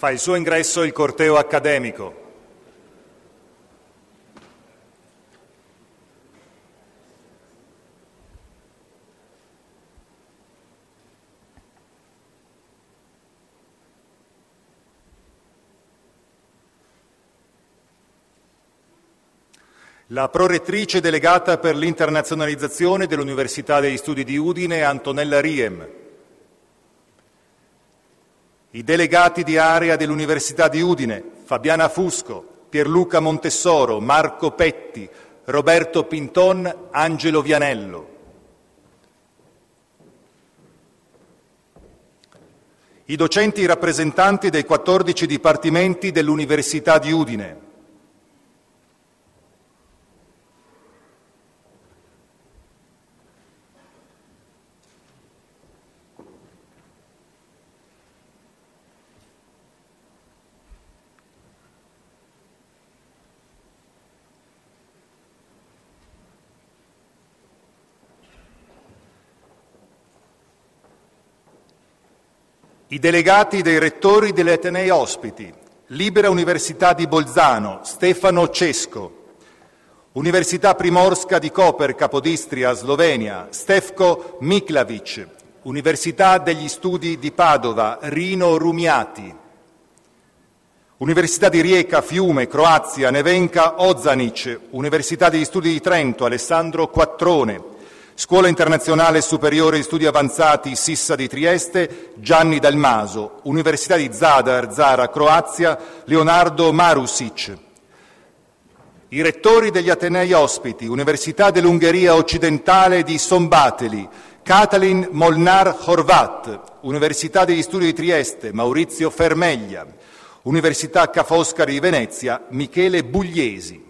Fa il suo ingresso il corteo accademico. La prorettrice delegata per l'internazionalizzazione dell'Università degli Studi di Udine, Antonella Riem. I delegati di area dell'Università di Udine, Fabiana Fusco, Pierluca Montessoro, Marco Petti, Roberto Pinton, Angelo Vianello. I docenti rappresentanti dei 14 dipartimenti dell'Università di Udine. I delegati dei rettori delle atenei ospiti, Libera Università di Bolzano, Stefano Cesco, Università Primorska di Koper, Capodistria, Slovenia, Stefko Miklavic, Università degli Studi di Padova, Rino Rumiati, Università di Rijeka, Fiume, Croazia, Nevenka Ozanic, Università degli Studi di Trento, Alessandro Quattrone, Scuola Internazionale Superiore di Studi Avanzati Sissa di Trieste, Gianni Dalmaso, Università di Zadar, Zara, Croazia, Leonardo Marusic. I rettori degli atenei ospiti, Università dell'Ungheria Occidentale di Sombateli, Katalin Molnar Horvat, Università degli Studi di Trieste, Maurizio Fermeglia, Università Ca' Foscari di Venezia, Michele Bugliesi.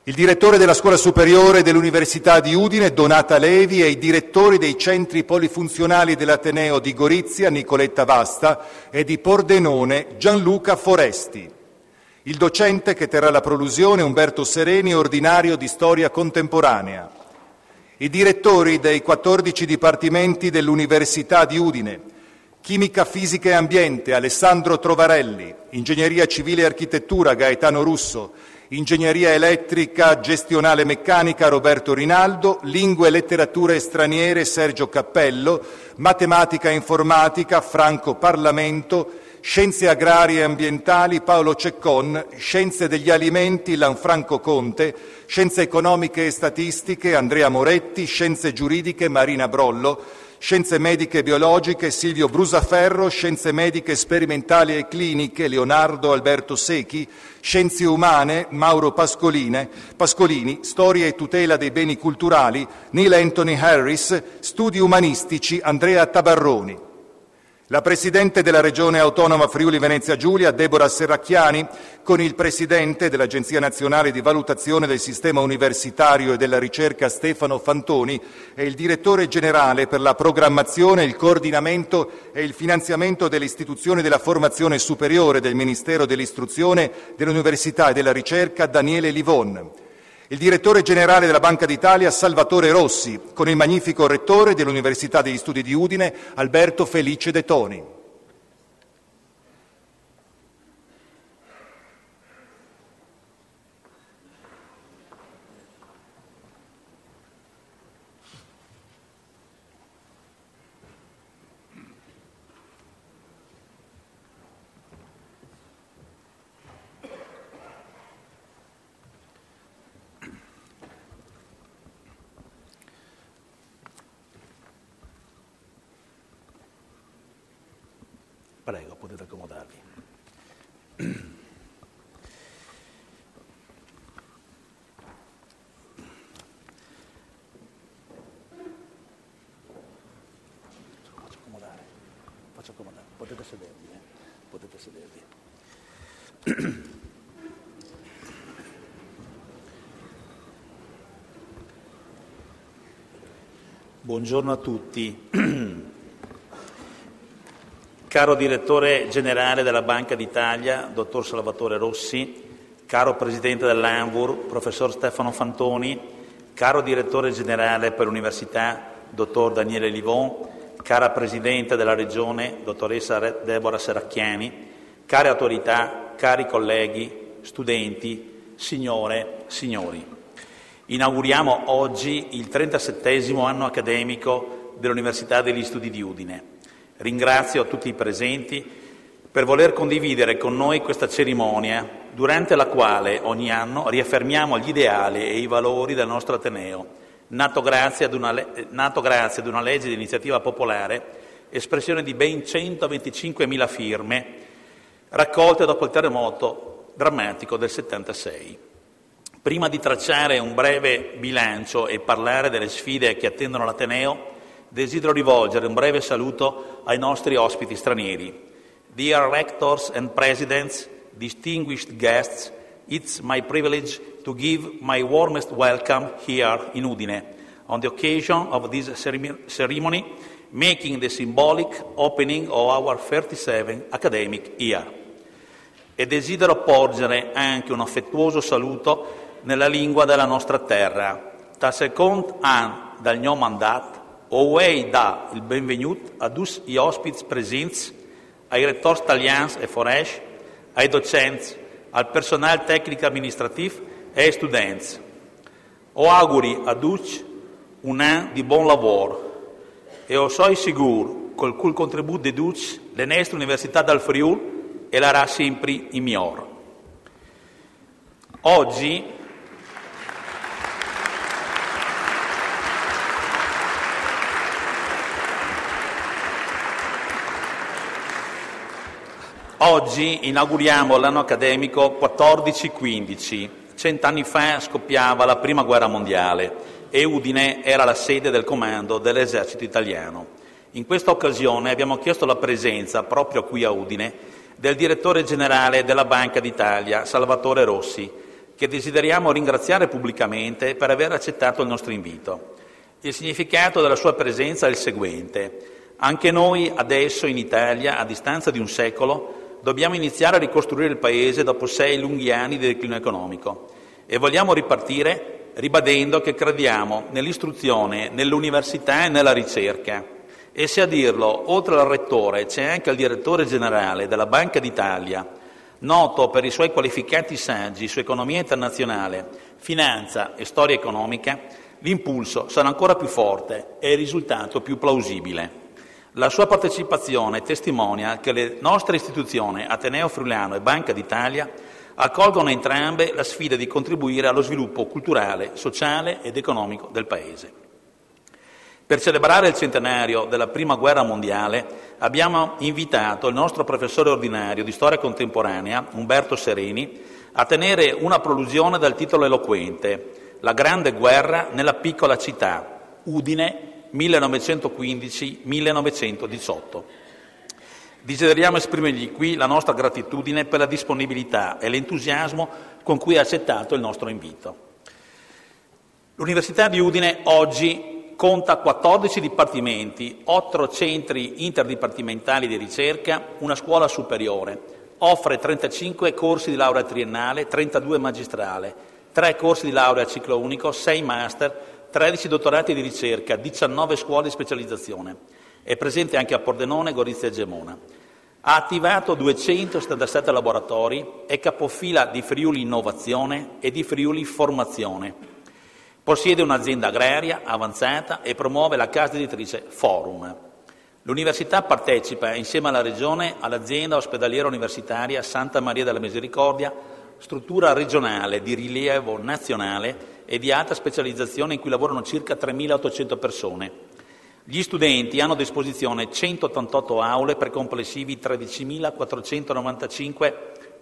Il direttore della Scuola Superiore dell'Università di Udine, Donata Levi, e i direttori dei centri polifunzionali dell'Ateneo di Gorizia, Nicoletta Vasta, e di Pordenone, Gianluca Foresti. Il docente che terrà la prolusione, Umberto Sereni, ordinario di Storia Contemporanea. I direttori dei 14 dipartimenti dell'Università di Udine, Chimica, Fisica e Ambiente, Alessandro Trovarelli, Ingegneria Civile e Architettura, Gaetano Russo, Ingegneria Elettrica, Gestionale Meccanica, Roberto Rinaldo, Lingue e Letterature Straniere, Sergio Cappello, Matematica e Informatica, Franco Parlamento, Scienze Agrarie e Ambientali, Paolo Ceccon, Scienze degli Alimenti, Lanfranco Conte, Scienze Economiche e Statistiche, Andrea Moretti, Scienze Giuridiche, Marina Brollo, Scienze Mediche e Biologiche, Silvio Brusaferro, Scienze Mediche Sperimentali e Cliniche, Leonardo Alberto Secchi, Scienze Umane, Mauro Pascolini, Storia e Tutela dei Beni Culturali, Neil Anthony Harris, Studi Umanistici, Andrea Tabarroni. La Presidente della Regione Autonoma Friuli Venezia Giulia, Deborah Serracchiani, con il Presidente dell'Agenzia Nazionale di Valutazione del Sistema Universitario e della Ricerca Stefano Fantoni e il Direttore Generale per la Programmazione, il Coordinamento e il Finanziamento delle Istituzioni della Formazione Superiore del Ministero dell'Istruzione, dell'Università e della Ricerca, Daniele Livon. Il direttore generale della Banca d'Italia, Salvatore Rossi, con il magnifico rettore dell'Università degli Studi di Udine, Alberto Felice De Toni. Prego, potete accomodarvi. Faccio accomodare. Potete sedervi, Potete sedervi. Buongiorno a tutti. Caro Direttore Generale della Banca d'Italia, Dottor Salvatore Rossi, caro Presidente dell'ANVUR, Professor Stefano Fantoni, caro Direttore Generale per l'Università, Dottor Daniele Livon, cara Presidente della Regione, dottoressa Deborah Serracchiani, care autorità, cari colleghi, studenti, signore, signori. Inauguriamo oggi il 37° anno accademico dell'Università degli Studi di Udine. Ringrazio tutti i presenti per voler condividere con noi questa cerimonia, durante la quale ogni anno riaffermiamo gli ideali e i valori del nostro Ateneo, nato grazie ad una legge di iniziativa popolare, espressione di ben 125.000 firme, raccolte dopo il terremoto drammatico del 76. Prima di tracciare un breve bilancio e parlare delle sfide che attendono l'Ateneo, desidero rivolgere un breve saluto ai nostri ospiti stranieri. Dear Rectors and Presidents, distinguished guests, it's my privilege to give my warmest welcome here in Udine on the occasion of this ceremony, making the symbolic opening of our 37th academic year. E desidero porgere anche un affettuoso saluto nella lingua della nostra terra. Ta second an dal mio mandat, ouei da il benvenut a dus i ospiti presents, ai rettori italiani e foresh, ai docenti, al personale tecnico amministrativo e ai studenti. O auguri a tutti un anno di buon lavoro e o sono sicuro col cui contributo di tutti le nostre università del Friuli e la sempre in migliore. Oggi inauguriamo l'anno accademico 14-15. 100 anni fa scoppiava la Prima Guerra Mondiale e Udine era la sede del comando dell'esercito italiano. In questa occasione abbiamo chiesto la presenza, proprio qui a Udine, del direttore generale della Banca d'Italia, Salvatore Rossi, che desideriamo ringraziare pubblicamente per aver accettato il nostro invito. Il significato della sua presenza è il seguente. Anche noi adesso in Italia, a distanza di un secolo, dobbiamo iniziare a ricostruire il Paese dopo 6 lunghi anni di declino economico e vogliamo ripartire ribadendo che crediamo nell'istruzione, nell'università e nella ricerca. E se a dirlo, oltre al Rettore, c'è anche il Direttore Generale della Banca d'Italia, noto per i suoi qualificati saggi su economia internazionale, finanza e storia economica, l'impulso sarà ancora più forte e il risultato più plausibile. La sua partecipazione testimonia che le nostre istituzioni, Ateneo Friulano e Banca d'Italia, accolgono entrambe la sfida di contribuire allo sviluppo culturale, sociale ed economico del Paese. Per celebrare il centenario della Prima Guerra Mondiale abbiamo invitato il nostro professore ordinario di storia contemporanea, Umberto Sereni, a tenere una prolusione dal titolo eloquente «La grande guerra nella piccola città, Udine, 1915-1918. Desideriamo esprimergli qui la nostra gratitudine per la disponibilità e l'entusiasmo con cui ha accettato il nostro invito. L'Università di Udine oggi conta 14 dipartimenti, 8 centri interdipartimentali di ricerca, una scuola superiore, offre 35 corsi di laurea triennale, 32 magistrale, 3 corsi di laurea a ciclo unico, 6 master, 13 dottorati di ricerca, 19 scuole di specializzazione. È presente anche a Pordenone, Gorizia e Gemona. Ha attivato 277 laboratori, è capofila di Friuli Innovazione e di Friuli Formazione. Possiede un'azienda agraria avanzata e promuove la casa editrice Forum. L'Università partecipa, insieme alla Regione, all'azienda ospedaliera universitaria Santa Maria della Misericordia, struttura regionale di rilievo nazionale e di alta specializzazione in cui lavorano circa 3.800 persone. Gli studenti hanno a disposizione 188 aule per complessivi 13.495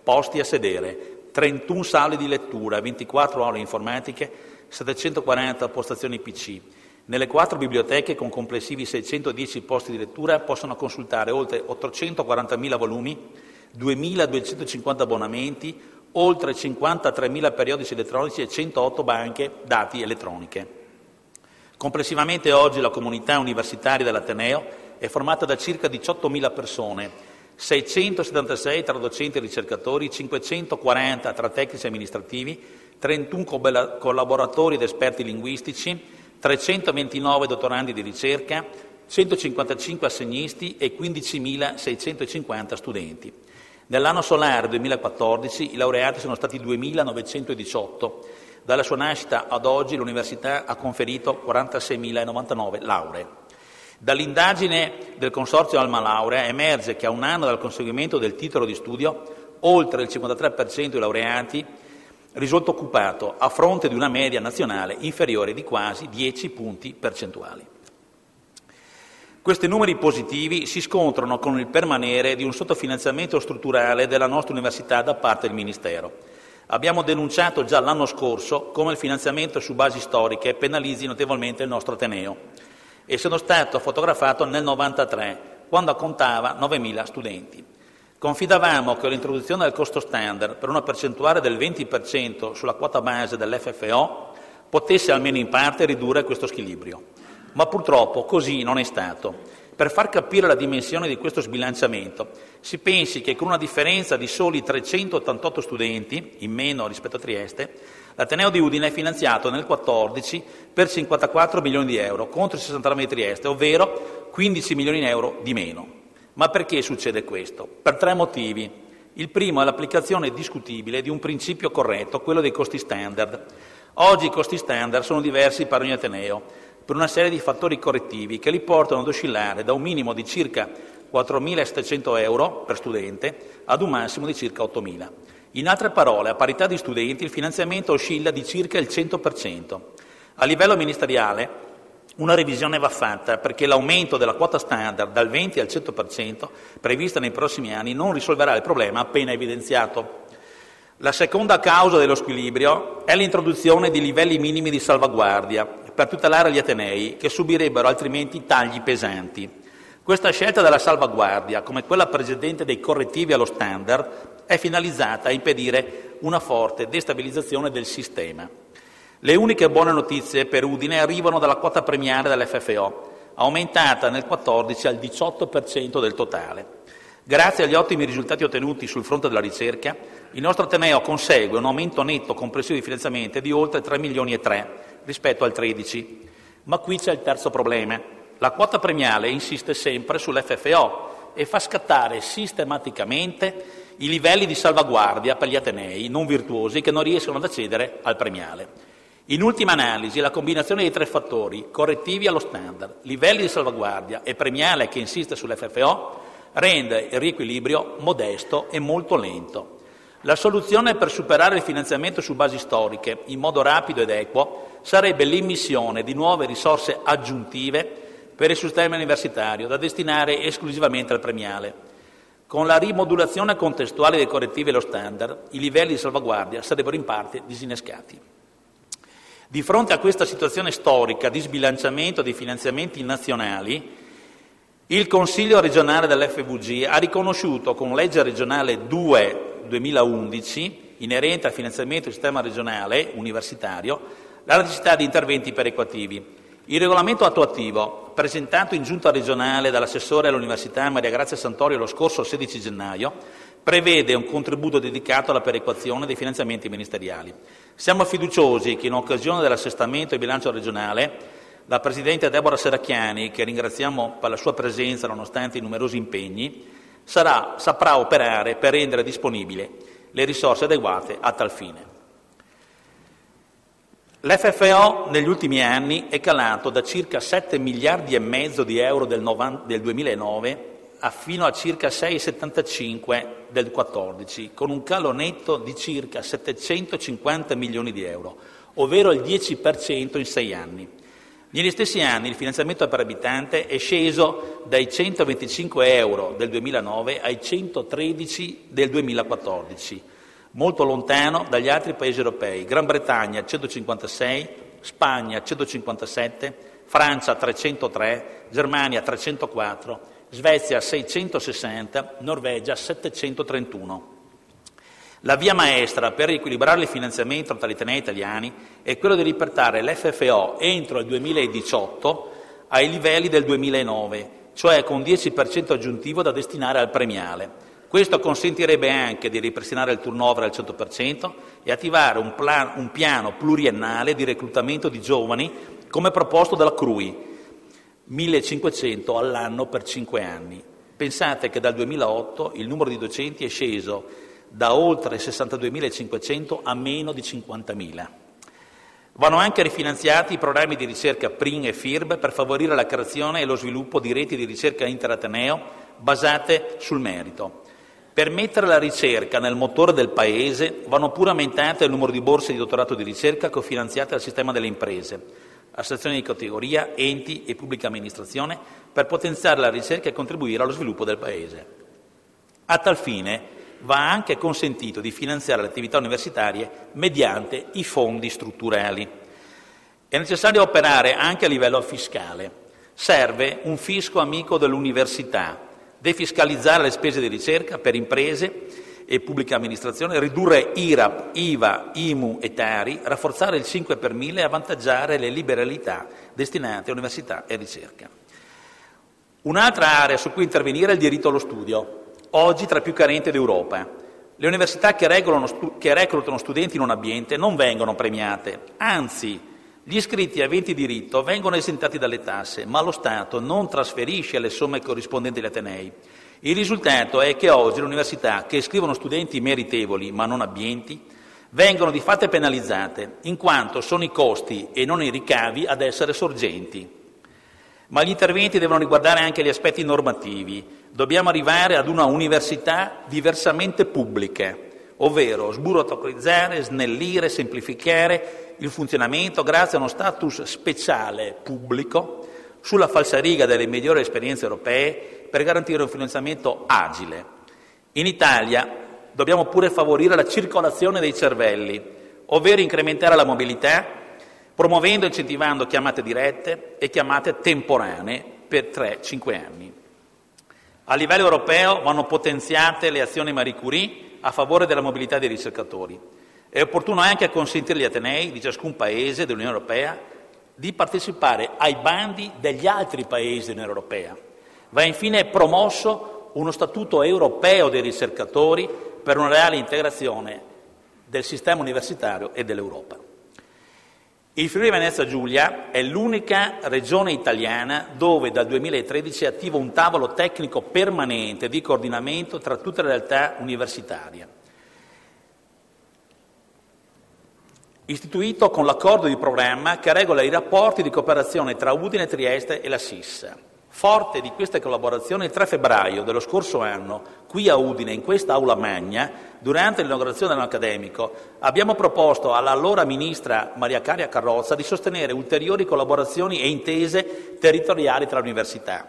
posti a sedere, 31 sale di lettura, 24 aule informatiche, 740 postazioni PC. Nelle 4 biblioteche con complessivi 610 posti di lettura possono consultare oltre 840.000 volumi, 2.250 abbonamenti, oltre 53.000 periodici elettronici e 108 banche dati elettroniche. Complessivamente oggi la comunità universitaria dell'Ateneo è formata da circa 18.000 persone, 676 tra docenti e ricercatori, 540 tra tecnici e amministrativi, 31 collaboratori ed esperti linguistici, 329 dottorandi di ricerca, 155 assegnisti e 15.650 studenti. Nell'anno solare 2014 i laureati sono stati 2.918. Dalla sua nascita ad oggi l'Università ha conferito 46.099 lauree. Dall'indagine del Consorzio Alma Laurea emerge che a un anno dal conseguimento del titolo di studio oltre il 53% dei laureati risulta occupato, a fronte di una media nazionale inferiore di quasi 10 punti percentuali. Questi numeri positivi si scontrano con il permanere di un sottofinanziamento strutturale della nostra università da parte del Ministero. Abbiamo denunciato già l'anno scorso come il finanziamento su basi storiche penalizzi notevolmente il nostro Ateneo, essendo stato fotografato nel 1993, quando contava 9.000 studenti. Confidavamo che l'introduzione del costo standard per una percentuale del 20% sulla quota base dell'FFO potesse almeno in parte ridurre questo squilibrio. Ma purtroppo così non è stato. Per far capire la dimensione di questo sbilanciamento, si pensi che con una differenza di soli 388 studenti, in meno rispetto a Trieste, l'Ateneo di Udine è finanziato nel 2014 per 54 milioni di euro contro i 69 di Trieste, ovvero 15 milioni di euro di meno. Ma perché succede questo? Per 3 motivi. Il primo è l'applicazione discutibile di un principio corretto, quello dei costi standard. Oggi i costi standard sono diversi per ogni Ateneo, per una serie di fattori correttivi che li portano ad oscillare da un minimo di circa 4.700 euro per studente ad un massimo di circa 8.000. In altre parole, a parità di studenti il finanziamento oscilla di circa il 100%. A livello ministeriale una revisione va fatta perché l'aumento della quota standard dal 20 al 100% prevista nei prossimi anni non risolverà il problema appena evidenziato. La seconda causa dello squilibrio è l'introduzione di livelli minimi di salvaguardia per tutelare gli atenei che subirebbero altrimenti tagli pesanti. Questa scelta della salvaguardia, come quella precedente dei correttivi allo standard, è finalizzata a impedire una forte destabilizzazione del sistema. Le uniche buone notizie per Udine arrivano dalla quota premiale dell'FFO, aumentata nel 2014 al 18% del totale. Grazie agli ottimi risultati ottenuti sul fronte della ricerca, il nostro Ateneo consegue un aumento netto complessivo di finanziamento di oltre 3 milioni e 3 rispetto al 13. Ma qui c'è il terzo problema. La quota premiale insiste sempre sull'FFO e fa scattare sistematicamente i livelli di salvaguardia per gli atenei non virtuosi che non riescono ad accedere al premiale. In ultima analisi, la combinazione dei 3 fattori, correttivi allo standard, livelli di salvaguardia e premiale che insiste sull'FFO, rende il riequilibrio modesto e molto lento. La soluzione per superare il finanziamento su basi storiche in modo rapido ed equo sarebbe l'immissione di nuove risorse aggiuntive per il sistema universitario da destinare esclusivamente al premiale. Con la rimodulazione contestuale dei correttivi allo standard, i livelli di salvaguardia sarebbero in parte disinnescati. Di fronte a questa situazione storica di sbilanciamento dei finanziamenti nazionali, il Consiglio regionale dell'FVG ha riconosciuto con legge regionale 2/2011, inerente al finanziamento del sistema regionale universitario, la necessità di interventi perequativi. Il regolamento attuativo, presentato in giunta regionale dall'assessore all'Università Maria Grazia Santorio lo scorso 16 gennaio, prevede un contributo dedicato alla perequazione dei finanziamenti ministeriali. Siamo fiduciosi che in occasione dell'assestamento e bilancio regionale la Presidente Deborah Serracchiani, che ringraziamo per la sua presenza nonostante i numerosi impegni, saprà operare per rendere disponibili le risorse adeguate a tal fine. L'FFO negli ultimi anni è calato da circa 7 miliardi e mezzo di euro del 2009 fino a circa 6,75 del 2014, con un calo netto di circa 750 milioni di euro, ovvero il 10% in 6 anni. Negli stessi anni il finanziamento per abitante è sceso dai 125 euro del 2009 ai 113 del 2014, molto lontano dagli altri paesi europei: Gran Bretagna 156, Spagna 157, Francia 303, Germania 304, Svezia 660, Norvegia 731. La via maestra per riequilibrare il finanziamento tra gli atenei italiani è quello di riportare l'FFO entro il 2018 ai livelli del 2009, cioè con 10% aggiuntivo da destinare al premiale. Questo consentirebbe anche di ripristinare il turnover al 100% e attivare un piano pluriennale di reclutamento di giovani come proposto dalla CRUI. 1.500 all'anno per 5 anni. Pensate che dal 2008 il numero di docenti è sceso da oltre 62.500 a meno di 50.000. Vanno anche rifinanziati i programmi di ricerca PRIN e FIRB per favorire la creazione e lo sviluppo di reti di ricerca interateneo basate sul merito. Per mettere la ricerca nel motore del Paese vanno pure aumentate il numero di borse di dottorato di ricerca cofinanziate dal sistema delle imprese, associazioni di categoria, enti e pubblica amministrazione per potenziare la ricerca e contribuire allo sviluppo del Paese. A tal fine va anche consentito di finanziare le attività universitarie mediante i fondi strutturali. È necessario operare anche a livello fiscale. Serve un fisco amico dell'università, defiscalizzare le spese di ricerca per imprese e pubblica amministrazione, ridurre IRAP, IVA, IMU e Tari, rafforzare il 5 per 1000 e avvantaggiare le liberalità destinate a università e ricerca. Un'altra area su cui intervenire è il diritto allo studio, oggi tra i più carenti d'Europa. Le università che reclutano studenti in un ambiente non vengono premiate, anzi gli iscritti aventi diritto vengono esentati dalle tasse, ma lo Stato non trasferisce le somme corrispondenti agli atenei. Il risultato è che oggi le università che iscrivono studenti meritevoli ma non abbienti vengono di fatto penalizzate, in quanto sono i costi e non i ricavi ad essere sorgenti. Ma gli interventi devono riguardare anche gli aspetti normativi. Dobbiamo arrivare ad una università diversamente pubblica, ovvero sburocratizzare, snellire, semplificare il funzionamento grazie a uno status speciale pubblico sulla falsariga delle migliori esperienze europee per garantire un finanziamento agile. In Italia dobbiamo pure favorire la circolazione dei cervelli, ovvero incrementare la mobilità, promuovendo e incentivando chiamate dirette e chiamate temporanee per 3-5 anni. A livello europeo vanno potenziate le azioni Marie Curie a favore della mobilità dei ricercatori. È opportuno anche consentire agli atenei di ciascun paese dell'Unione Europea di partecipare ai bandi degli altri paesi dell'Unione Europea. Va infine promosso uno statuto europeo dei ricercatori per una reale integrazione del sistema universitario e dell'Europa. Il Friuli Venezia Giulia è l'unica regione italiana dove dal 2013 è attivo un tavolo tecnico permanente di coordinamento tra tutte le realtà universitarie, istituito con l'accordo di programma che regola i rapporti di cooperazione tra Udine, Trieste e la SIS. Forte di queste collaborazioni, il 3 febbraio dello scorso anno, qui a Udine, in questa aula magna, durante l'inaugurazione dell'anno accademico, abbiamo proposto all'allora ministra Maria Caria Carrozza di sostenere ulteriori collaborazioni e intese territoriali tra università.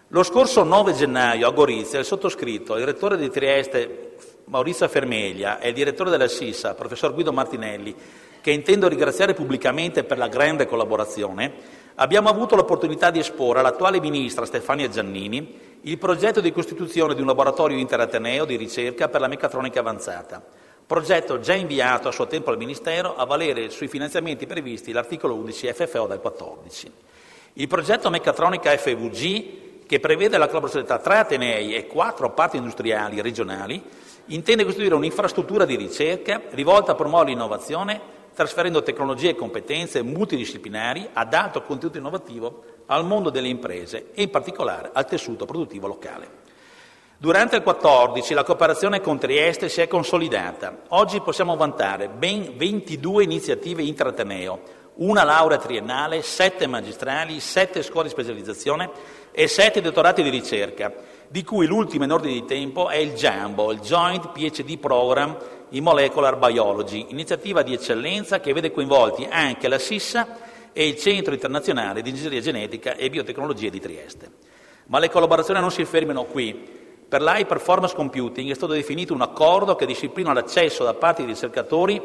Lo scorso 9 gennaio a Gorizia il sottoscritto, il rettore di Trieste Maurizio Fermeglia e il direttore della SISA, professor Guido Martinelli, che intendo ringraziare pubblicamente per la grande collaborazione, abbiamo avuto l'opportunità di esporre all'attuale ministra Stefania Giannini il progetto di costituzione di un laboratorio interateneo di ricerca per la meccatronica avanzata, progetto già inviato a suo tempo al Ministero a valere sui finanziamenti previsti l'articolo 11 FFO del 14. Il progetto Meccatronica FVG, che prevede la collaborazione tra 3 atenei e 4 parti industriali regionali, intende costituire un'infrastruttura di ricerca rivolta a promuovere l'innovazione, trasferendo tecnologie e competenze multidisciplinari ad alto contenuto innovativo al mondo delle imprese e in particolare al tessuto produttivo locale. Durante il 2014 la cooperazione con Trieste si è consolidata. Oggi possiamo vantare ben 22 iniziative interateneo, una laurea triennale, 7 magistrali, 7 scuole di specializzazione e 7 dottorati di ricerca, di cui l'ultimo in ordine di tempo è il JAMBO, il Joint PhD Program in Molecular Biology, iniziativa di eccellenza che vede coinvolti anche la SISSA e il Centro Internazionale di Ingegneria Genetica e Biotecnologie di Trieste. Ma le collaborazioni non si fermano qui. Per l'High Performance Computing è stato definito un accordo che disciplina l'accesso da parte dei ricercatori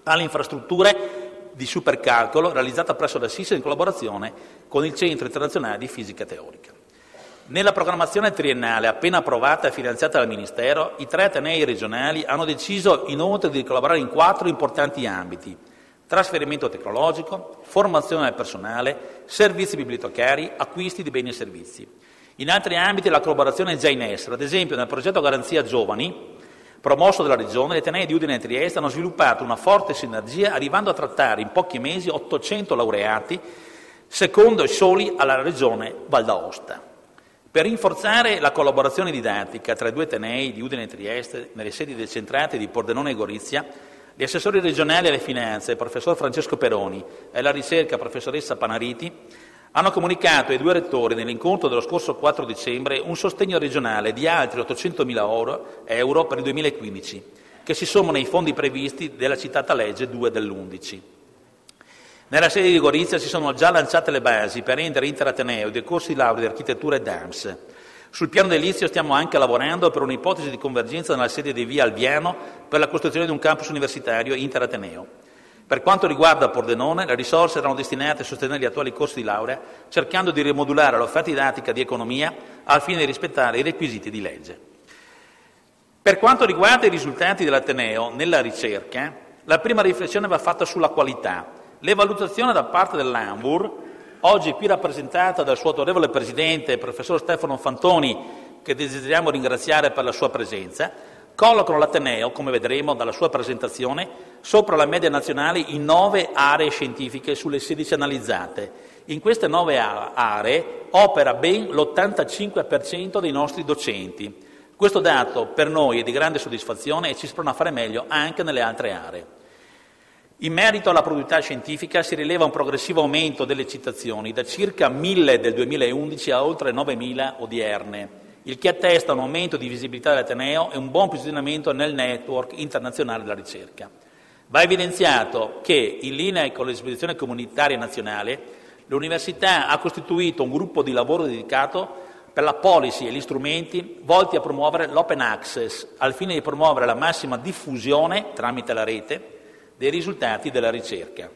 alle infrastrutture di supercalcolo realizzata presso la SISSA in collaborazione con il Centro Internazionale di Fisica Teorica. Nella programmazione triennale appena approvata e finanziata dal Ministero, i 3 atenei regionali hanno deciso inoltre di collaborare in 4 importanti ambiti: trasferimento tecnologico, formazione del personale, servizi bibliotecari, acquisti di beni e servizi. In altri ambiti la collaborazione è già in essere, ad esempio nel progetto Garanzia Giovani, promosso dalla Regione, gli atenei di Udine e Trieste hanno sviluppato una forte sinergia arrivando a trattare in pochi mesi 800 laureati secondo soli alla Regione Val d'Aosta. Per rinforzare la collaborazione didattica tra i due atenei di Udine e Trieste, nelle sedi decentrate di Pordenone e Gorizia, gli assessori regionali alle finanze, professor Francesco Peroni, e alla ricerca, professoressa Panariti, hanno comunicato ai due rettori nell'incontro dello scorso 4 dicembre un sostegno regionale di altri 800.000 euro per il 2015, che si sommano ai fondi previsti della citata legge 2 dell'11. Nella sede di Gorizia si sono già lanciate le basi per rendere interateneo dei corsi di laurea di architettura e DAMS. Sul piano edilizio stiamo anche lavorando per un'ipotesi di convergenza nella sede di via Alviano per la costruzione di un campus universitario interateneo. Per quanto riguarda Pordenone, le risorse erano destinate a sostenere gli attuali corsi di laurea, cercando di rimodulare l'offerta didattica di economia al fine di rispettare i requisiti di legge. Per quanto riguarda i risultati dell'Ateneo nella ricerca, la prima riflessione va fatta sulla qualità. L'evalutazione da parte dell'ANVUR, oggi qui rappresentata dal suo autorevole presidente, il professor Stefano Fantoni, che desideriamo ringraziare per la sua presenza, collocano l'Ateneo, come vedremo dalla sua presentazione, sopra la media nazionale in 9 aree scientifiche sulle 16 analizzate. In queste 9 aree opera ben l'85% dei nostri docenti. Questo dato per noi è di grande soddisfazione e ci sprona a fare meglio anche nelle altre aree. In merito alla produttività scientifica si rileva un progressivo aumento delle citazioni, da circa 1.000 del 2011 a oltre 9.000 odierne, il che attesta un aumento di visibilità dell'Ateneo e un buon posizionamento nel network internazionale della ricerca. Va evidenziato che, in linea con l'esposizione comunitaria nazionale, l'Università ha costituito un gruppo di lavoro dedicato per la policy e gli strumenti volti a promuovere l'open access, al fine di promuovere la massima diffusione, tramite la rete, dei risultati della ricerca.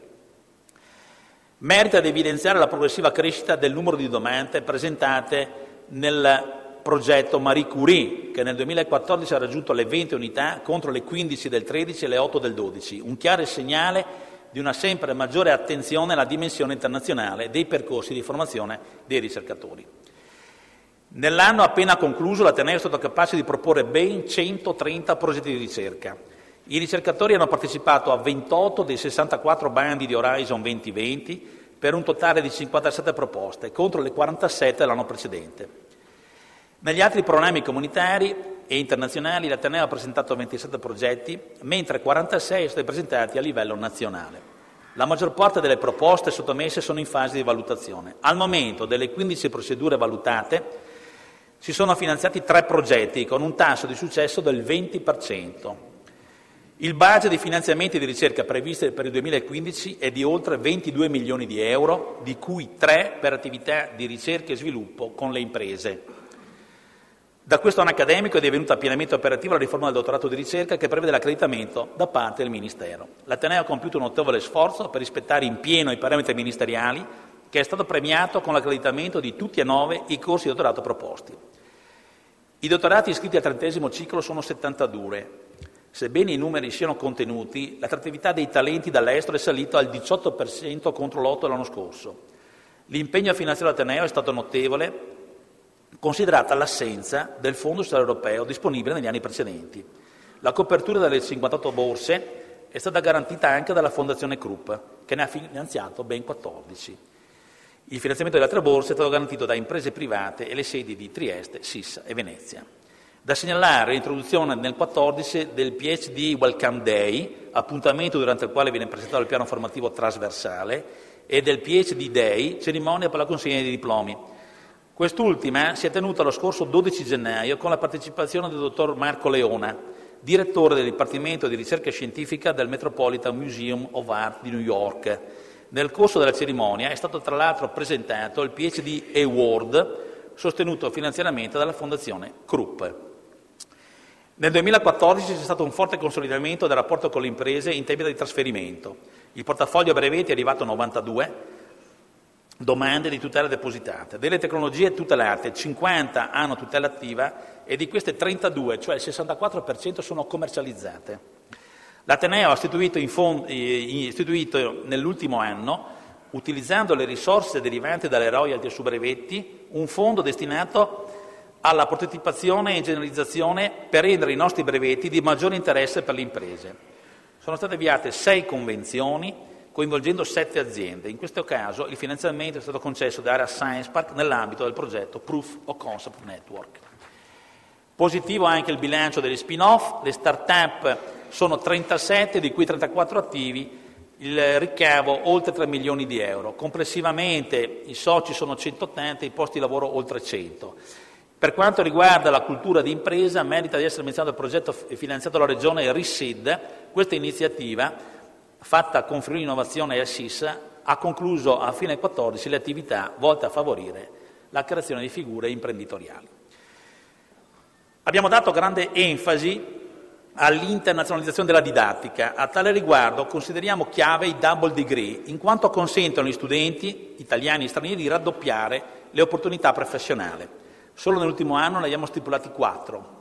Merita di evidenziare la progressiva crescita del numero di domande presentate nel progetto Marie Curie, che nel 2014 ha raggiunto le 20 unità contro le 15 del 13 e le 8 del 12, un chiaro segnale di una sempre maggiore attenzione alla dimensione internazionale dei percorsi di formazione dei ricercatori. Nell'anno appena concluso l'Ateneo è stato capace di proporre ben 130 progetti di ricerca. I ricercatori hanno partecipato a 28 dei 64 bandi di Horizon 2020 per un totale di 57 proposte, contro le 47 dell'anno precedente. Negli altri programmi comunitari e internazionali l'Ateneo ha presentato 27 progetti, mentre 46 sono stati presentati a livello nazionale. La maggior parte delle proposte sottomesse sono in fase di valutazione. Al momento, delle 15 procedure valutate, si sono finanziati 3 progetti con un tasso di successo del 20%. Il budget di finanziamenti di ricerca previsti per il 2015 è di oltre 22 milioni di euro, di cui 3 per attività di ricerca e sviluppo con le imprese. Da questo anno accademico è divenuta pienamente operativa la riforma del dottorato di ricerca che prevede l'accreditamento da parte del Ministero. L'Ateneo ha compiuto un notevole sforzo per rispettare in pieno i parametri ministeriali, che è stato premiato con l'accreditamento di tutti e 9 i corsi di dottorato proposti. I dottorati iscritti al 30° ciclo sono 72. Sebbene i numeri siano contenuti, l'attrattività dei talenti dall'estero è salita al 18% contro l'8% dell'anno scorso. L'impegno finanziario dell'Ateneo è stato notevole, considerata l'assenza del Fondo sociale europeo disponibile negli anni precedenti. La copertura delle 58 borse è stata garantita anche dalla Fondazione Krupp, che ne ha finanziato ben 14. Il finanziamento delle altre borse è stato garantito da imprese private e le sedi di Trieste, Sissa e Venezia. Da segnalare l'introduzione nel 2014 del PhD Welcome Day, appuntamento durante il quale viene presentato il piano formativo trasversale, e del PhD Day, cerimonia per la consegna dei diplomi. Quest'ultima si è tenuta lo scorso 12 gennaio con la partecipazione del dottor Marco Leona, direttore del Dipartimento di Ricerca Scientifica del Metropolitan Museum of Art di New York. Nel corso della cerimonia è stato tra l'altro presentato il PhD Award, sostenuto finanziariamente dalla Fondazione Krupp. Nel 2014 c'è stato un forte consolidamento del rapporto con le imprese in termini di trasferimento. Il portafoglio brevetti è arrivato a 92 domande di tutela depositate. Delle tecnologie tutelate, 50 hanno tutela attiva e di queste 32, cioè il 64%, sono commercializzate. L'Ateneo ha istituito nell'ultimo anno, utilizzando le risorse derivanti dalle royalty su brevetti, un fondo destinato alla prototipazione e generalizzazione per rendere i nostri brevetti di maggiore interesse per le imprese. Sono state avviate 6 convenzioni coinvolgendo 7 aziende. In questo caso il finanziamento è stato concesso da Area Science Park nell'ambito del progetto Proof of Concept Network. Positivo anche il bilancio degli spin-off, le start-up sono 37, di cui 34 attivi, il ricavo oltre 3 milioni di euro. Complessivamente i soci sono 180, i posti di lavoro oltre 100. Per quanto riguarda la cultura di impresa, merita di essere menzionato il progetto finanziato dalla Regione RISID. Questa iniziativa, fatta con Friuli Innovazione e SIS, ha concluso a fine 2014 le attività volte a favorire la creazione di figure imprenditoriali. Abbiamo dato grande enfasi all'internazionalizzazione della didattica. A tale riguardo consideriamo chiave i double degree, in quanto consentono agli studenti italiani e stranieri di raddoppiare le opportunità professionali. Solo nell'ultimo anno ne abbiamo stipulati 4.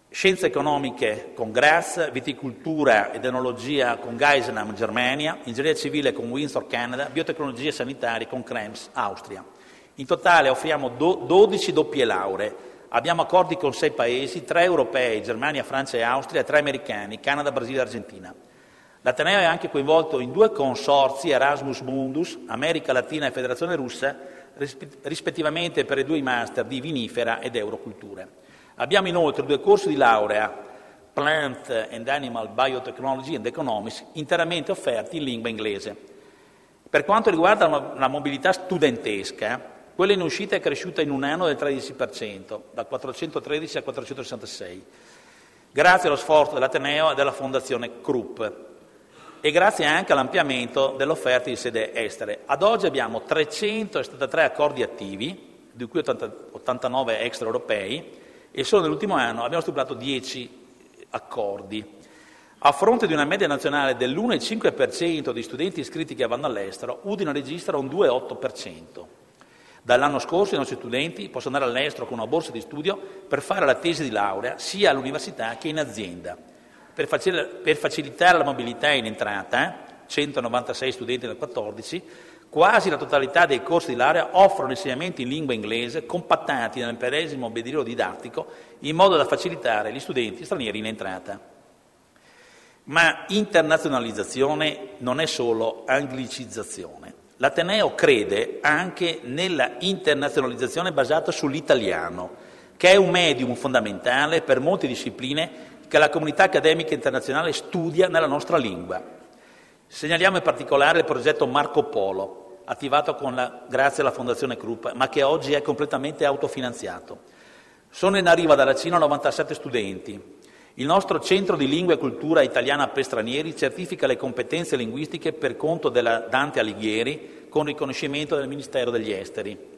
Scienze economiche con Graz, viticoltura ed enologia con Geisenheim, Germania, ingegneria civile con Windsor, Canada, biotecnologie sanitarie con Krems, Austria. In totale offriamo 12 doppie lauree. Abbiamo accordi con 6 paesi, 3 europei, Germania, Francia e Austria, e 3 americani, Canada, Brasile e Argentina. L'Ateneo è anche coinvolto in 2 consorzi, Erasmus Mundus, America Latina e Federazione Russa, rispettivamente per i 2 master di vinifera ed euroculture. Abbiamo inoltre 2 corsi di laurea, Plant and Animal Biotechnology and Economics, interamente offerti in lingua inglese. Per quanto riguarda la mobilità studentesca, quella in uscita è cresciuta in un anno del 13%, da 413 a 466, grazie allo sforzo dell'Ateneo e della Fondazione Krupp, e grazie anche all'ampliamento dell'offerta di sede estere. Ad oggi abbiamo 373 accordi attivi, di cui 89 extraeuropei, e solo nell'ultimo anno abbiamo stipulato 10 accordi. A fronte di una media nazionale dell'1,5% di studenti iscritti che vanno all'estero, Udine registra un 2,8%. Dall'anno scorso i nostri studenti possono andare all'estero con una borsa di studio per fare la tesi di laurea sia all'università che in azienda. Per facilitare la mobilità in entrata, 196 studenti nel 2014, quasi la totalità dei corsi di laurea offrono insegnamenti in lingua inglese compattati nel medesimo obbedire didattico in modo da facilitare gli studenti stranieri in entrata. Ma internazionalizzazione non è solo anglicizzazione. L'Ateneo crede anche nella internazionalizzazione basata sull'italiano, che è un medium fondamentale per molte discipline che la comunità accademica internazionale studia nella nostra lingua. Segnaliamo in particolare il progetto Marco Polo, attivato grazie alla Fondazione Krupp, ma che oggi è completamente autofinanziato. Sono in arrivo dalla Cina 97 studenti. Il nostro Centro di Lingua e Cultura Italiana per Stranieri certifica le competenze linguistiche per conto della Dante Alighieri con riconoscimento del Ministero degli Esteri.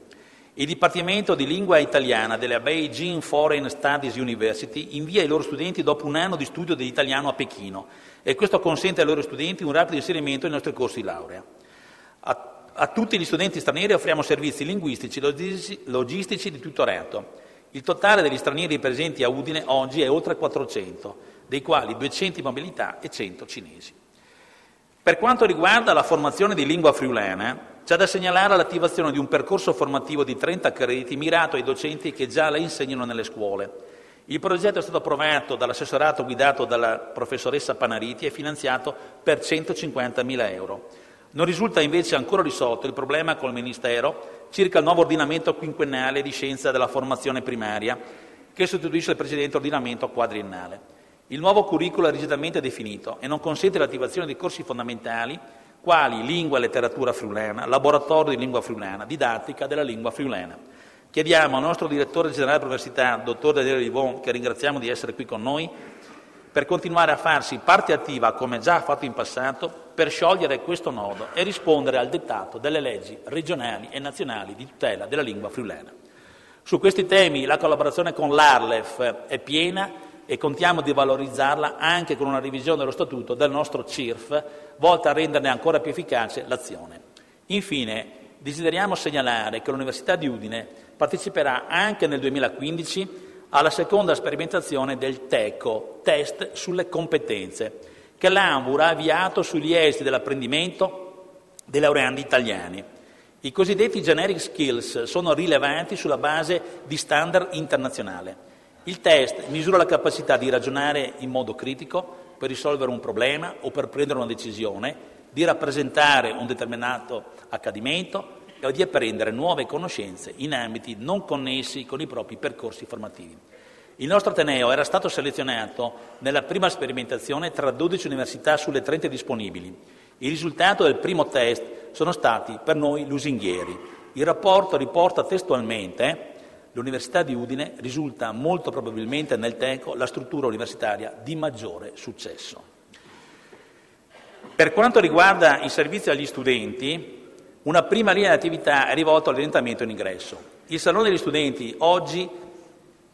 Il Dipartimento di Lingua Italiana della Beijing Foreign Studies University invia i loro studenti dopo un anno di studio di italiano a Pechino e questo consente ai loro studenti un rapido inserimento nei nostri corsi di laurea. A tutti gli studenti stranieri offriamo servizi linguistici, logistici di tutorato. Il totale degli stranieri presenti a Udine oggi è oltre 400, dei quali 200 in mobilità e 100 cinesi. Per quanto riguarda la formazione di lingua friulana, c'è da segnalare l'attivazione di un percorso formativo di 30 crediti mirato ai docenti che già la insegnano nelle scuole. Il progetto è stato approvato dall'assessorato guidato dalla professoressa Panariti e finanziato per 150.000 euro. Non risulta invece ancora risolto il problema col Ministero circa il nuovo ordinamento quinquennale di scienza della formazione primaria, che sostituisce il precedente ordinamento quadriennale. Il nuovo curriculum è rigidamente definito e non consente l'attivazione di corsi fondamentali quali lingua e letteratura friulana, laboratorio di lingua friulana, didattica della lingua friulana. Chiediamo al nostro direttore generale dell'Università, dottor Daniele Livon, che ringraziamo di essere qui con noi, per continuare a farsi parte attiva, come già ha fatto in passato, per sciogliere questo nodo e rispondere al dettato delle leggi regionali e nazionali di tutela della lingua friulana. Su questi temi la collaborazione con l'Arlef è piena e contiamo di valorizzarla anche con una revisione dello statuto del nostro CIRF, volta a renderne ancora più efficace l'azione. Infine, desideriamo segnalare che l'Università di Udine parteciperà anche nel 2015 alla seconda sperimentazione del TECO, Test sulle competenze, che l'ANVUR ha avviato sugli esiti dell'apprendimento dei laureandi italiani. I cosiddetti generic skills sono rilevanti sulla base di standard internazionale. Il test misura la capacità di ragionare in modo critico per risolvere un problema o per prendere una decisione, di rappresentare un determinato accadimento o di apprendere nuove conoscenze in ambiti non connessi con i propri percorsi formativi. Il nostro Ateneo era stato selezionato nella prima sperimentazione tra 12 università sulle 30 disponibili. Il risultato del primo test sono stati per noi lusinghieri. Il rapporto riporta testualmente: l'Università di Udine risulta molto probabilmente nel tempo la struttura universitaria di maggiore successo. Per quanto riguarda i servizi agli studenti, una prima linea di attività è rivolta all'orientamento in ingresso. Il Salone degli Studenti oggi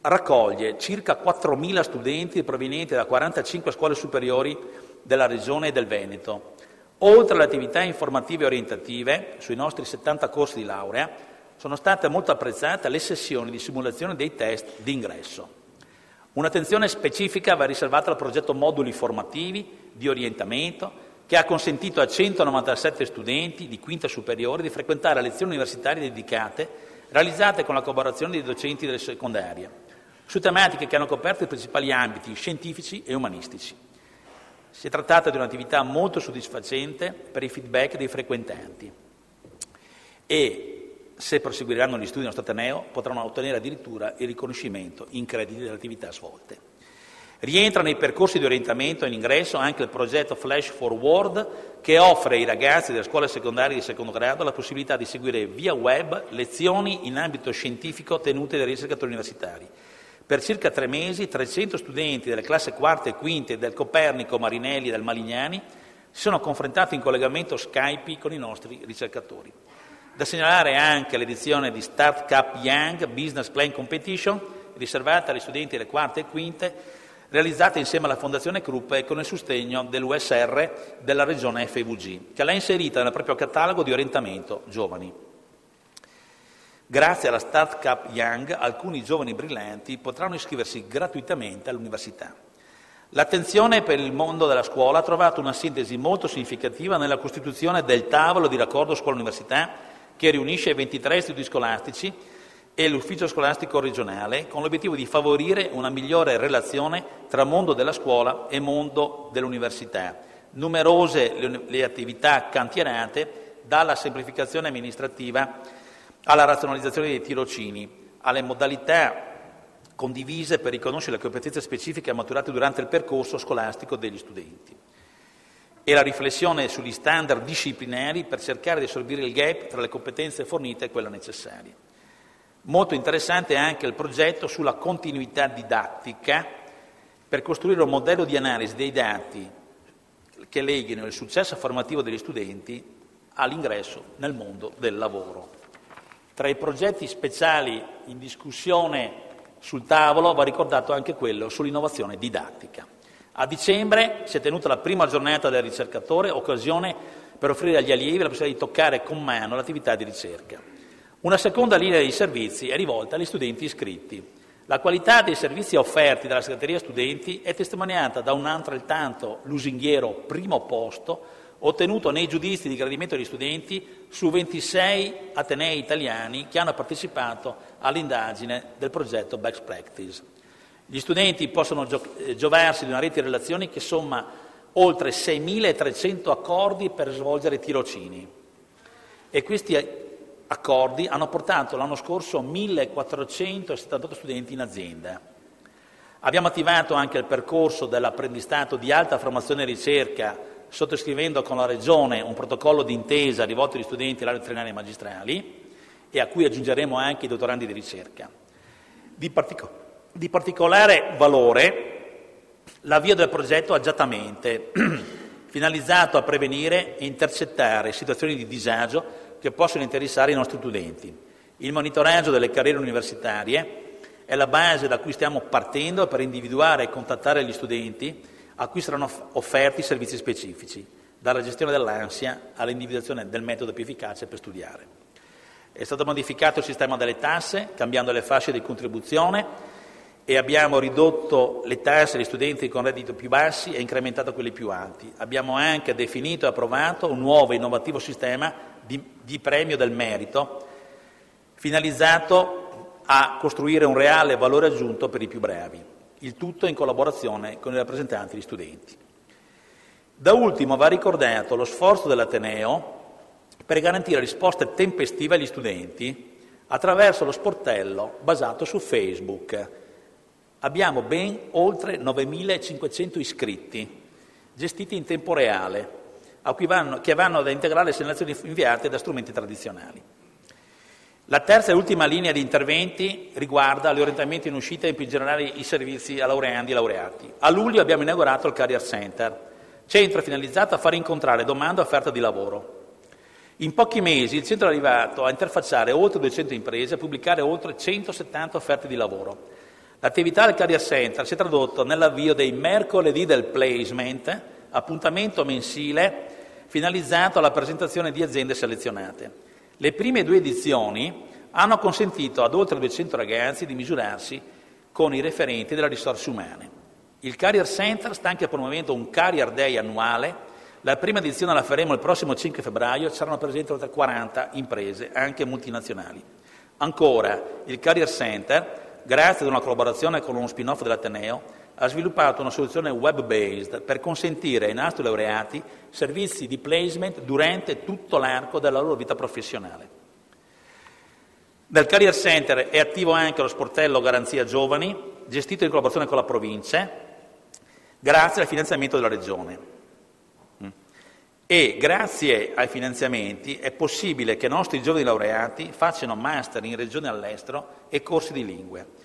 raccoglie circa 4.000 studenti provenienti da 45 scuole superiori della Regione e del Veneto. Oltre alle attività informative e orientative, sui nostri 70 corsi di laurea, sono state molto apprezzate le sessioni di simulazione dei test di ingresso. Un'attenzione specifica va riservata al progetto Moduli formativi di orientamento, che ha consentito a 197 studenti di quinta superiore di frequentare lezioni universitarie dedicate, realizzate con la collaborazione dei docenti delle secondarie, su tematiche che hanno coperto i principali ambiti scientifici e umanistici. Si è trattata di un'attività molto soddisfacente per i feedback dei frequentanti e, se proseguiranno gli studi del nostro Ateneo, potranno ottenere addirittura il riconoscimento in crediti delle attività svolte. Rientra nei percorsi di orientamento in ingresso anche il progetto Flash Forward, che offre ai ragazzi delle scuole secondarie di secondo grado la possibilità di seguire via web lezioni in ambito scientifico tenute dai ricercatori universitari. Per circa 3 mesi 300 studenti delle classi quarte e quinte del Copernico, Marinelli e del Malignani si sono confrontati in collegamento Skype con i nostri ricercatori. Da segnalare anche l'edizione di Start Cup Young Business Plan Competition, riservata agli studenti delle quarte e quinte, realizzata insieme alla Fondazione Krupp e con il sostegno dell'USR della Regione FVG, che l'ha inserita nel proprio catalogo di orientamento giovani. Grazie alla Start Cup Young, alcuni giovani brillanti potranno iscriversi gratuitamente all'università. L'attenzione per il mondo della scuola ha trovato una sintesi molto significativa nella costituzione del tavolo di raccordo scuola-università, che riunisce i 23 istituti scolastici e l'ufficio scolastico regionale, con l'obiettivo di favorire una migliore relazione tra mondo della scuola e mondo dell'università. Numerose le attività cantierate, dalla semplificazione amministrativa alla razionalizzazione dei tirocini, alle modalità condivise per riconoscere le competenze specifiche maturate durante il percorso scolastico degli studenti, e la riflessione sugli standard disciplinari per cercare di assorbire il gap tra le competenze fornite e quelle necessarie. Molto interessante è anche il progetto sulla continuità didattica per costruire un modello di analisi dei dati che leghino il successo formativo degli studenti all'ingresso nel mondo del lavoro. Tra i progetti speciali in discussione sul tavolo va ricordato anche quello sull'innovazione didattica. A dicembre si è tenuta la prima giornata del ricercatore, occasione per offrire agli allievi la possibilità di toccare con mano l'attività di ricerca. Una seconda linea di servizi è rivolta agli studenti iscritti. La qualità dei servizi offerti dalla segreteria studenti è testimoniata da un altrettanto lusinghiero primo posto ottenuto nei giudizi di gradimento degli studenti su 26 atenei italiani che hanno partecipato all'indagine del progetto Best Practice. Gli studenti possono giovarsi di una rete di relazioni che somma oltre 6.300 accordi per svolgere tirocini, e questi accordi hanno portato l'anno scorso 1.478 studenti in azienda. Abbiamo attivato anche il percorso dell'apprendistato di alta formazione e ricerca, sottoscrivendo con la Regione un protocollo d'intesa rivolto agli studenti di laurea triennale e magistrali, e a cui aggiungeremo anche i dottorandi di ricerca. Di particolare valore l'avvio del progetto Agiatamente, finalizzato a prevenire e intercettare situazioni di disagio che possono interessare i nostri studenti. Il monitoraggio delle carriere universitarie è la base da cui stiamo partendo per individuare e contattare gli studenti a cui saranno offerti servizi specifici, dalla gestione dell'ansia all'individuazione del metodo più efficace per studiare. È stato modificato il sistema delle tasse, cambiando le fasce di contribuzione, e abbiamo ridotto le tasse agli studenti con reddito più bassi e incrementato quelli più alti. Abbiamo anche definito e approvato un nuovo e innovativo sistema di premio del merito, finalizzato a costruire un reale valore aggiunto per i più bravi. Il tutto in collaborazione con i rappresentanti degli studenti. Da ultimo va ricordato lo sforzo dell'Ateneo per garantire risposte tempestive agli studenti attraverso lo sportello basato su Facebook. Abbiamo ben oltre 9.500 iscritti, gestiti in tempo reale, che vanno ad integrare le segnalazioni inviate da strumenti tradizionali. La terza e ultima linea di interventi riguarda gli orientamenti in uscita e più in generale i servizi a laureandi e laureati. A luglio abbiamo inaugurato il Career Center, centro finalizzato a far incontrare domanda e offerta di lavoro. In pochi mesi il centro è arrivato a interfacciare oltre 200 imprese e a pubblicare oltre 170 offerte di lavoro. L'attività del Career Center si è tradotto nell'avvio dei mercoledì del placement, appuntamento mensile finalizzato alla presentazione di aziende selezionate. Le prime 2 edizioni hanno consentito ad oltre 200 ragazzi di misurarsi con i referenti delle risorse umane. Il Career Center sta anche promuovendo un Career Day annuale. La prima edizione la faremo il prossimo 5 febbraio, saranno presenti oltre 40 imprese, anche multinazionali. Ancora, il Career Center, grazie ad una collaborazione con uno spin-off dell'Ateneo, ha sviluppato una soluzione web-based per consentire ai nostri laureati servizi di placement durante tutto l'arco della loro vita professionale. Nel Career Center è attivo anche lo sportello Garanzia Giovani, gestito in collaborazione con la provincia, grazie al finanziamento della Regione. E grazie ai finanziamenti è possibile che i nostri giovani laureati facciano master in regioni all'estero e corsi di lingue.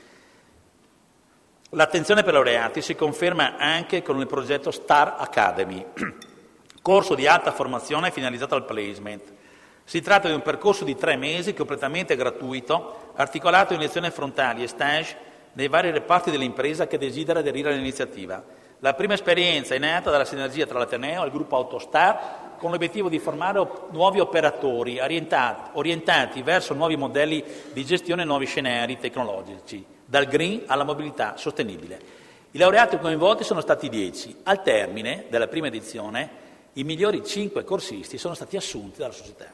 L'attenzione per i laureati si conferma anche con il progetto Star Academy, corso di alta formazione finalizzato al placement. Si tratta di un percorso di 3 mesi completamente gratuito, articolato in lezioni frontali e stage nei vari reparti dell'impresa che desidera aderire all'iniziativa. La prima esperienza è nata dalla sinergia tra l'Ateneo e il gruppo Autostar, con l'obiettivo di formare nuovi operatori orientati verso nuovi modelli di gestione e nuovi scenari tecnologici, dal green alla mobilità sostenibile. I laureati coinvolti sono stati 10. Al termine della prima edizione, i migliori 5 corsisti sono stati assunti dalla società.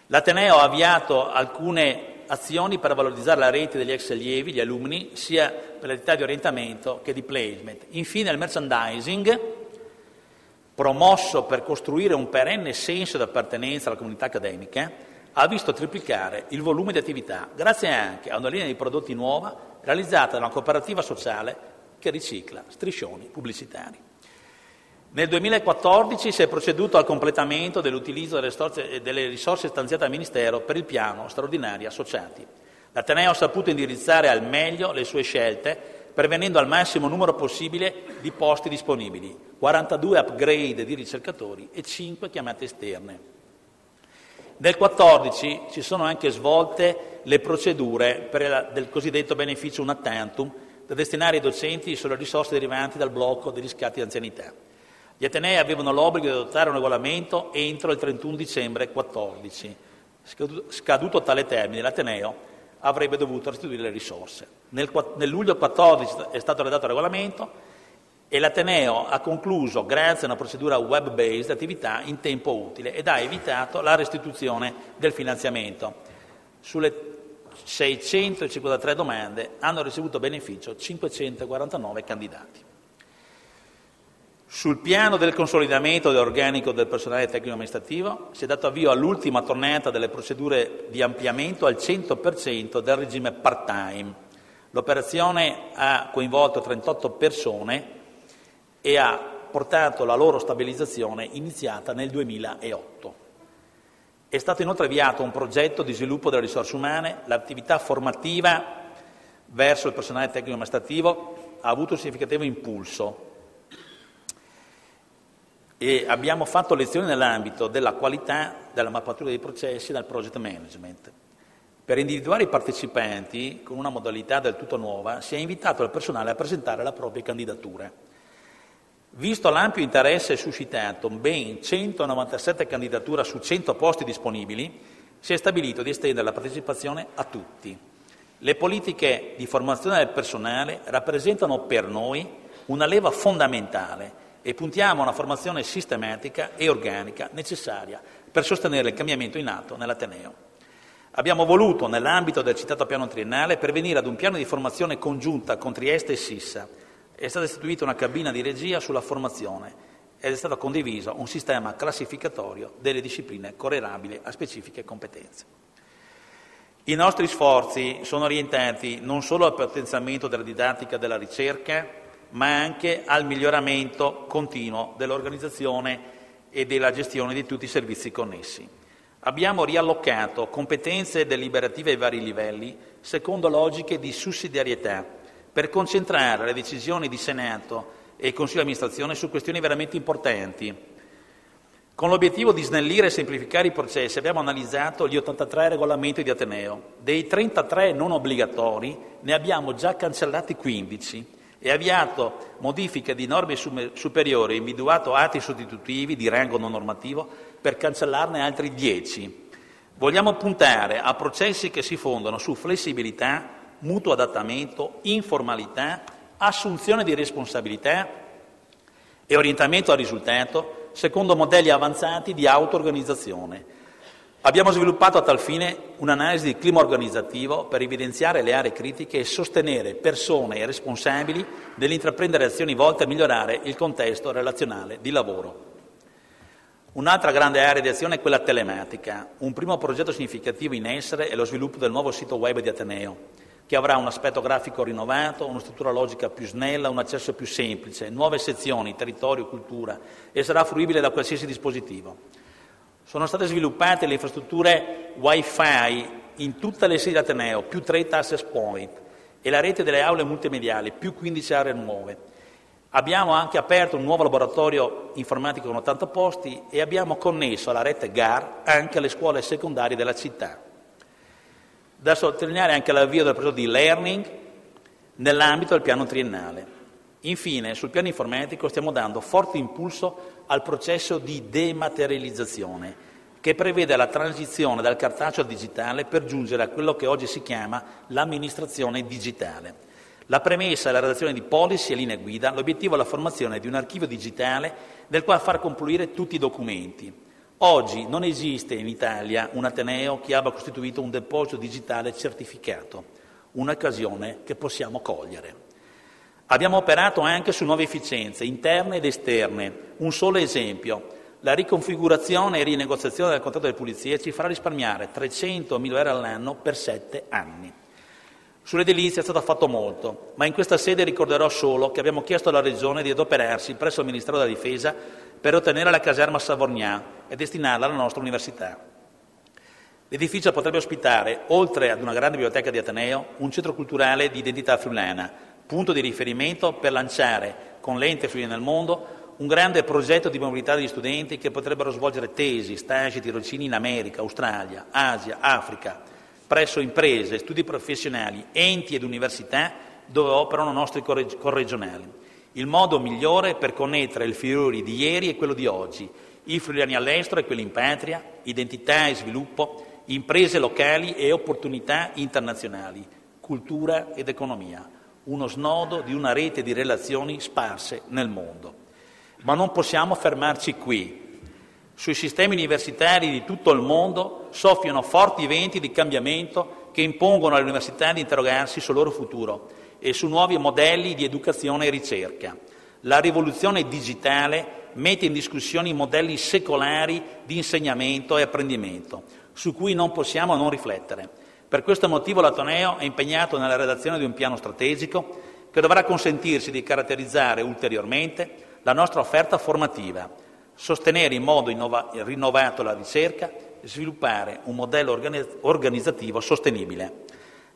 L'Ateneo ha avviato alcune azioni per valorizzare la rete degli ex allievi, gli alunni, sia per l'attività di orientamento che di placement. Infine il merchandising, promosso per costruire un perenne senso di appartenenza alla comunità accademica, ha visto triplicare il volume di attività, grazie anche a una linea di prodotti nuova realizzata da una cooperativa sociale che ricicla striscioni pubblicitari. Nel 2014 si è proceduto al completamento dell'utilizzo delle risorse stanziate al Ministero per il piano straordinari associati. L'Ateneo ha saputo indirizzare al meglio le sue scelte, pervenendo al massimo numero possibile di posti disponibili, 42 upgrade di ricercatori e 5 chiamate esterne. Nel 2014 si sono anche svolte le procedure del cosiddetto beneficio una tantum da destinare ai docenti sulle risorse derivanti dal blocco degli scatti di anzianità. Gli Atenei avevano l'obbligo di adottare un regolamento entro il 31 dicembre 2014. Scaduto tale termine, l'Ateneo avrebbe dovuto restituire le risorse. Nel luglio 2014 è stato redatto il regolamento e l'Ateneo ha concluso, grazie a una procedura web-based, attività in tempo utile ed ha evitato la restituzione del finanziamento. Sulle 653 domande hanno ricevuto beneficio 549 candidati. Sul piano del consolidamento dell'organico del personale tecnico-amministrativo si è dato avvio all'ultima tornata delle procedure di ampliamento al 100% del regime part-time. L'operazione ha coinvolto 38 persone e ha portato la loro stabilizzazione iniziata nel 2008. È stato inoltre avviato un progetto di sviluppo delle risorse umane, l'attività formativa verso il personale tecnico-amministrativo ha avuto un significativo impulso e abbiamo fatto lezioni nell'ambito della qualità, della mappatura dei processi e del project management. Per individuare i partecipanti, con una modalità del tutto nuova, si è invitato il personale a presentare la propria candidatura. Visto l'ampio interesse suscitato, ben 197 candidature su 100 posti disponibili, si è stabilito di estendere la partecipazione a tutti. Le politiche di formazione del personale rappresentano per noi una leva fondamentale e puntiamo a una formazione sistematica e organica necessaria per sostenere il cambiamento in atto nell'Ateneo. Abbiamo voluto, nell'ambito del citato piano triennale, pervenire ad un piano di formazione congiunta con Trieste e Sissa. È stata istituita una cabina di regia sulla formazione ed è stato condiviso un sistema classificatorio delle discipline correlabili a specifiche competenze. I nostri sforzi sono orientati non solo al potenziamento della didattica e della ricerca, ma anche al miglioramento continuo dell'organizzazione e della gestione di tutti i servizi connessi. Abbiamo riallocato competenze deliberative ai vari livelli secondo logiche di sussidiarietà per concentrare le decisioni di Senato e Consiglio di amministrazione su questioni veramente importanti. Con l'obiettivo di snellire e semplificare i processi abbiamo analizzato gli 83 regolamenti di Ateneo. Dei 33 non obbligatori ne abbiamo già cancellati 15 e avviato modifiche di norme superiori e individuato atti sostitutivi di rango non normativo per cancellarne altri 10. Vogliamo puntare a processi che si fondano su flessibilità, mutuo adattamento, informalità, assunzione di responsabilità e orientamento al risultato secondo modelli avanzati di auto-organizzazione. Abbiamo sviluppato a tal fine un'analisi di clima organizzativo per evidenziare le aree critiche e sostenere persone e responsabili nell'intraprendere azioni volte a migliorare il contesto relazionale di lavoro. Un'altra grande area di azione è quella telematica. Un primo progetto significativo in essere è lo sviluppo del nuovo sito web di Ateneo, che avrà un aspetto grafico rinnovato, una struttura logica più snella, un accesso più semplice, nuove sezioni, territorio, cultura, e sarà fruibile da qualsiasi dispositivo. Sono state sviluppate le infrastrutture Wi-Fi in tutte le sedi di Ateneo, più 30 access point, e la rete delle aule multimediali, più 15 aree nuove. Abbiamo anche aperto un nuovo laboratorio informatico con 80 posti e abbiamo connesso alla rete GAR anche le scuole secondarie della città. Da sottolineare anche l'avvio del progetto di learning nell'ambito del piano triennale. Infine, sul piano informatico stiamo dando forte impulso al processo di dematerializzazione, che prevede la transizione dal cartaceo al digitale per giungere a quello che oggi si chiama l'amministrazione digitale. La premessa è la redazione di policy e linee guida, l'obiettivo è la formazione di un archivio digitale nel quale far confluire tutti i documenti. Oggi non esiste in Italia un ateneo che abbia costituito un deposito digitale certificato, un'occasione che possiamo cogliere. Abbiamo operato anche su nuove efficienze, interne ed esterne. Un solo esempio, la riconfigurazione e rinegoziazione del contratto delle pulizie ci farà risparmiare 300.000 euro all'anno per 7 anni. Sull'edilizia è stato fatto molto, ma in questa sede ricorderò solo che abbiamo chiesto alla Regione di adoperarsi presso il Ministero della Difesa per ottenere la caserma Savognà e destinarla alla nostra università. L'edificio potrebbe ospitare, oltre ad una grande biblioteca di Ateneo, un centro culturale di identità friulana, punto di riferimento per lanciare, con l'ente Friuli nel mondo, un grande progetto di mobilità degli studenti che potrebbero svolgere tesi, stage e tirocini in America, Australia, Asia, Africa, presso imprese, studi professionali, enti ed università dove operano nostri corregionali. Il modo migliore per connettere il Friuli di ieri e quello di oggi, i friulani all'estero e quelli in patria, identità e sviluppo, imprese locali e opportunità internazionali, cultura ed economia. Uno snodo di una rete di relazioni sparse nel mondo. Ma non possiamo fermarci qui. Sui sistemi universitari di tutto il mondo soffiano forti venti di cambiamento che impongono alle università di interrogarsi sul loro futuro e su nuovi modelli di educazione e ricerca. La rivoluzione digitale mette in discussione i modelli secolari di insegnamento e apprendimento, su cui non possiamo non riflettere. Per questo motivo l'Ateneo è impegnato nella redazione di un piano strategico che dovrà consentirci di caratterizzare ulteriormente la nostra offerta formativa, sostenere in modo rinnovato la ricerca e sviluppare un modello organizzativo sostenibile.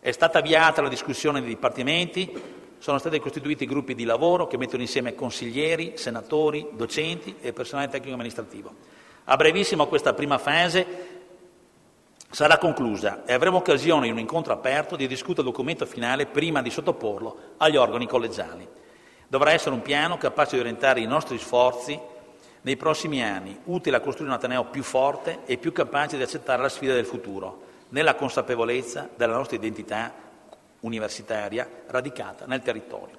È stata avviata la discussione dei dipartimenti, sono stati costituiti gruppi di lavoro che mettono insieme consiglieri, senatori, docenti e personale tecnico amministrativo. A brevissimo questa prima fase sarà conclusa e avremo occasione in un incontro aperto di discutere il documento finale prima di sottoporlo agli organi collegiali. Dovrà essere un piano capace di orientare i nostri sforzi nei prossimi anni, utile a costruire un ateneo più forte e più capace di accettare la sfida del futuro, nella consapevolezza della nostra identità universitaria radicata nel territorio.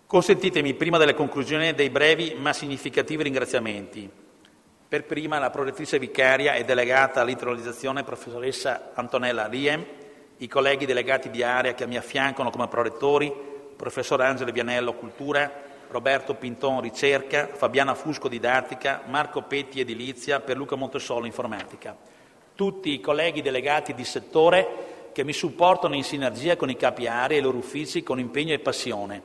Consentitemi, prima delle conclusioni, dei brevi ma significativi ringraziamenti. Per prima la prorettrice vicaria e delegata all'internalizzazione, professoressa Antonella Riem, i colleghi delegati di area che mi affiancano come prorettori, professor Angelo Vianello Cultura, Roberto Pinton Ricerca, Fabiana Fusco Didattica, Marco Petti Edilizia, Pierluca Montesolo Informatica. Tutti i colleghi delegati di settore che mi supportano in sinergia con i capi area e i loro uffici con impegno e passione.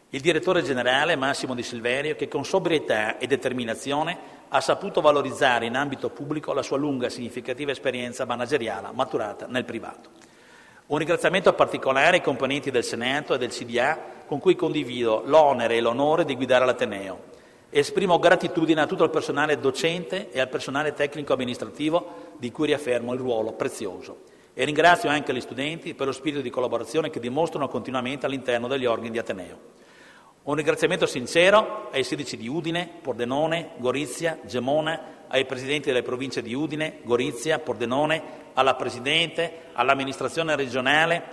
Il direttore generale Massimo Di Silverio, che con sobrietà e determinazione ha saputo valorizzare in ambito pubblico la sua lunga e significativa esperienza manageriale maturata nel privato. Un ringraziamento particolare ai componenti del Senato e del CDA con cui condivido l'onere e l'onore di guidare l'Ateneo. Esprimo gratitudine a tutto il personale docente e al personale tecnico-amministrativo di cui riaffermo il ruolo prezioso. E ringrazio anche gli studenti per lo spirito di collaborazione che dimostrano continuamente all'interno degli organi di Ateneo. Un ringraziamento sincero ai sindaci di Udine, Pordenone, Gorizia, Gemona, ai presidenti delle province di Udine, Gorizia, Pordenone, alla Presidente, all'amministrazione regionale,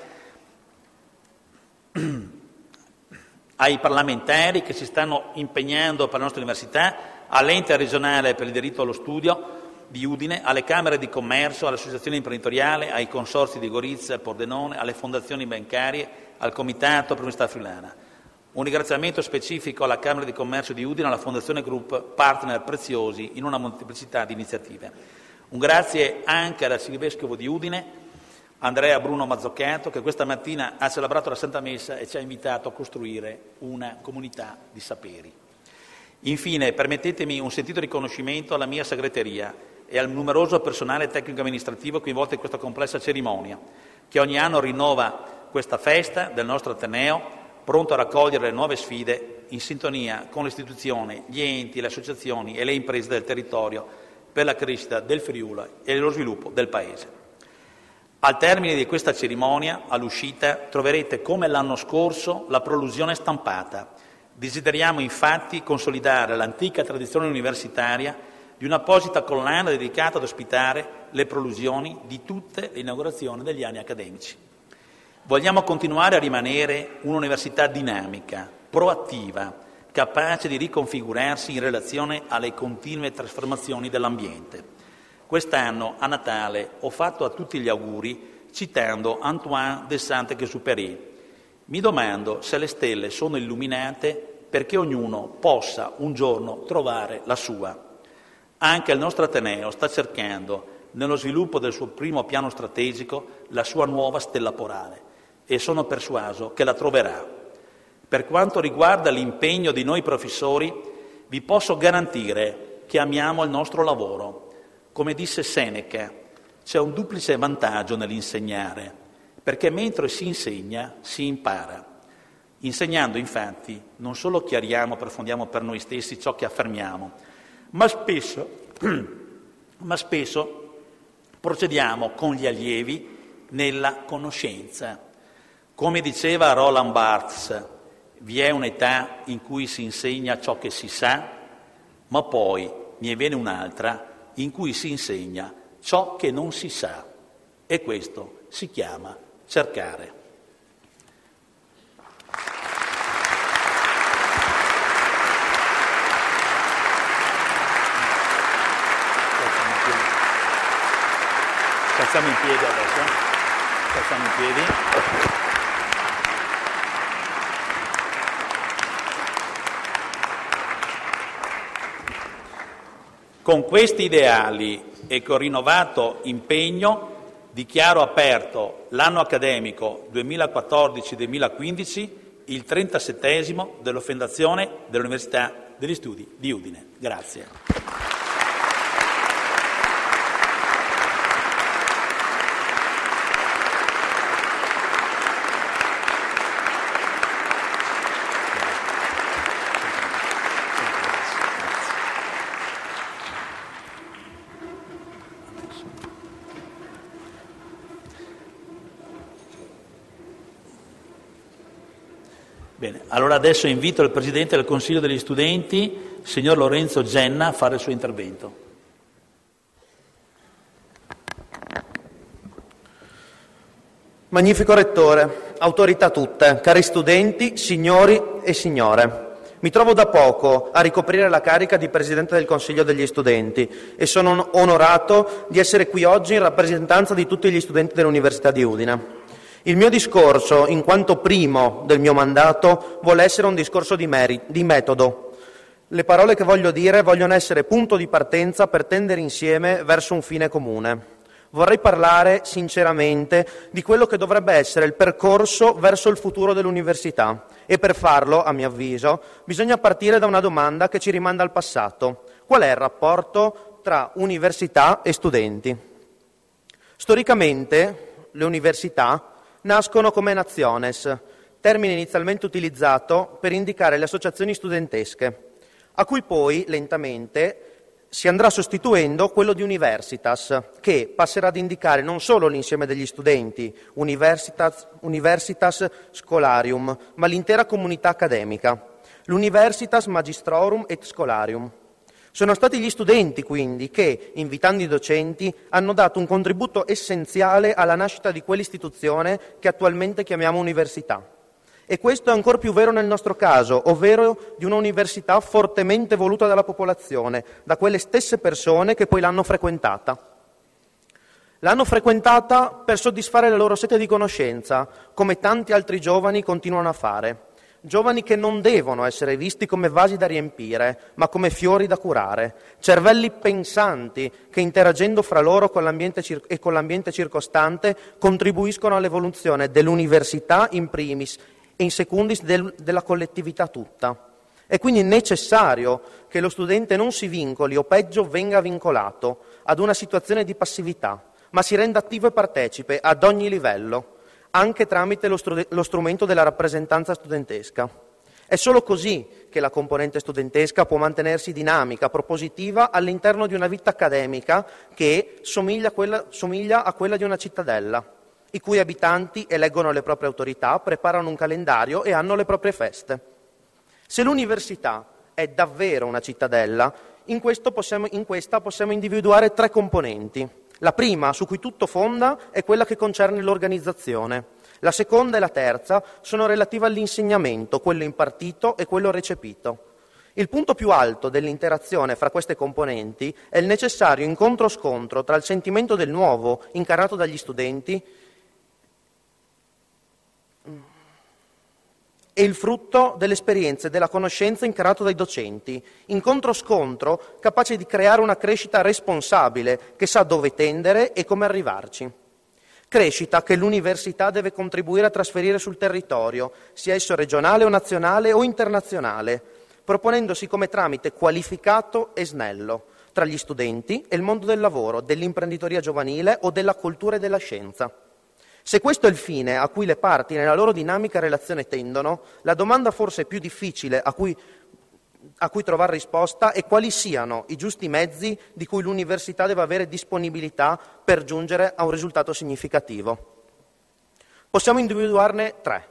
ai parlamentari che si stanno impegnando per la nostra università, all'ente regionale per il diritto allo studio di Udine, alle Camere di Commercio, alle associazioni imprenditoriali, ai consorzi di Gorizia e Pordenone, alle fondazioni bancarie, al Comitato per l'Università Friulana. Un ringraziamento specifico alla Camera di Commercio di Udine e alla Fondazione Group, partner preziosi in una molteplicità di iniziative. Un grazie anche all'Arcivescovo di Udine, Andrea Bruno Mazzoccato, che questa mattina ha celebrato la Santa Messa e ci ha invitato a costruire una comunità di saperi. Infine, permettetemi un sentito riconoscimento alla mia segreteria e al numeroso personale tecnico-amministrativo coinvolto in questa complessa cerimonia, che ogni anno rinnova questa festa del nostro Ateneo, pronto a raccogliere le nuove sfide in sintonia con le istituzioni, gli enti, le associazioni e le imprese del territorio per la crescita del Friuli e lo sviluppo del Paese. Al termine di questa cerimonia, all'uscita, troverete come l'anno scorso la prolusione stampata. Desideriamo infatti consolidare l'antica tradizione universitaria di un'apposita collana dedicata ad ospitare le prolusioni di tutte le inaugurazioni degli anni accademici. Vogliamo continuare a rimanere un'università dinamica, proattiva, capace di riconfigurarsi in relazione alle continue trasformazioni dell'ambiente. Quest'anno, a Natale, ho fatto a tutti gli auguri citando Antoine de Saint-Exupéry. Mi domando se le stelle sono illuminate perché ognuno possa un giorno trovare la sua. Anche il nostro Ateneo sta cercando, nello sviluppo del suo primo piano strategico, la sua nuova stella polare. E sono persuaso che la troverà. Per quanto riguarda l'impegno di noi professori, vi posso garantire che amiamo il nostro lavoro. Come disse Seneca, c'è un duplice vantaggio nell'insegnare, perché mentre si insegna, si impara. Insegnando, infatti, non solo chiariamo, approfondiamo per noi stessi ciò che affermiamo, ma spesso procediamo con gli allievi nella conoscenza. Come diceva Roland Barthes, vi è un'età in cui si insegna ciò che si sa, ma poi ne viene un'altra in cui si insegna ciò che non si sa, e questo si chiama cercare. Facciamo in piedi adesso. Facciamo in piedi. Con questi ideali e con rinnovato impegno dichiaro aperto l'anno accademico 2014-2015, il 37esimo della Fondazione dell'Università degli Studi di Udine. Grazie. Bene, allora adesso invito il Presidente del Consiglio degli Studenti, signor Lorenzo Genna, a fare il suo intervento. Magnifico Rettore, autorità tutte, cari studenti, signori e signore. Mi trovo da poco a ricoprire la carica di Presidente del Consiglio degli Studenti e sono onorato di essere qui oggi in rappresentanza di tutti gli studenti dell'Università di Udine. Il mio discorso, in quanto primo del mio mandato, vuole essere un discorso di metodo. Le parole che voglio dire vogliono essere punto di partenza per tendere insieme verso un fine comune. Vorrei parlare sinceramente di quello che dovrebbe essere il percorso verso il futuro dell'università e per farlo, a mio avviso, bisogna partire da una domanda che ci rimanda al passato. Qual è il rapporto tra università e studenti? Storicamente le università nascono come nationes, termine inizialmente utilizzato per indicare le associazioni studentesche, a cui poi lentamente si andrà sostituendo quello di universitas, che passerà ad indicare non solo l'insieme degli studenti, universitas scholarium, ma l'intera comunità accademica, l'universitas magistrorum et scholarium. Sono stati gli studenti, quindi, che, invitando i docenti, hanno dato un contributo essenziale alla nascita di quell'istituzione che attualmente chiamiamo università. E questo è ancor più vero nel nostro caso, ovvero di una università fortemente voluta dalla popolazione, da quelle stesse persone che poi l'hanno frequentata. L'hanno frequentata per soddisfare la loro sete di conoscenza, come tanti altri giovani continuano a fare. Giovani che non devono essere visti come vasi da riempire, ma come fiori da curare. Cervelli pensanti che, interagendo fra loro con l'ambiente circostante, contribuiscono all'evoluzione dell'università in primis e in secundis della collettività tutta. È quindi necessario che lo studente non si vincoli o peggio venga vincolato ad una situazione di passività, ma si renda attivo e partecipe ad ogni livello, anche tramite lo strumento della rappresentanza studentesca. È solo così che la componente studentesca può mantenersi dinamica, propositiva all'interno di una vita accademica che somiglia a quella di una cittadella, i cui abitanti eleggono le proprie autorità, preparano un calendario e hanno le proprie feste. Se l'università è davvero una cittadella, in questa possiamo individuare 3 componenti. La prima, su cui tutto fonda, è quella che concerne l'organizzazione. La seconda e la terza sono relative all'insegnamento, quello impartito e quello recepito. Il punto più alto dell'interazione fra queste componenti è il necessario incontro-scontro tra il sentimento del nuovo, incarnato dagli studenti, e il frutto delle esperienze e della conoscenza incarnato dai docenti, incontro-scontro capace di creare una crescita responsabile che sa dove tendere e come arrivarci. Crescita che l'università deve contribuire a trasferire sul territorio, sia esso regionale o nazionale o internazionale, proponendosi come tramite qualificato e snello tra gli studenti e il mondo del lavoro, dell'imprenditoria giovanile o della cultura e della scienza. Se questo è il fine a cui le parti nella loro dinamica relazione tendono, la domanda forse più difficile a cui trovare risposta è quali siano i giusti mezzi di cui l'università deve avere disponibilità per giungere a un risultato significativo. Possiamo individuarne 3: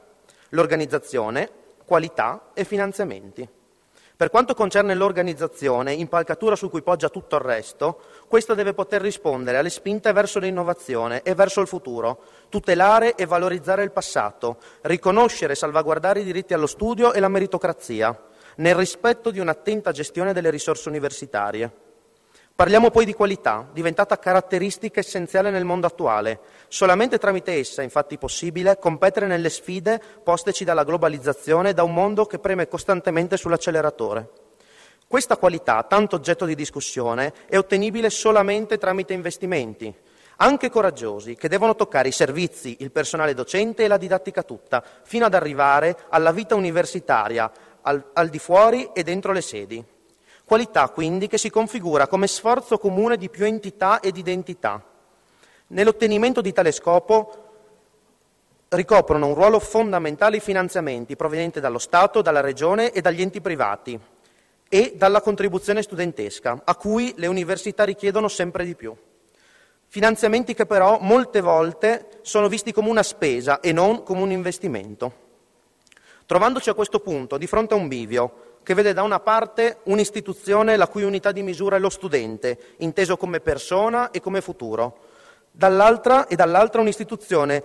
l'organizzazione, qualità e finanziamenti. Per quanto concerne l'organizzazione, impalcatura su cui poggia tutto il resto, questa deve poter rispondere alle spinte verso l'innovazione e verso il futuro, tutelare e valorizzare il passato, riconoscere e salvaguardare i diritti allo studio e la meritocrazia, nel rispetto di un'attenta gestione delle risorse universitarie. Parliamo poi di qualità, diventata caratteristica essenziale nel mondo attuale. Solamente tramite essa, infatti, è possibile competere nelle sfide posteci dalla globalizzazione e da un mondo che preme costantemente sull'acceleratore. Questa qualità, tanto oggetto di discussione, è ottenibile solamente tramite investimenti, anche coraggiosi, che devono toccare i servizi, il personale docente e la didattica tutta, fino ad arrivare alla vita universitaria, al di fuori e dentro le sedi. Qualità, quindi, che si configura come sforzo comune di più entità ed identità. Nell'ottenimento di tale scopo ricoprono un ruolo fondamentale i finanziamenti provenienti dallo Stato, dalla Regione e dagli enti privati e dalla contribuzione studentesca, a cui le università richiedono sempre di più. Finanziamenti che però molte volte sono visti come una spesa e non come un investimento. Trovandoci a questo punto di fronte a un bivio che vede da una parte un'istituzione la cui unità di misura è lo studente, inteso come persona e come futuro, dall'altra un'istituzione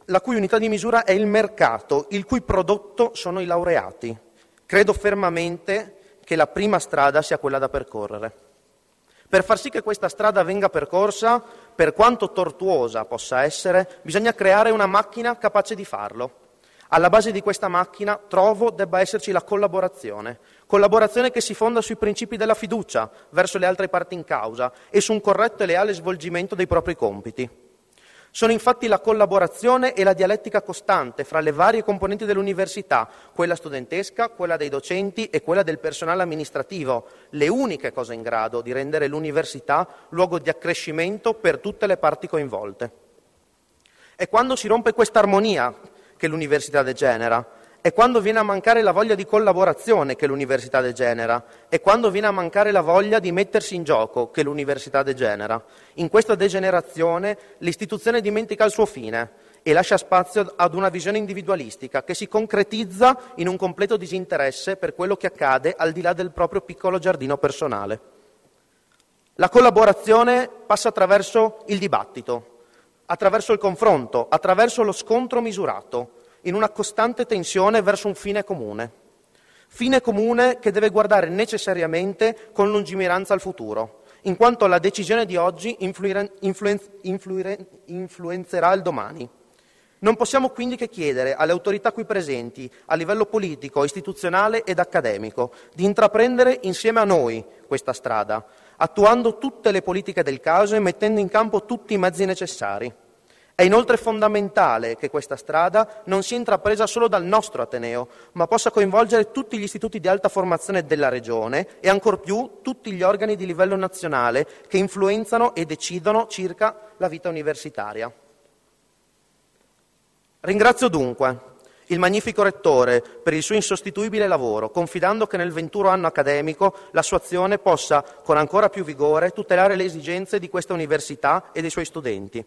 la cui unità di misura è il mercato, il cui prodotto sono i laureati. Credo fermamente che la prima strada sia quella da percorrere. Per far sì che questa strada venga percorsa, per quanto tortuosa possa essere, bisogna creare una macchina capace di farlo. Alla base di questa macchina trovo debba esserci la collaborazione che si fonda sui principi della fiducia verso le altre parti in causa e su un corretto e leale svolgimento dei propri compiti. Sono infatti la collaborazione e la dialettica costante fra le varie componenti dell'università, quella studentesca, quella dei docenti e quella del personale amministrativo, le uniche cose in grado di rendere l'università luogo di accrescimento per tutte le parti coinvolte. È quando si rompe questa armonia che l'università degenera, è quando viene a mancare la voglia di collaborazione che l'università degenera, è quando viene a mancare la voglia di mettersi in gioco che l'università degenera. In questa degenerazione l'istituzione dimentica il suo fine e lascia spazio ad una visione individualistica che si concretizza in un completo disinteresse per quello che accade al di là del proprio piccolo giardino personale. La collaborazione passa attraverso il dibattito, attraverso il confronto, attraverso lo scontro misurato, in una costante tensione verso un fine comune che deve guardare necessariamente con lungimiranza al futuro, in quanto la decisione di oggi influenzerà il domani. Non possiamo quindi che chiedere alle autorità qui presenti, a livello politico, istituzionale ed accademico, di intraprendere insieme a noi questa strada, attuando tutte le politiche del caso e mettendo in campo tutti i mezzi necessari. È inoltre fondamentale che questa strada non sia intrapresa solo dal nostro Ateneo, ma possa coinvolgere tutti gli istituti di alta formazione della Regione e ancor più tutti gli organi di livello nazionale che influenzano e decidono circa la vita universitaria. Ringrazio dunque il magnifico Rettore per il suo insostituibile lavoro, confidando che nel 21 anno accademico la sua azione possa, con ancora più vigore, tutelare le esigenze di questa università e dei suoi studenti.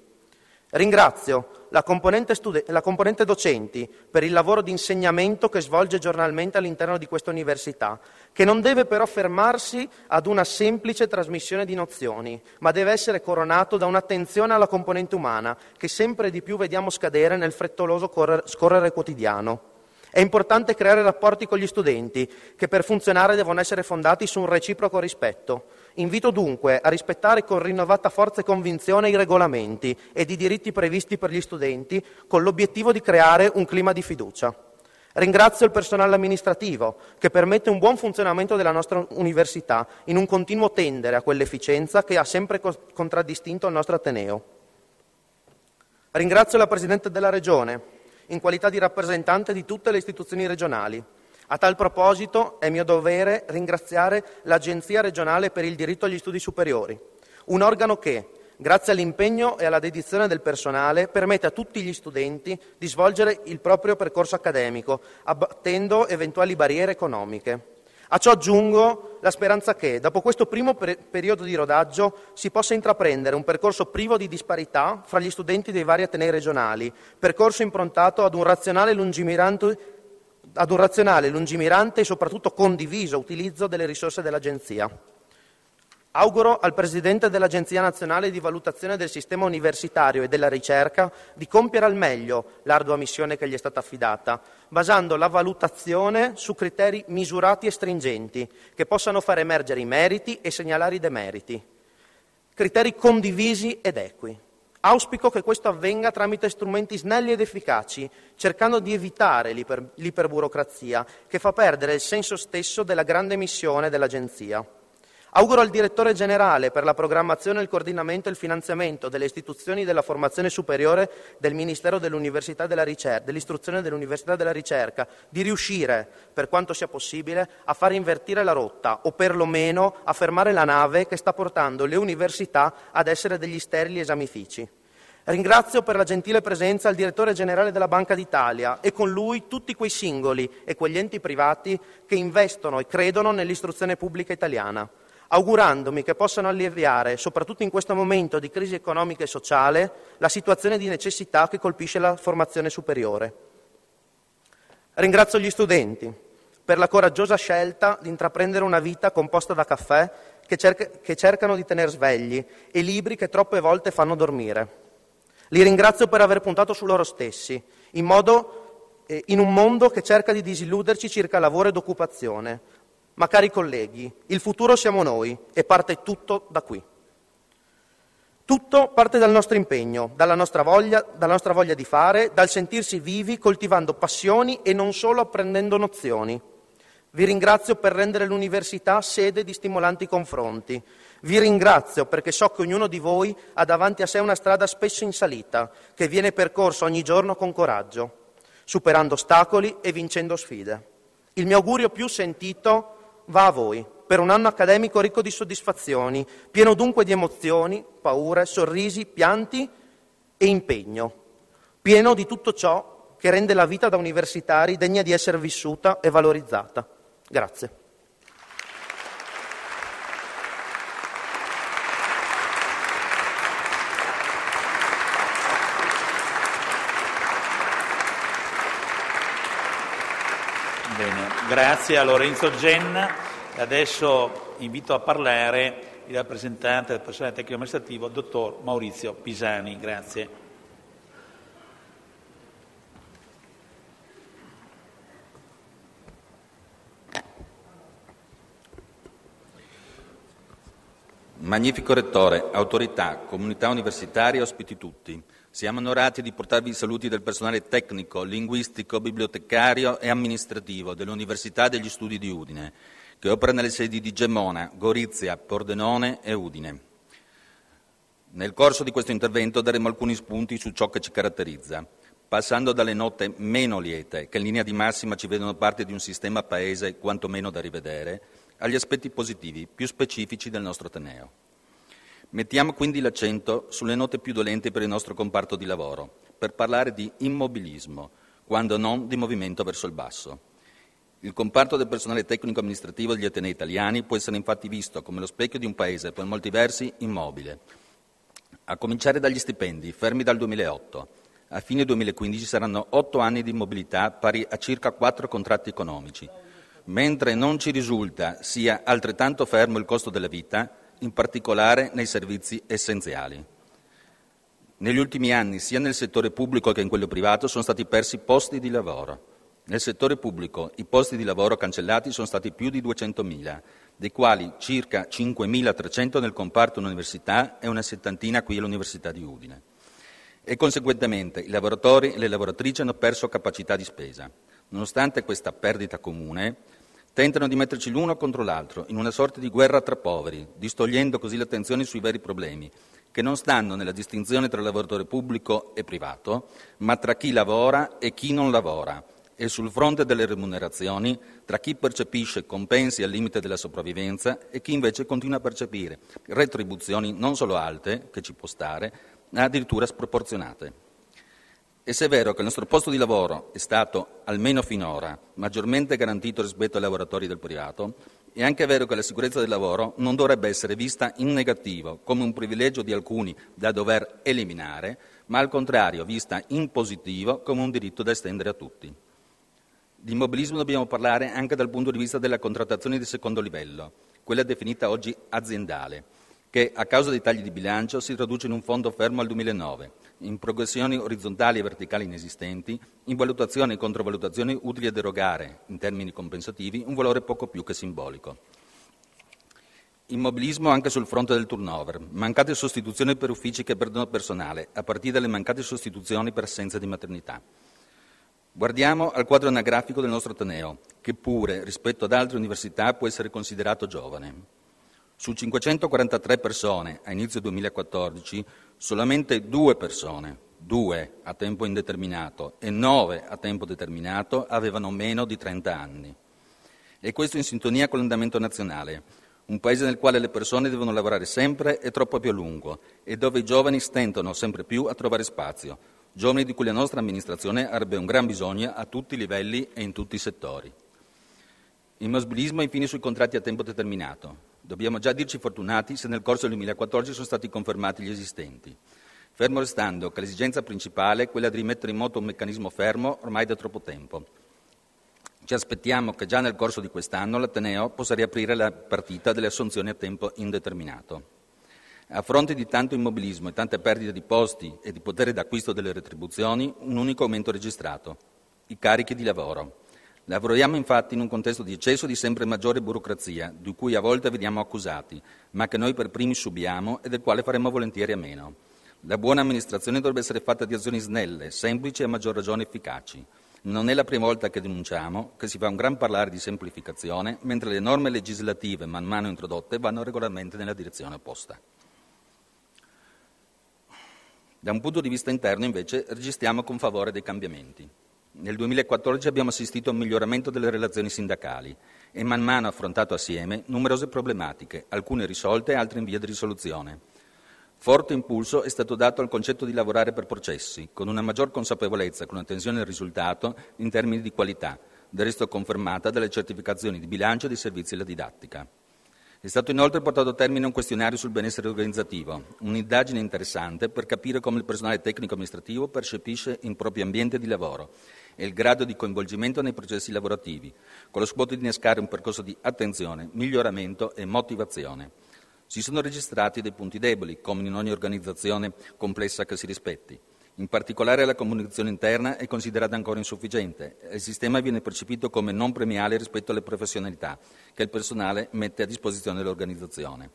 Ringrazio la componente docenti per il lavoro di insegnamento che svolge giornalmente all'interno di questa università, che non deve però fermarsi ad una semplice trasmissione di nozioni, ma deve essere coronato da un'attenzione alla componente umana che sempre di più vediamo scadere nel frettoloso scorrere quotidiano. È importante creare rapporti con gli studenti, che per funzionare devono essere fondati su un reciproco rispetto. Invito dunque a rispettare con rinnovata forza e convinzione i regolamenti ed i diritti previsti per gli studenti, con l'obiettivo di creare un clima di fiducia. Ringrazio il personale amministrativo, che permette un buon funzionamento della nostra università, in un continuo tendere a quell'efficienza che ha sempre contraddistinto il nostro Ateneo. Ringrazio la Presidente della Regione, in qualità di rappresentante di tutte le istituzioni regionali. A tal proposito è mio dovere ringraziare l'Agenzia regionale per il diritto agli studi superiori, un organo che, grazie all'impegno e alla dedizione del personale, permette a tutti gli studenti di svolgere il proprio percorso accademico, abbattendo eventuali barriere economiche. A ciò aggiungo la speranza che, dopo questo primo periodo di rodaggio, si possa intraprendere un percorso privo di disparità fra gli studenti dei vari atenei regionali, percorso improntato ad un razionale, lungimirante e soprattutto condiviso utilizzo delle risorse dell'Agenzia. Auguro al Presidente dell'Agenzia Nazionale di Valutazione del Sistema Universitario e della Ricerca di compiere al meglio l'ardua missione che gli è stata affidata, basando la valutazione su criteri misurati e stringenti, che possano far emergere i meriti e segnalare i demeriti. Criteri condivisi ed equi. Auspico che questo avvenga tramite strumenti snelli ed efficaci, cercando di evitare l'iperburocrazia, che fa perdere il senso stesso della grande missione dell'Agenzia. Auguro al Direttore Generale per la programmazione, il coordinamento e il finanziamento delle istituzioni della formazione superiore del Ministero dell'Università e della Ricerca, dell'Istruzione dell'Università e della Ricerca, di riuscire, per quanto sia possibile, a far invertire la rotta o perlomeno a fermare la nave che sta portando le università ad essere degli sterili esamifici. Ringrazio per la gentile presenza il Direttore Generale della Banca d'Italia e con lui tutti quei singoli e quegli enti privati che investono e credono nell'istruzione pubblica italiana, augurandomi che possano alleviare, soprattutto in questo momento di crisi economica e sociale, la situazione di necessità che colpisce la formazione superiore. Ringrazio gli studenti per la coraggiosa scelta di intraprendere una vita composta da caffè che cercano di tener svegli e libri che troppe volte fanno dormire. Li ringrazio per aver puntato su loro stessi, in un mondo che cerca di disilluderci circa lavoro ed occupazione, Ma cari colleghi, il futuro siamo noi e parte tutto da qui. Tutto parte dal nostro impegno, dalla nostra voglia di fare, dal sentirsi vivi coltivando passioni e non solo apprendendo nozioni. Vi ringrazio per rendere l'università sede di stimolanti confronti. Vi ringrazio perché so che ognuno di voi ha davanti a sé una strada spesso in salita, che viene percorsa ogni giorno con coraggio, superando ostacoli e vincendo sfide. Il mio augurio più sentito va a voi, per un anno accademico ricco di soddisfazioni, pieno dunque di emozioni, paure, sorrisi, pianti e impegno, pieno di tutto ciò che rende la vita da universitari degna di essere vissuta e valorizzata. Grazie. Bene, grazie a Lorenzo Genna. Adesso invito a parlare il rappresentante del personale tecnico amministrativo, dottor Maurizio Pisani. Grazie. Magnifico Rettore, autorità, comunità universitaria, ospiti tutti. Siamo onorati di portarvi i saluti del personale tecnico, linguistico, bibliotecario e amministrativo dell'Università degli Studi di Udine, che opera nelle sedi di Gemona, Gorizia, Pordenone e Udine. Nel corso di questo intervento daremo alcuni spunti su ciò che ci caratterizza, passando dalle note meno liete, che in linea di massima ci vedono parte di un sistema paese quantomeno da rivedere, agli aspetti positivi, più specifici del nostro Ateneo. Mettiamo quindi l'accento sulle note più dolenti per il nostro comparto di lavoro, per parlare di immobilismo, quando non di movimento verso il basso. Il comparto del personale tecnico-amministrativo degli Atenei italiani può essere infatti visto come lo specchio di un paese per molti versi immobile, a cominciare dagli stipendi, fermi dal 2008. A fine 2015 saranno 8 anni di immobilità pari a circa 4 contratti economici, mentre non ci risulta sia altrettanto fermo il costo della vita, in particolare nei servizi essenziali. Negli ultimi anni, sia nel settore pubblico che in quello privato, sono stati persi posti di lavoro. Nel settore pubblico i posti di lavoro cancellati sono stati più di 200.000, dei quali circa 5.300 nel comparto università e una settantina qui all'Università di Udine. E conseguentemente i lavoratori e le lavoratrici hanno perso capacità di spesa. Nonostante questa perdita comune, tentano di metterci l'uno contro l'altro in una sorta di guerra tra poveri, distogliendo così l'attenzione sui veri problemi, che non stanno nella distinzione tra lavoratore pubblico e privato, ma tra chi lavora e chi non lavora, e sul fronte delle remunerazioni tra chi percepisce compensi al limite della sopravvivenza e chi invece continua a percepire retribuzioni non solo alte, che ci può stare, ma addirittura sproporzionate. E se è vero che il nostro posto di lavoro è stato, almeno finora, maggiormente garantito rispetto ai lavoratori del privato, è anche vero che la sicurezza del lavoro non dovrebbe essere vista in negativo, come un privilegio di alcuni da dover eliminare, ma al contrario vista in positivo come un diritto da estendere a tutti. Di immobilismo dobbiamo parlare anche dal punto di vista della contrattazione di secondo livello, quella definita oggi aziendale, che a causa dei tagli di bilancio si traduce in un fondo fermo al 2009, in progressioni orizzontali e verticali inesistenti, in valutazioni e controvalutazioni utili ad erogare, in termini compensativi, un valore poco più che simbolico. Immobilismo anche sul fronte del turnover, mancate sostituzioni per uffici che perdono personale, a partire dalle mancate sostituzioni per assenza di maternità. Guardiamo al quadro anagrafico del nostro Ateneo, che pure, rispetto ad altre università, può essere considerato giovane. Su 543 persone a inizio 2014, solamente 2 persone, 2 a tempo indeterminato e 9 a tempo determinato, avevano meno di 30 anni. E questo in sintonia con l'andamento nazionale, un paese nel quale le persone devono lavorare sempre e troppo più a lungo e dove i giovani stentano sempre più a trovare spazio, giovani di cui la nostra amministrazione avrebbe un gran bisogno a tutti i livelli e in tutti i settori. Immobilismo infine sui contratti a tempo determinato. Dobbiamo già dirci fortunati se nel corso del 2014 sono stati confermati gli esistenti, fermo restando che l'esigenza principale è quella di rimettere in moto un meccanismo fermo ormai da troppo tempo. Ci aspettiamo che già nel corso di quest'anno l'Ateneo possa riaprire la partita delle assunzioni a tempo indeterminato. A fronte di tanto immobilismo e tante perdite di posti e di potere d'acquisto delle retribuzioni, un unico aumento registrato: i carichi di lavoro. Lavoriamo infatti in un contesto di eccesso di sempre maggiore burocrazia, di cui a volte veniamo accusati, ma che noi per primi subiamo e del quale faremo volentieri a meno. La buona amministrazione dovrebbe essere fatta di azioni snelle, semplici e a maggior ragione efficaci. Non è la prima volta che denunciamo che si fa un gran parlare di semplificazione, mentre le norme legislative man mano introdotte vanno regolarmente nella direzione opposta. Da un punto di vista interno, invece, registriamo con favore dei cambiamenti. Nel 2014 abbiamo assistito a un miglioramento delle relazioni sindacali e man mano affrontato assieme numerose problematiche, alcune risolte e altre in via di risoluzione. Forte impulso è stato dato al concetto di lavorare per processi, con una maggior consapevolezza, con attenzione al risultato in termini di qualità, del resto confermata dalle certificazioni di bilancio dei servizi alla didattica. È stato inoltre portato a termine un questionario sul benessere organizzativo, un'indagine interessante per capire come il personale tecnico-amministrativo percepisce il proprio ambiente di lavoro e il grado di coinvolgimento nei processi lavorativi, con lo scopo di innescare un percorso di attenzione, miglioramento e motivazione. Si sono registrati dei punti deboli, come in ogni organizzazione complessa che si rispetti. In particolare la comunicazione interna è considerata ancora insufficiente e il sistema viene percepito come non premiale rispetto alle professionalità che il personale mette a disposizione dell'organizzazione.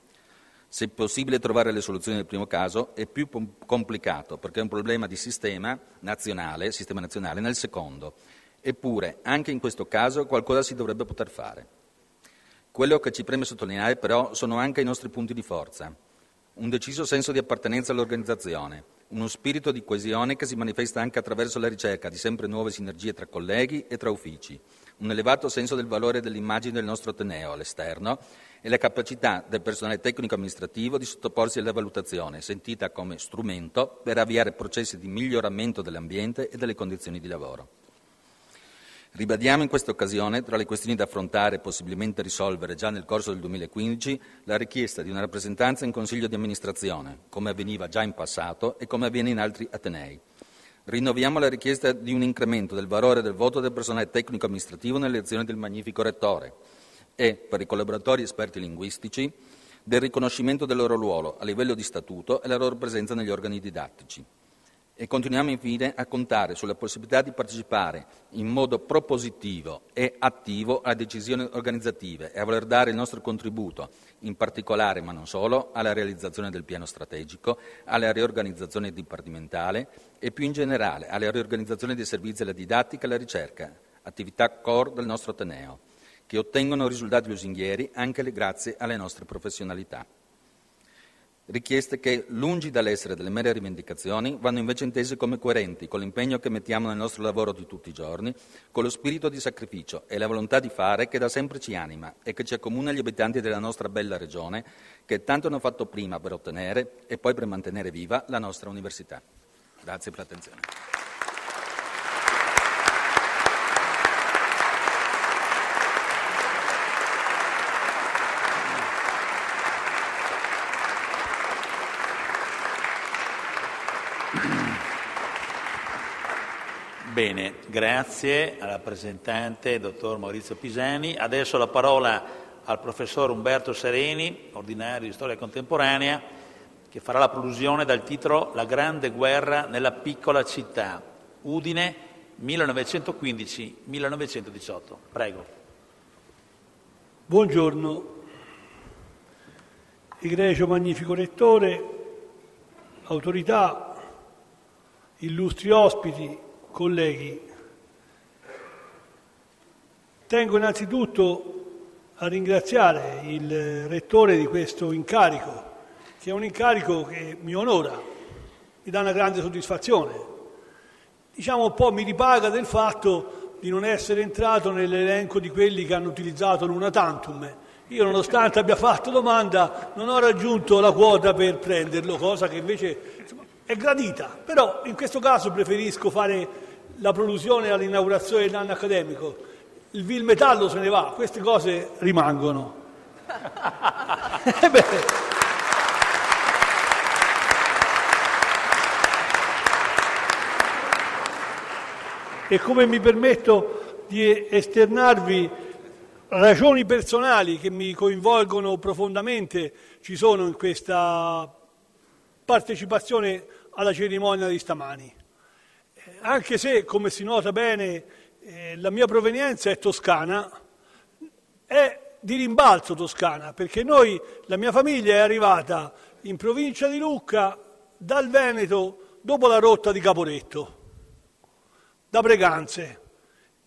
Se è possibile trovare le soluzioni nel primo caso, è più complicato perché è un problema di sistema nazionale nel secondo. Eppure, anche in questo caso, qualcosa si dovrebbe poter fare. Quello che ci preme sottolineare, però, sono anche i nostri punti di forza. Un deciso senso di appartenenza all'organizzazione, uno spirito di coesione che si manifesta anche attraverso la ricerca di sempre nuove sinergie tra colleghi e tra uffici, un elevato senso del valore dell'immagine del nostro Ateneo all'esterno e la capacità del personale tecnico-amministrativo di sottoporsi alla valutazione, sentita come strumento per avviare processi di miglioramento dell'ambiente e delle condizioni di lavoro. Ribadiamo in questa occasione, tra le questioni da affrontare e possibilmente risolvere già nel corso del 2015, la richiesta di una rappresentanza in Consiglio di amministrazione, come avveniva già in passato e come avviene in altri Atenei. Rinnoviamo la richiesta di un incremento del valore del voto del personale tecnico-amministrativo nell'elezione del magnifico rettore e, per i collaboratori esperti linguistici, del riconoscimento del loro ruolo a livello di statuto e la loro presenza negli organi didattici. E continuiamo infine a contare sulla possibilità di partecipare in modo propositivo e attivo a decisioni organizzative e a voler dare il nostro contributo, in particolare, ma non solo, alla realizzazione del piano strategico, alla riorganizzazione dipartimentale e più in generale alla riorganizzazione dei servizi alla didattica e alla ricerca, attività core del nostro Ateneo, che ottengono risultati lusinghieri anche grazie alle nostre professionalità. Richieste che, lungi dall'essere delle mere rivendicazioni, vanno invece intese come coerenti con l'impegno che mettiamo nel nostro lavoro di tutti i giorni, con lo spirito di sacrificio e la volontà di fare che da sempre ci anima e che ci accomuna agli abitanti della nostra bella regione, che tanto hanno fatto prima per ottenere e poi per mantenere viva la nostra università. Grazie per l'attenzione. Bene, grazie alla rappresentante, dottor Maurizio Pisani. Adesso la parola al professor Umberto Sereni, ordinario di Storia Contemporanea, che farà la prolusione dal titolo La grande guerra nella piccola città, Udine, 1915-1918. Prego. Buongiorno, egregio magnifico rettore, autorità, illustri ospiti, colleghi. Tengo innanzitutto a ringraziare il rettore di questo incarico, che è un incarico che mi onora, mi dà una grande soddisfazione. Diciamo un po' mi ripaga del fatto di non essere entrato nell'elenco di quelli che hanno utilizzato l'una tantum. Io, nonostante abbia fatto domanda, non ho raggiunto la quota per prenderlo, cosa che invece è gradita. Però in questo caso preferisco fare la prolusione all'inaugurazione dell'anno accademico. Il vil metallo se ne va, queste cose rimangono. E come mi permetto di esternarvi ragioni personali che mi coinvolgono profondamente, ci sono in questa partecipazione alla cerimonia di stamani. Anche se, come si nota bene, la mia provenienza è toscana, è di rimbalzo toscana, perché la mia famiglia è arrivata in provincia di Lucca dal Veneto dopo la rotta di Caporetto, da Breganze,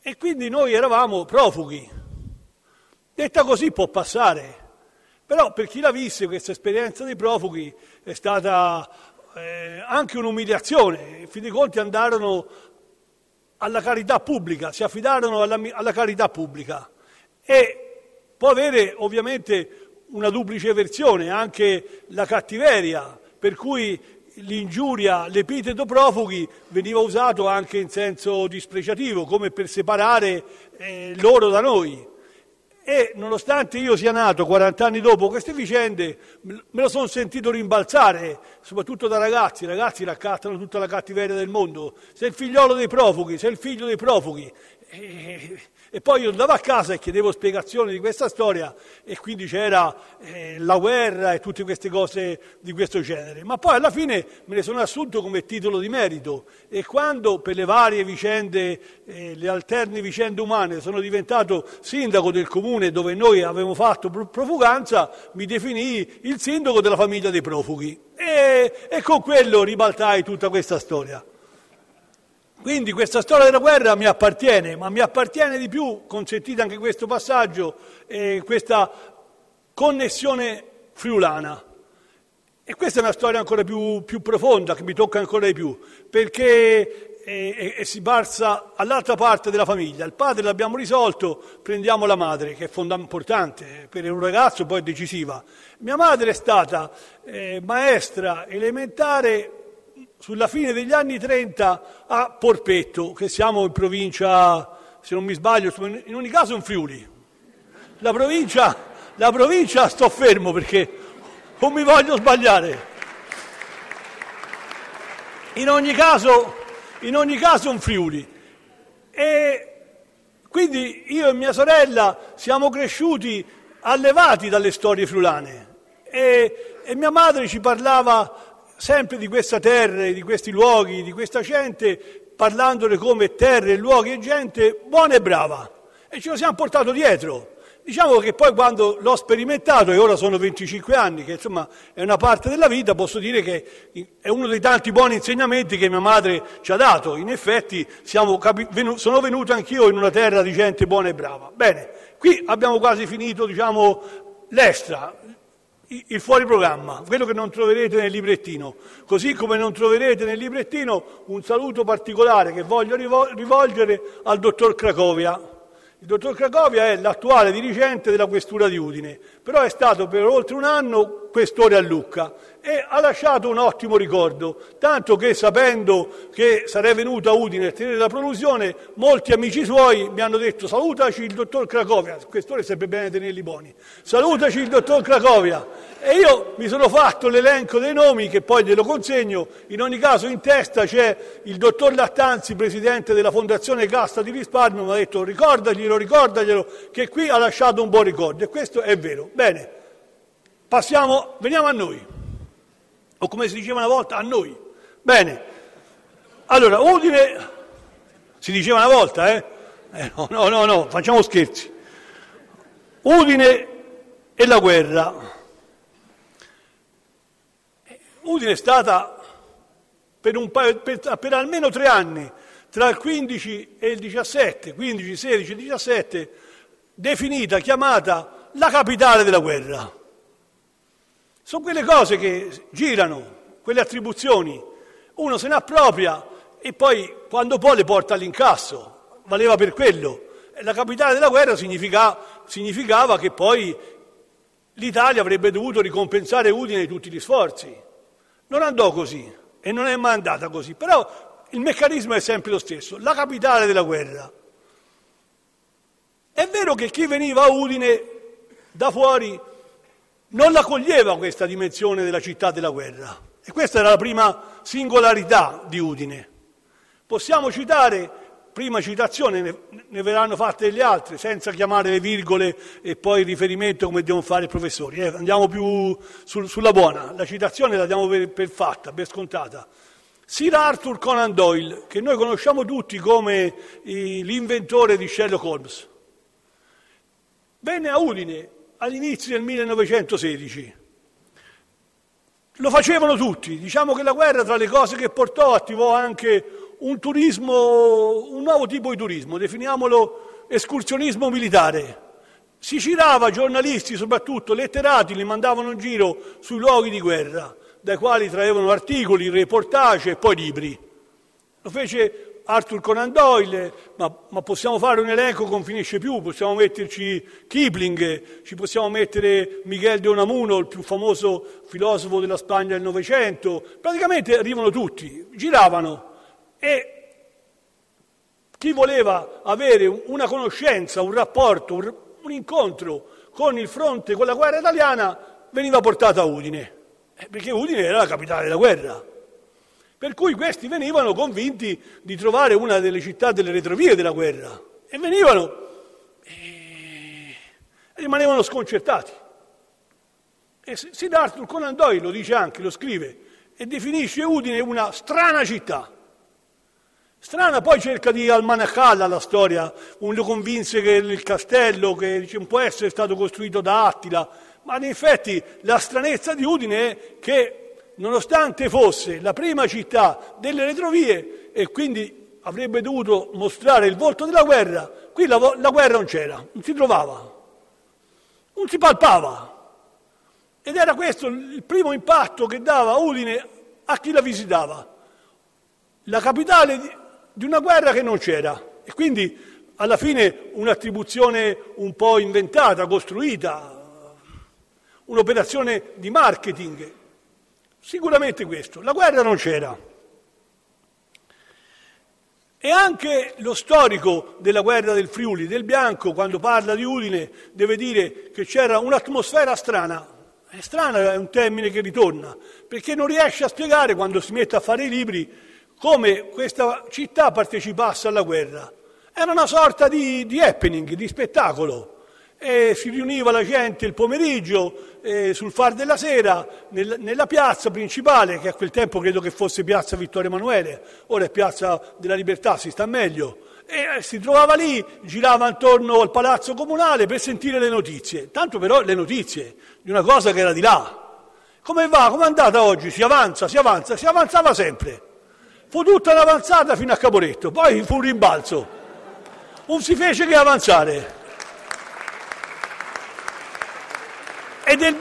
e quindi noi eravamo profughi. Detta così può passare, però per chi l'ha vista questa esperienza dei profughi è stata anche un'umiliazione. In fin dei conti andarono alla carità pubblica, si affidarono alla carità pubblica, e può avere ovviamente una duplice versione, anche la cattiveria, per cui l'ingiuria, l'epiteto profughi veniva usato anche in senso dispregiativo, come per separare loro da noi. E nonostante io sia nato 40 anni dopo queste vicende, me lo sono sentito rimbalzare, soprattutto da ragazzi. I ragazzi raccattano tutta la cattiveria del mondo. Sei il figliolo dei profughi, sei il figlio dei profughi. E poi io andavo a casa e chiedevo spiegazioni di questa storia, e quindi c'era la guerra e tutte queste cose di questo genere. Ma poi alla fine me ne sono assunto come titolo di merito, e quando per le varie vicende, le alterne vicende umane, sono diventato sindaco del comune dove noi avevamo fatto profuganza, mi definii il sindaco della famiglia dei profughi, e con quello ribaltai tutta questa storia. Quindi questa storia della guerra mi appartiene, ma mi appartiene di più, consentite anche questo passaggio, questa connessione friulana. E questa è una storia ancora più profonda, che mi tocca ancora di più, perché si barsa all'altra parte della famiglia. Il padre l'abbiamo risolto, prendiamo la madre, che è importante, per un ragazzo poi è decisiva. Mia madre è stata maestra elementare sulla fine degli anni 30 a Porpetto, che siamo in provincia, se non mi sbaglio, in ogni caso in Friuli. La provincia sto fermo perché non mi voglio sbagliare. In ogni caso in Friuli. E quindi io e mia sorella siamo cresciuti allevati dalle storie friulane, e mia madre ci parlava sempre di questa terra, di questi luoghi, di questa gente, parlandone come terre, luoghi e gente buona e brava. E ce lo siamo portato dietro. Diciamo che poi quando l'ho sperimentato, e ora sono 25 anni, che insomma è una parte della vita, posso dire che è uno dei tanti buoni insegnamenti che mia madre ci ha dato. In effetti sono venuto anch'io in una terra di gente buona e brava. Bene, qui abbiamo quasi finito, l'extra, il fuori programma, quello che non troverete nel librettino, così come non troverete nel librettino un saluto particolare che voglio rivolgere al dottor Cracovia. Il dottor Cracovia è l'attuale dirigente della questura di Udine, però è stato per oltre un anno questore a Lucca e ha lasciato un ottimo ricordo, tanto che sapendo che sarei venuto a Udine a tenere la prolusione, molti amici suoi mi hanno detto: salutaci il dottor Cracovia, il questore sempre bene tenerli buoni, salutaci il dottor Cracovia. E io mi sono fatto l'elenco dei nomi, che poi glielo consegno. In ogni caso in testa c'è il dottor Lattanzi, presidente della Fondazione Cassa di Risparmio, mi ha detto ricordaglielo che qui ha lasciato un buon ricordo, e questo è vero. Bene, veniamo a noi, o come si diceva una volta, a noi. Bene, allora Udine, si diceva una volta, no, facciamo scherzi. Udine e la guerra. Udine è stata per almeno 3 anni, tra il 15 e il 17, 15, 16, 17, definita, chiamata la capitale della guerra. Sono quelle cose che girano, quelle attribuzioni, uno se ne appropria e poi quando può le porta all'incasso, valeva per quello. La capitale della guerra significava che poi l'Italia avrebbe dovuto ricompensare Udine di tutti gli sforzi. Non andò così e non è mai andata così, però il meccanismo è sempre lo stesso, la capitale della guerra. È vero che chi veniva a Udine da fuori non la coglieva questa dimensione della città della guerra, e questa era la prima singolarità di Udine. Possiamo citare, prima citazione, ne verranno fatte delle altre, senza chiamare le virgole e poi il riferimento come devono fare i professori. Andiamo più sulla buona, la citazione la diamo per fatta, per scontata. Sir Arthur Conan Doyle, che noi conosciamo tutti come l'inventore di Sherlock Holmes, venne a Udine all'inizio del 1916. Lo facevano tutti. Diciamo che la guerra, tra le cose che portò, attivò anche un turismo, un nuovo tipo di turismo, definiamolo escursionismo militare. Si girava, giornalisti soprattutto, letterati, li mandavano in giro sui luoghi di guerra, dai quali traevano articoli, reportage e poi libri. Lo fece Arthur Conan Doyle, ma possiamo fare un elenco che non finisce più, possiamo metterci Kipling, ci possiamo mettere Miguel de Unamuno, il più famoso filosofo della Spagna del Novecento. Praticamente arrivano tutti, giravano, e chi voleva avere una conoscenza, un rapporto, un incontro con il fronte, con la guerra italiana, veniva portato a Udine, perché Udine era la capitale della guerra. Per cui questi venivano convinti di trovare una delle città delle retrovie della guerra, e venivano e rimanevano sconcertati. E Sir Arthur Conan Doyle lo dice anche, lo scrive, e definisce Udine una strana città. Strana, poi cerca di almanaccarla la storia, lo convinse che il castello, che dice, può essere stato costruito da Attila, ma in effetti la stranezza di Udine è che, nonostante fosse la prima città delle retrovie e quindi avrebbe dovuto mostrare il volto della guerra, qui la guerra non c'era, non si trovava, non si palpava. Ed era questo il primo impatto che dava Udine a chi la visitava. La capitale di una guerra che non c'era, e quindi alla fine un'attribuzione un po' inventata, costruita, un'operazione di marketing. Sicuramente questo, la guerra non c'era. E anche lo storico della guerra del Friuli, Del Bianco, quando parla di Udine, deve dire che c'era un'atmosfera strana. Strana è un termine che ritorna, perché non riesce a spiegare, quando si mette a fare i libri, come questa città partecipasse alla guerra. Era una sorta di happening, di spettacolo. E si riuniva la gente il pomeriggio sul far della sera nella piazza principale, che a quel tempo credo che fosse piazza Vittorio Emanuele, ora è piazza della Libertà, si sta meglio, e si trovava lì, girava intorno al palazzo comunale per sentire le notizie, tanto però le notizie di una cosa che era di là. Come va? Come è andata oggi? Si avanzava sempre. Fu tutta un'avanzata fino a Caporetto, poi fu un rimbalzo, non si fece che avanzare. E Del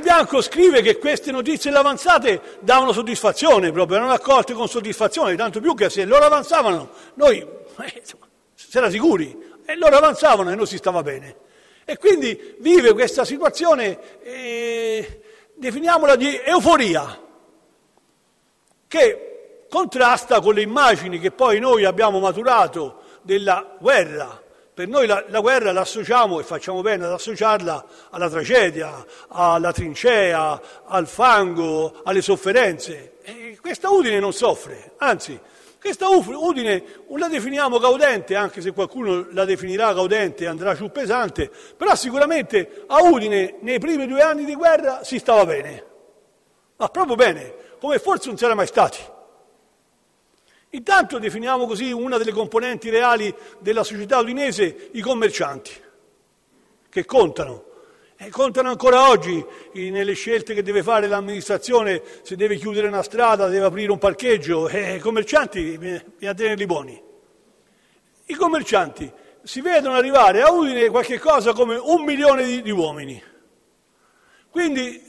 Bianco scrive che queste notizie avanzate davano soddisfazione, proprio erano accolte con soddisfazione, tanto più che se loro avanzavano noi si era sicuri, e loro avanzavano e non si stava bene. E quindi vive questa situazione, definiamola di euforia, che contrasta con le immagini che poi noi abbiamo maturato della guerra. Per noi la guerra la associamo, e facciamo bene ad associarla, alla tragedia, alla trincea, al fango, alle sofferenze. E questa Udine non soffre, anzi, questa Udine la definiamo gaudente, anche se qualcuno la definirà gaudente e andrà giù pesante, però sicuramente a Udine nei primi 2 anni di guerra si stava bene, ma proprio bene, come forse non si era mai stati. Intanto definiamo così una delle componenti reali della società udinese, i commercianti, che contano. E contano ancora oggi nelle scelte che deve fare l'amministrazione, se deve chiudere una strada, deve aprire un parcheggio, i commercianti bisogna tenerli buoni. I commercianti si vedono arrivare a Udine qualche cosa come 1 milione di uomini. Quindi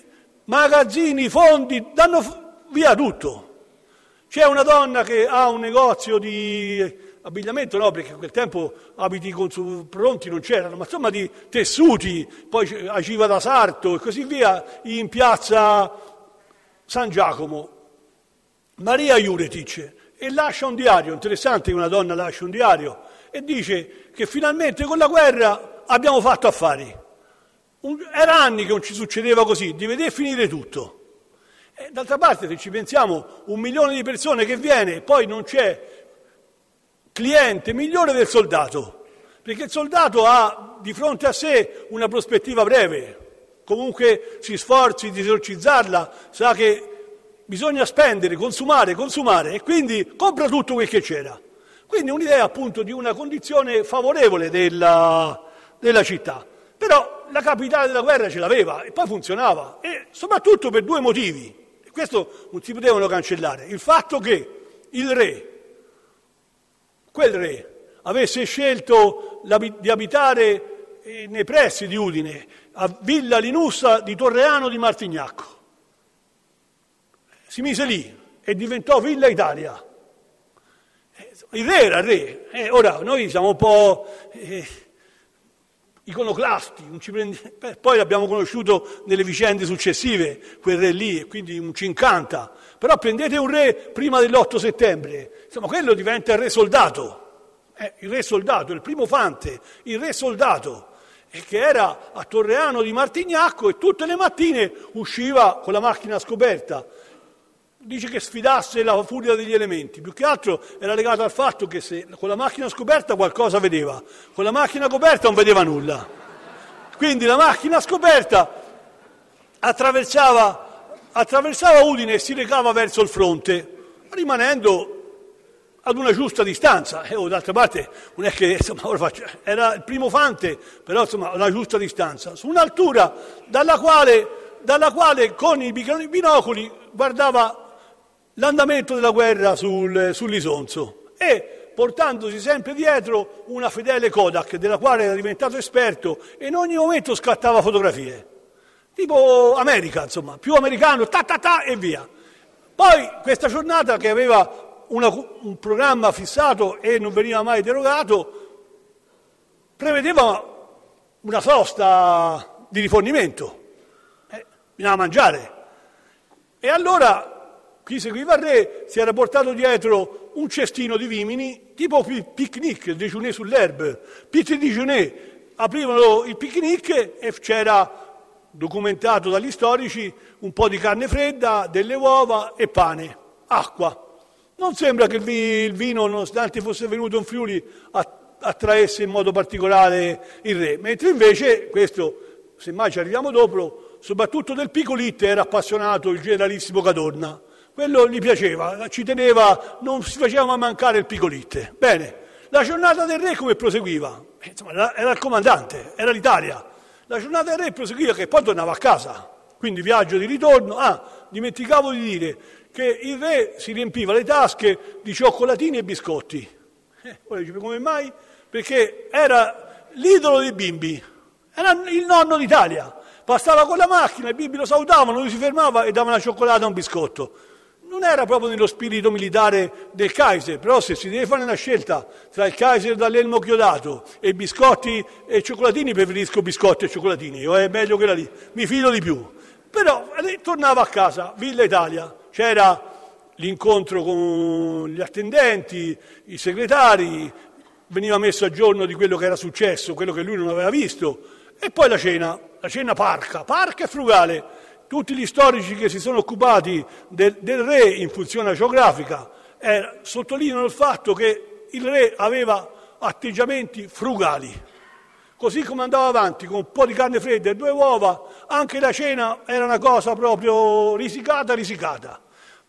magazzini, fondi, danno via tutto. C'è una donna che ha un negozio di abbigliamento, no, perché a quel tempo abiti pronti non c'erano, ma insomma di tessuti, poi agiva da sarto e così via, in piazza San Giacomo, Maria Juretic, e lascia un diario. Interessante che una donna lascia un diario e dice che finalmente con la guerra abbiamo fatto affari. Era anni che non ci succedeva così, deve finire tutto. D'altra parte, se ci pensiamo, 1 milione di persone che viene e poi non c'è cliente migliore del soldato, perché il soldato ha di fronte a sé una prospettiva breve, comunque si sforzi di esorcizzarla, sa che bisogna spendere, consumare, e quindi compra tutto quel che c'era. Quindi un'idea appunto di una condizione favorevole della città. Però la capitale della guerra ce l'aveva e poi funzionava, e soprattutto per due motivi, e questo non si potevano cancellare. Il fatto che quel re, avesse scelto di abitare nei pressi di Udine, a Villa Linussa di Torreano di Martignacco. Si mise lì e diventò Villa Italia. Il re era re. Ora noi siamo un po' iconoclasti, poi l'abbiamo conosciuto nelle vicende successive, quel re lì, e quindi ci incanta. Però prendete un re prima dell'8 settembre, insomma quello diventa il re soldato. Il re soldato, il primo fante, il re soldato, che era a Torreano di Martignacco e tutte le mattine usciva con la macchina scoperta. Dice che sfidasse la furia degli elementi, più che altro era legato al fatto che se con la macchina scoperta qualcosa vedeva, con la macchina coperta non vedeva nulla. Quindi la macchina scoperta attraversava Udine e si recava verso il fronte, rimanendo ad una giusta distanza. D'altra parte non è che insomma, era il primo fante, però insomma una giusta distanza, su un'altura dalla quale con i binocoli guardava l'andamento della guerra sull'Isonzo, e portandosi sempre dietro una fedele Kodak della quale era diventato esperto, e in ogni momento scattava fotografie tipo America, insomma, più americano, e via. Poi questa giornata, che aveva un programma fissato e non veniva mai derogato, prevedeva una sosta di rifornimento, bisognava mangiare. E allora chi seguiva il re si era portato dietro un cestino di vimini, tipo picnic, déjeuner sull'herbe, petit déjeuner. Aprivano il picnic e c'era, documentato dagli storici, un po' di carne fredda, delle uova e pane, acqua. Non sembra che il vino, nonostante fosse venuto in Friuli, attraesse in modo particolare il re, mentre invece, questo semmai ci arriviamo dopo, soprattutto del Piccolitte era appassionato il generalissimo Cadorna. Quello gli piaceva, ci teneva, non si faceva mai mancare il Piccolitte. Bene, la giornata del re come proseguiva? Insomma, era il comandante, era l'Italia. La giornata del re proseguiva che poi tornava a casa, quindi viaggio di ritorno. Dimenticavo di dire che il re si riempiva le tasche di cioccolatini e biscotti. Ora dice, come mai? Perché era l'idolo dei bimbi, era il nonno d'Italia. Passava con la macchina, i bimbi lo salutavano, lui si fermava e dava una cioccolata o un biscotto. Non era proprio nello spirito militare del Kaiser, però se si deve fare una scelta tra il Kaiser dall'elmo chiodato e biscotti e cioccolatini, preferisco biscotti e cioccolatini, è meglio quella lì, mi fido di più. Però tornava a casa, Villa Italia, c'era l'incontro con gli attendenti, i segretari, veniva messo a giorno di quello che era successo, quello che lui non aveva visto, e poi la cena parca e frugale. Tutti gli storici che si sono occupati del re in funzione geografica sottolineano il fatto che il re aveva atteggiamenti frugali. Così come andava avanti con un po' di carne fredda e 2 uova, anche la cena era una cosa proprio risicata.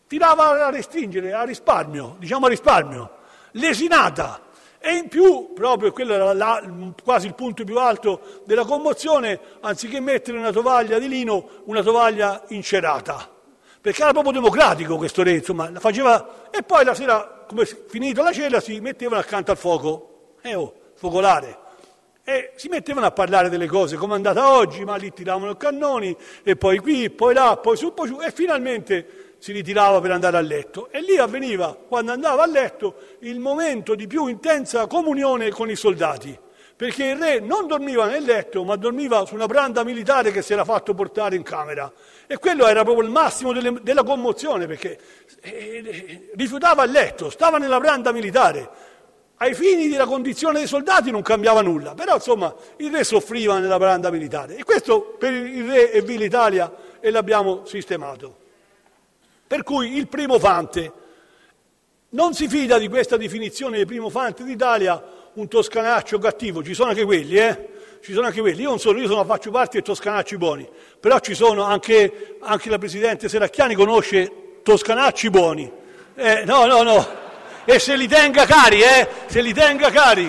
Tirava a restringere, a risparmio, lesinata. E in più, proprio quello era quasi il punto più alto della commozione, anziché mettere una tovaglia di lino, una tovaglia incerata. Perché era proprio democratico questo re, insomma, la faceva. E poi la sera, come finita la cena, si mettevano accanto al fuoco, focolare. E si mettevano a parlare delle cose, come è andata oggi, ma lì tiravano i cannoni, e poi qui, poi là, poi su, poi giù, e finalmente si ritirava per andare a letto. E lì avveniva, quando andava a letto, il momento di più intensa comunione con i soldati, perché il re non dormiva nel letto, ma dormiva su una branda militare che si era fatto portare in camera. E quello era proprio il massimo della commozione, perché rifiutava il letto, stava nella branda militare. Ai fini della condizione dei soldati non cambiava nulla, però insomma il re soffriva nella branda militare. E questo per il re e Villa Italia, e l'abbiamo sistemato. Per cui il primo fante non si fida di questa definizione di primo fante d'Italia un toscanaccio cattivo, ci sono anche quelli, io faccio parte dei toscanacci buoni, però ci sono anche la Presidente Serracchiani conosce toscanacci buoni. No, e se li tenga cari, se li tenga cari.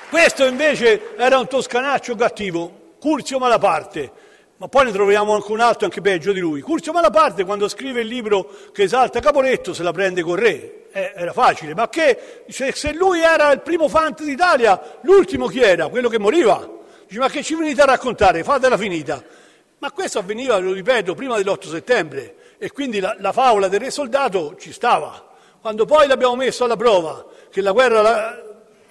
Questo invece era un toscanaccio cattivo, Curzio Malaparte, ma poi ne troviamo anche un altro anche peggio di lui. Curzio Malaparte, quando scrive il libro che esalta Caporetto, se la prende col re. Era facile, ma che se lui era il primo fante d'Italia, l'ultimo chi era? Quello che moriva. Dice, ma che ci venite a raccontare? Fatela finita. Ma questo avveniva, lo ripeto, prima dell'8 settembre e quindi la favola del re soldato ci stava. Quando poi l'abbiamo messo alla prova, che la guerra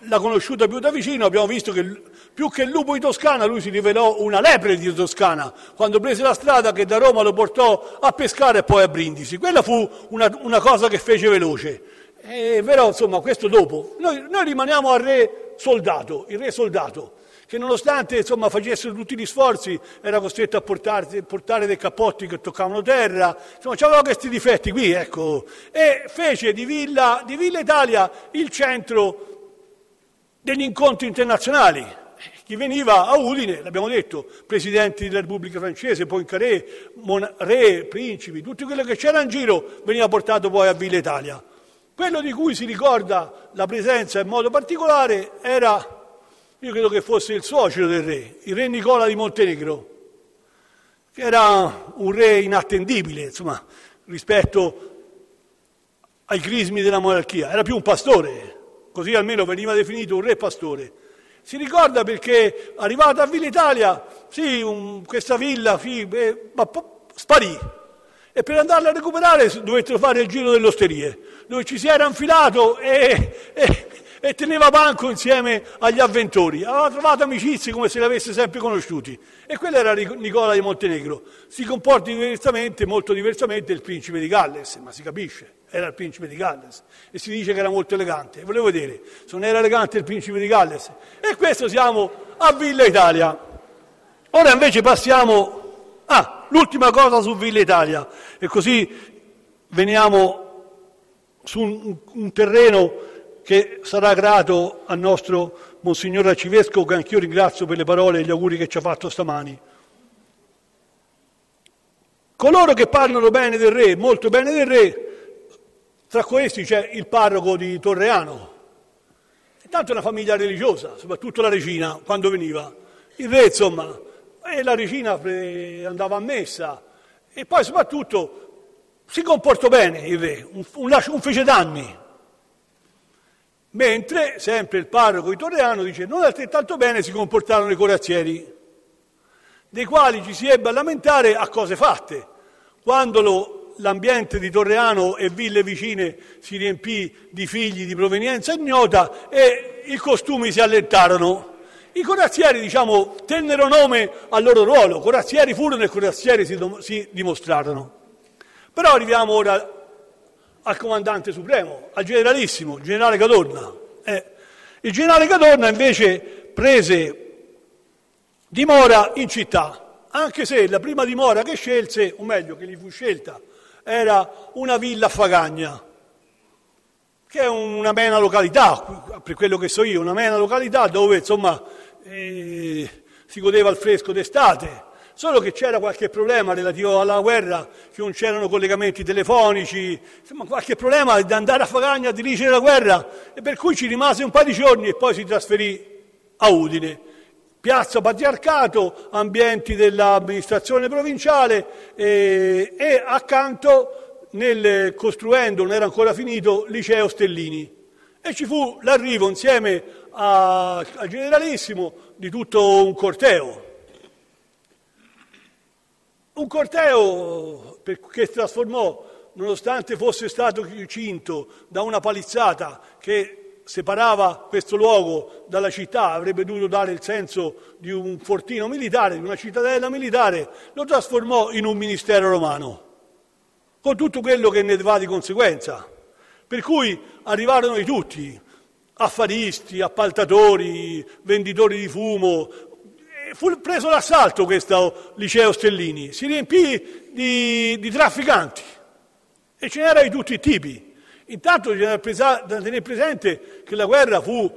l'ha conosciuta più da vicino, abbiamo visto che più che il lupo di Toscana lui si rivelò una lepre di Toscana, quando prese la strada che da Roma lo portò a pescare e poi a Brindisi. Quella fu una cosa che fece veloce. Però insomma questo dopo. Noi rimaniamo al re soldato, il re soldato, che nonostante insomma facessero tutti gli sforzi era costretto a portare dei cappotti che toccavano terra, insomma c'aveva questi difetti qui, ecco, e fece di Villa Italia il centro degli incontri internazionali. Chi veniva a Udine, l'abbiamo detto, presidenti della Repubblica Francese, Poincaré, re, principi, tutto quello che c'era in giro veniva portato poi a Villa Italia. Quello di cui si ricorda la presenza in modo particolare era, io credo che fosse il suocero del re, il re Nicola di Montenegro, che era un re inattendibile, insomma, rispetto ai crismi della monarchia, era più un pastore. Così almeno veniva definito un re pastore. Si ricorda perché arrivato a Villa Italia, questa villa sparì e per andarla a recuperare dovettero fare il giro delle osterie, dove ci si era infilato e teneva banco insieme agli avventori. Aveva trovato amicizie come se li avesse sempre conosciuti. E quello era Nicola di Montenegro. Si comporta diversamente, molto diversamente, il principe di Galles, ma si capisce. Era il principe di Galles e si dice che era molto elegante. Volevo vedere se non era elegante il principe di Galles. E questo siamo a Villa Italia. Ora invece passiamo l'ultima cosa su Villa Italia e così veniamo su un terreno che sarà grato al nostro Monsignor Arcivescovo, che anch'io ringrazio per le parole e gli auguri che ci ha fatto stamani. Coloro che parlano bene del re, molto bene del re, tra questi c'è il parroco di Torreano, intanto è una famiglia religiosa, soprattutto la regina quando veniva, il re insomma, e la regina andava a messa e poi soprattutto si comportò bene il re, un fece danni, mentre sempre il parroco di Torreano dice non altrettanto bene si comportarono i corazzieri, dei quali ci si ebbe a lamentare a cose fatte, quando l'ambiente di Torreano e ville vicine si riempì di figli di provenienza ignota e i costumi si allentarono. I corazzieri, tennero nome al loro ruolo, corazzieri furono e corazzieri si dimostrarono. Però arriviamo ora al comandante supremo, al generalissimo, il generale Cadorna. Il generale Cadorna invece prese dimora in città, anche se la prima dimora che scelse, o meglio che gli fu scelta, era una villa a Fagagna, che è una mena località, per quello che so io, una mena località dove si godeva il fresco d'estate, solo che c'era qualche problema relativo alla guerra, che non c'erano collegamenti telefonici, insomma qualche problema di andare a Fagagna a dirigere la guerra, e per cui ci rimase un paio di giorni e poi si trasferì a Udine. Piazza Patriarcato, ambienti dell'amministrazione provinciale e accanto, costruendo, non era ancora finito, Liceo Stellini. E ci fu l'arrivo insieme al generalissimo di tutto un corteo. Un corteo che si trasformò, nonostante fosse stato cinto da una palizzata che separava questo luogo dalla città, avrebbe dovuto dare il senso di un fortino militare, di una cittadella militare, lo trasformò in un ministero romano, con tutto quello che ne va di conseguenza. Per cui arrivarono di tutti, affaristi, appaltatori, venditori di fumo. Fu preso d'assalto questo Liceo Stellini, si riempì di trafficanti e ce n'era di tutti i tipi. Intanto bisogna tenere presente che la guerra fu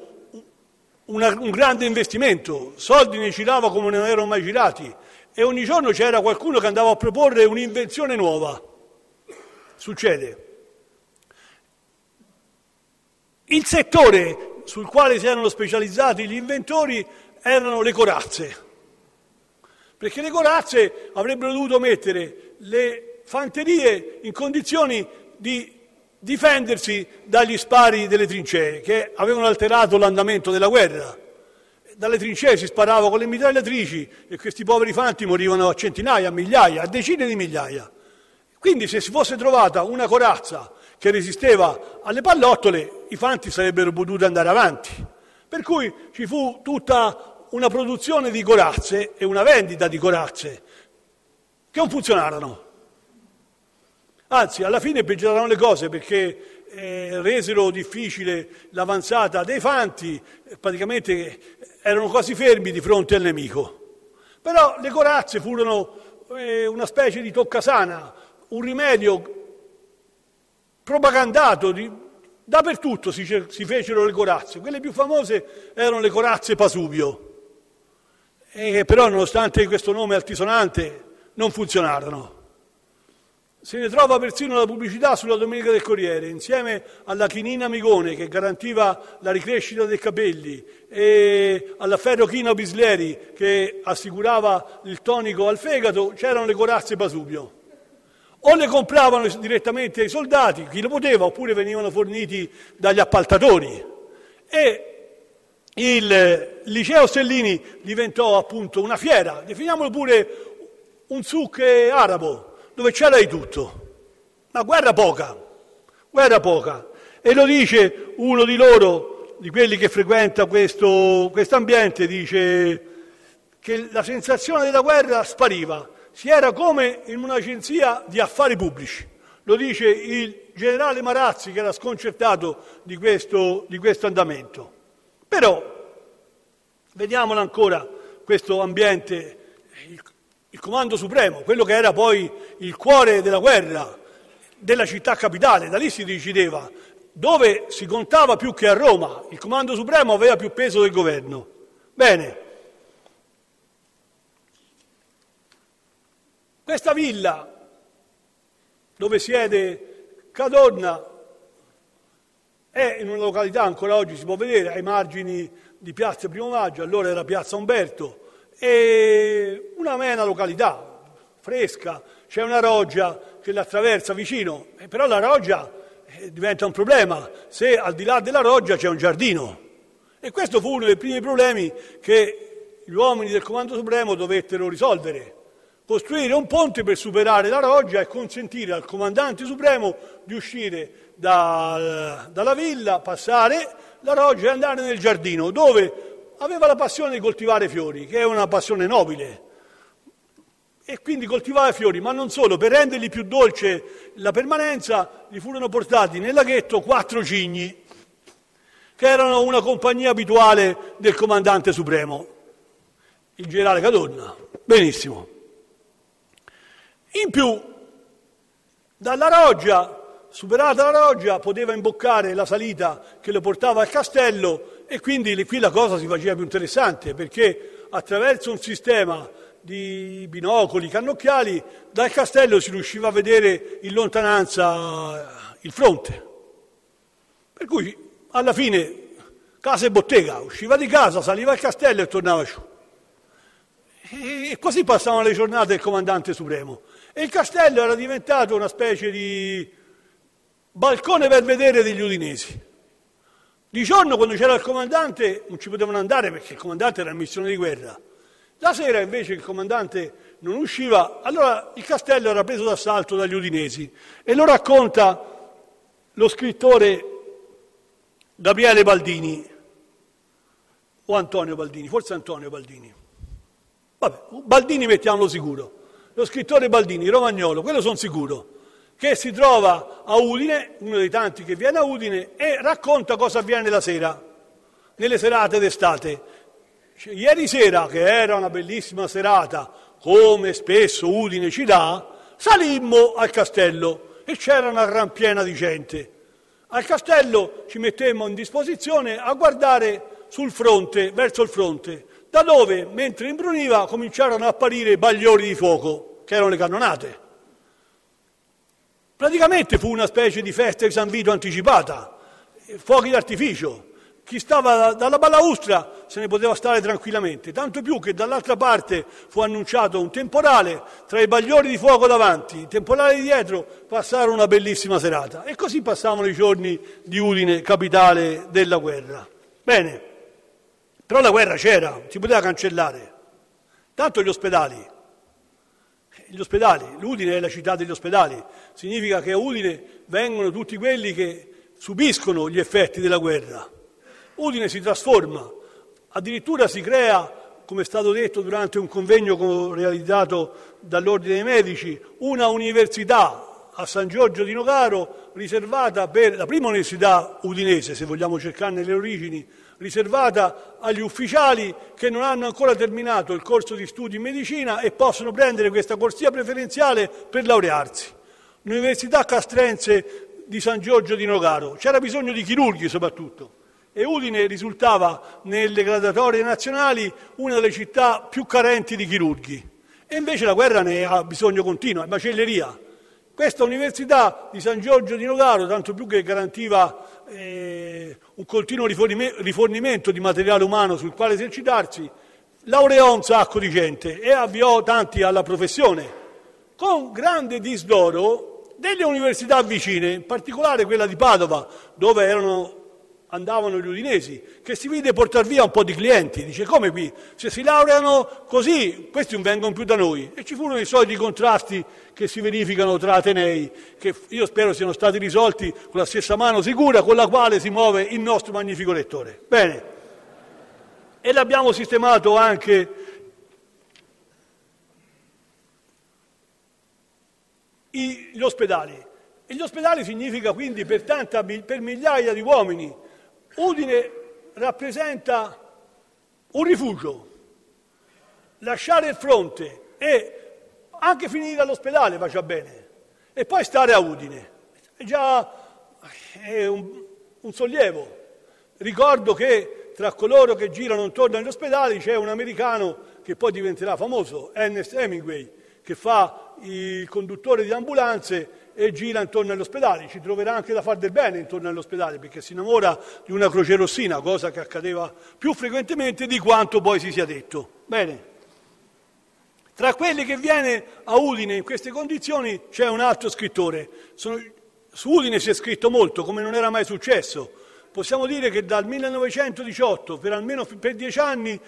un grande investimento, soldi ne girava come non erano mai girati e ogni giorno c'era qualcuno che andava a proporre un'invenzione nuova. Succede. Il settore sul quale si erano specializzati gli inventori erano le corazze, perché le corazze avrebbero dovuto mettere le fanterie in condizioni di difendersi dagli spari delle trincee, che avevano alterato l'andamento della guerra. Dalle trincee si sparava con le mitragliatrici e questi poveri fanti morivano a centinaia, a migliaia, a decine di migliaia. Quindi se si fosse trovata una corazza che resisteva alle pallottole, i fanti sarebbero potuti andare avanti. Per cui ci fu tutta una produzione di corazze e una vendita di corazze che non funzionarono. Anzi, alla fine peggiorarono le cose perché resero difficile l'avanzata dei fanti, praticamente erano quasi fermi di fronte al nemico. Però le corazze furono una specie di toccasana, un rimedio propagandato, dappertutto si fecero le corazze. Quelle più famose erano le corazze Pasubio, però nonostante questo nome altisonante non funzionarono. Se ne trova persino la pubblicità sulla Domenica del Corriere, insieme alla chinina Migone che garantiva la ricrescita dei capelli e alla ferrochina Bisleri che assicurava il tonico al fegato, c'erano le corazze Pasubio. O le compravano direttamente ai soldati, chi lo poteva, oppure venivano forniti dagli appaltatori. E il Liceo Stellini diventò appunto una fiera, definiamolo pure un souk arabo, dove c'era di tutto, ma guerra poca. E lo dice uno di loro, di quelli che frequenta questo ambiente, dice che la sensazione della guerra spariva, si era come in un'agenzia di affari pubblici. Lo dice il generale Marazzi, che era sconcertato di questo andamento. Però, vediamolo ancora, questo ambiente, il Comando Supremo, quello che era poi il cuore della guerra, della città capitale, da lì si decideva, dove si contava più che a Roma, il Comando Supremo aveva più peso del governo. Bene, questa villa dove siede Cadorna è in una località, ancora oggi si può vedere, ai margini di Piazza Primo Maggio, allora era Piazza Umberto, è una amena località, fresca, c'è una roggia che l'attraversa vicino, però la roggia diventa un problema se al di là della roggia c'è un giardino. E questo fu uno dei primi problemi che gli uomini del Comando Supremo dovettero risolvere. Costruire un ponte per superare la roggia e consentire al Comandante Supremo di uscire dalla villa, passare la roggia e andare nel giardino, dove aveva la passione di coltivare fiori, che è una passione nobile. E quindi coltivava fiori, ma non solo, per rendergli più dolce la permanenza, gli furono portati nel laghetto 4 cigni, che erano una compagnia abituale del Comandante Supremo, il generale Cadorna. Benissimo. In più, dalla roggia, superata la roggia, poteva imboccare la salita che lo portava al castello e quindi qui la cosa si faceva più interessante perché attraverso un sistema di binocoli, cannocchiali, dal castello si riusciva a vedere in lontananza il fronte. Per cui alla fine casa e bottega, usciva di casa, saliva al castello e tornava giù. E così passavano le giornate del Comandante Supremo. E il castello era diventato una specie di balcone per vedere degli udinesi. Di giorno, quando c'era il comandante, non ci potevano andare perché il comandante era in missione di guerra. La sera, invece, il comandante non usciva, allora il castello era preso d'assalto dagli udinesi. E lo racconta lo scrittore Gabriele Baldini, o Antonio Baldini, forse Antonio Baldini. Vabbè, Baldini mettiamolo sicuro. Lo scrittore Baldini, romagnolo, quello sono sicuro, che si trova a Udine, uno dei tanti che viene a Udine, e racconta cosa avviene la sera, nelle serate d'estate. Ieri sera, che era una bellissima serata, come spesso Udine ci dà, salimmo al castello e c'era una rampiena di gente. Al castello ci mettemmo in disposizione a guardare sul fronte, verso il fronte, da dove, mentre imbruniva, cominciarono a apparire bagliori di fuoco, che erano le cannonate. Praticamente fu una specie di festa di San Vito anticipata, fuochi d'artificio. Chi stava dalla balaustra se ne poteva stare tranquillamente, tanto più che dall'altra parte fu annunciato un temporale, tra i bagliori di fuoco davanti, il temporale di dietro, passarono una bellissima serata. E così passavano i giorni di Udine, capitale della guerra. Bene, però la guerra c'era, si poteva cancellare. Tanto gli ospedali, l'Udine è la città degli ospedali, significa che a Udine vengono tutti quelli che subiscono gli effetti della guerra. Udine si trasforma, addirittura si crea, come è stato detto durante un convegno realizzato dall'Ordine dei Medici, una università a San Giorgio di Nogaro riservata per la prima università udinese, se vogliamo cercarne le origini, riservata agli ufficiali che non hanno ancora terminato il corso di studi in medicina e possono prendere questa corsia preferenziale per laurearsi. L'Università Castrense di San Giorgio di Nogaro, c'era bisogno di chirurghi soprattutto, e Udine risultava nelle graduatorie nazionali una delle città più carenti di chirurghi. E invece la guerra ne ha bisogno continuo, è macelleria. Questa Università di San Giorgio di Nogaro, tanto più che garantiva un continuo rifornimento di materiale umano sul quale esercitarsi, laureò un sacco di gente e avviò tanti alla professione, con grande disdoro delle università vicine, in particolare quella di Padova, dove andavano gli udinesi, che si vide portare via un po' di clienti. Dice, come qui? Se si laureano così, questi non vengono più da noi. E ci furono i soliti contrasti che si verificano tra atenei, che io spero siano stati risolti con la stessa mano sicura con la quale si muove il nostro magnifico rettore. Bene. E l'abbiamo sistemato anche gli ospedali. E gli ospedali significa quindi per migliaia di uomini. Udine rappresenta un rifugio, lasciare il fronte e anche finire all'ospedale va già bene, e poi stare a Udine, è già un sollievo. Ricordo che tra coloro che girano intorno agli ospedali c'è un americano che poi diventerà famoso, Ernest Hemingway, che fa il conduttore di ambulanze e gira intorno agli ospedali. Ci troverà anche da far del bene intorno agli ospedali, perché si innamora di una croce rossina, cosa che accadeva più frequentemente di quanto poi si sia detto. Bene. Tra quelli che viene a Udine in queste condizioni c'è un altro scrittore. Su Udine si è scritto molto, come non era mai successo. Possiamo dire che dal 1918, almeno per 10 anni,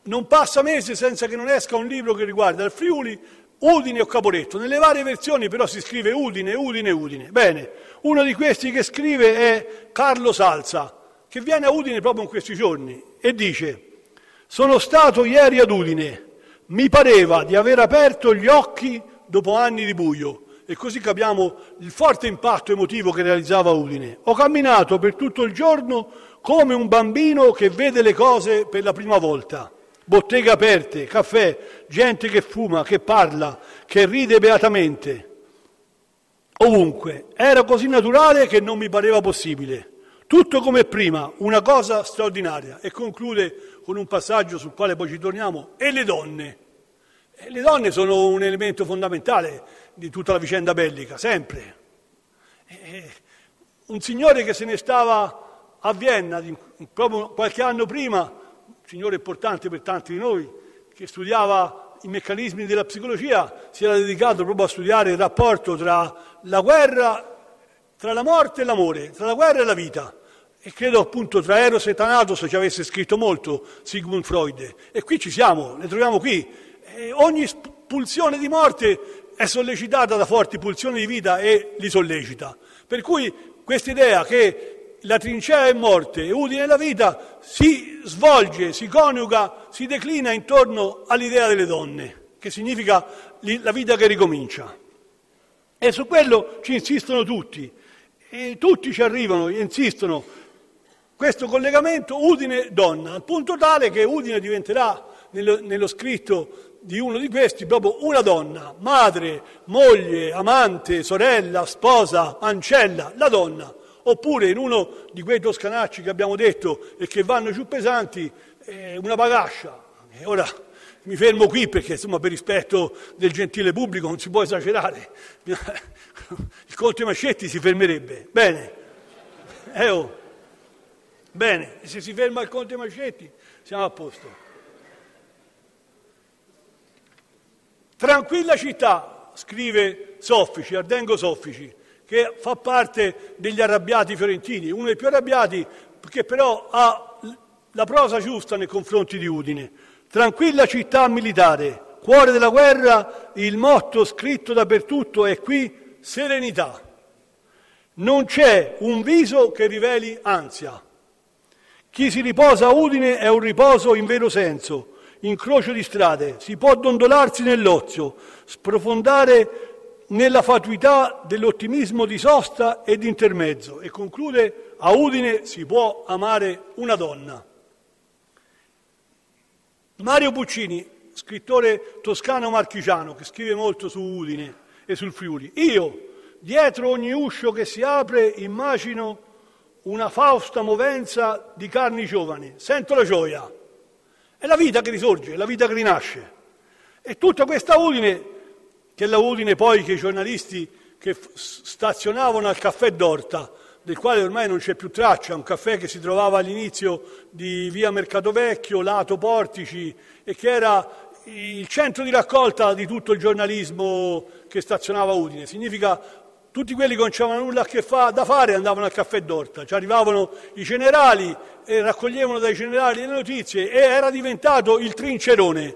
non passa mese senza che non esca un libro che riguarda il Friuli, Udine o Caporetto. Nelle varie versioni però si scrive Udine, Udine, Udine. Bene, uno di questi che scrive è Carlo Salza, che viene a Udine proprio in questi giorni e dice: sono stato ieri ad Udine, mi pareva di aver aperto gli occhi dopo anni di buio. E così capiamo il forte impatto emotivo che realizzava Udine. Ho camminato per tutto il giorno come un bambino che vede le cose per la prima volta. Botteghe aperte, caffè, gente che fuma, che parla, che ride beatamente. Ovunque. Era così naturale che non mi pareva possibile. Tutto come prima, una cosa straordinaria. E conclude con un passaggio sul quale poi ci torniamo. E le donne? Le donne sono un elemento fondamentale di tutta la vicenda bellica, sempre. Un signore che se ne stava a Vienna proprio qualche anno prima, un signore importante per tanti di noi, che studiava i meccanismi della psicologia, si era dedicato proprio a studiare il rapporto tra la guerra, tra la morte e l'amore, tra la guerra e la vita. E credo appunto tra Eros e Thanatos ci avesse scritto molto Sigmund Freud. E qui ci siamo, ne troviamo qui. E ogni pulsione di morte è sollecitata da forti pulsioni di vita e li sollecita. Per cui questa idea che la trincea è morte e Udine è la vita si svolge, si coniuga, si declina intorno all'idea delle donne, che significa la vita che ricomincia. E su quello ci insistono tutti, e tutti ci arrivano e insistono. Questo collegamento Udine-donna, al punto tale che Udine diventerà, nello scritto di uno di questi, proprio una donna, madre, moglie, amante, sorella, sposa, ancella, la donna. Oppure in uno di quei toscanacci che abbiamo detto e che vanno giù pesanti, una bagascia, Ora mi fermo qui perché insomma per rispetto del gentile pubblico non si può esagerare. Il conte Mascetti si fermerebbe. Bene. Bene, se si ferma il conte Mascetti siamo a posto. Tranquilla città, scrive Soffici, Ardengo Soffici, che fa parte degli arrabbiati fiorentini, uno dei più arrabbiati, che però ha la prosa giusta nei confronti di Udine. Tranquilla città militare, cuore della guerra, il motto scritto dappertutto è qui serenità. Non c'è un viso che riveli ansia. Chi si riposa a Udine è un riposo in vero senso, incrocio di strade, si può dondolarsi nell'ozio, sprofondare nella fatuità dell'ottimismo di sosta e di intermezzo. E conclude, a Udine si può amare una donna. Mario Puccini, scrittore toscano-marchigiano, che scrive molto su Udine e sul Friuli. Io, dietro ogni uscio che si apre, immagino una fausta movenza di carni giovani, sento la gioia, è la vita che risorge, è la vita che rinasce. E tutta questa Udine, che è la Udine poi che i giornalisti che stazionavano al caffè d'Orta, del quale ormai non c'è più traccia, un caffè che si trovava all'inizio di via Mercato Vecchio, lato Portici, e che era il centro di raccolta di tutto il giornalismo che stazionava a Udine. Significa tutti quelli che non c'avevano nulla da fare andavano al caffè d'Orta, ci arrivavano i generali e raccoglievano dai generali le notizie e era diventato il trincerone.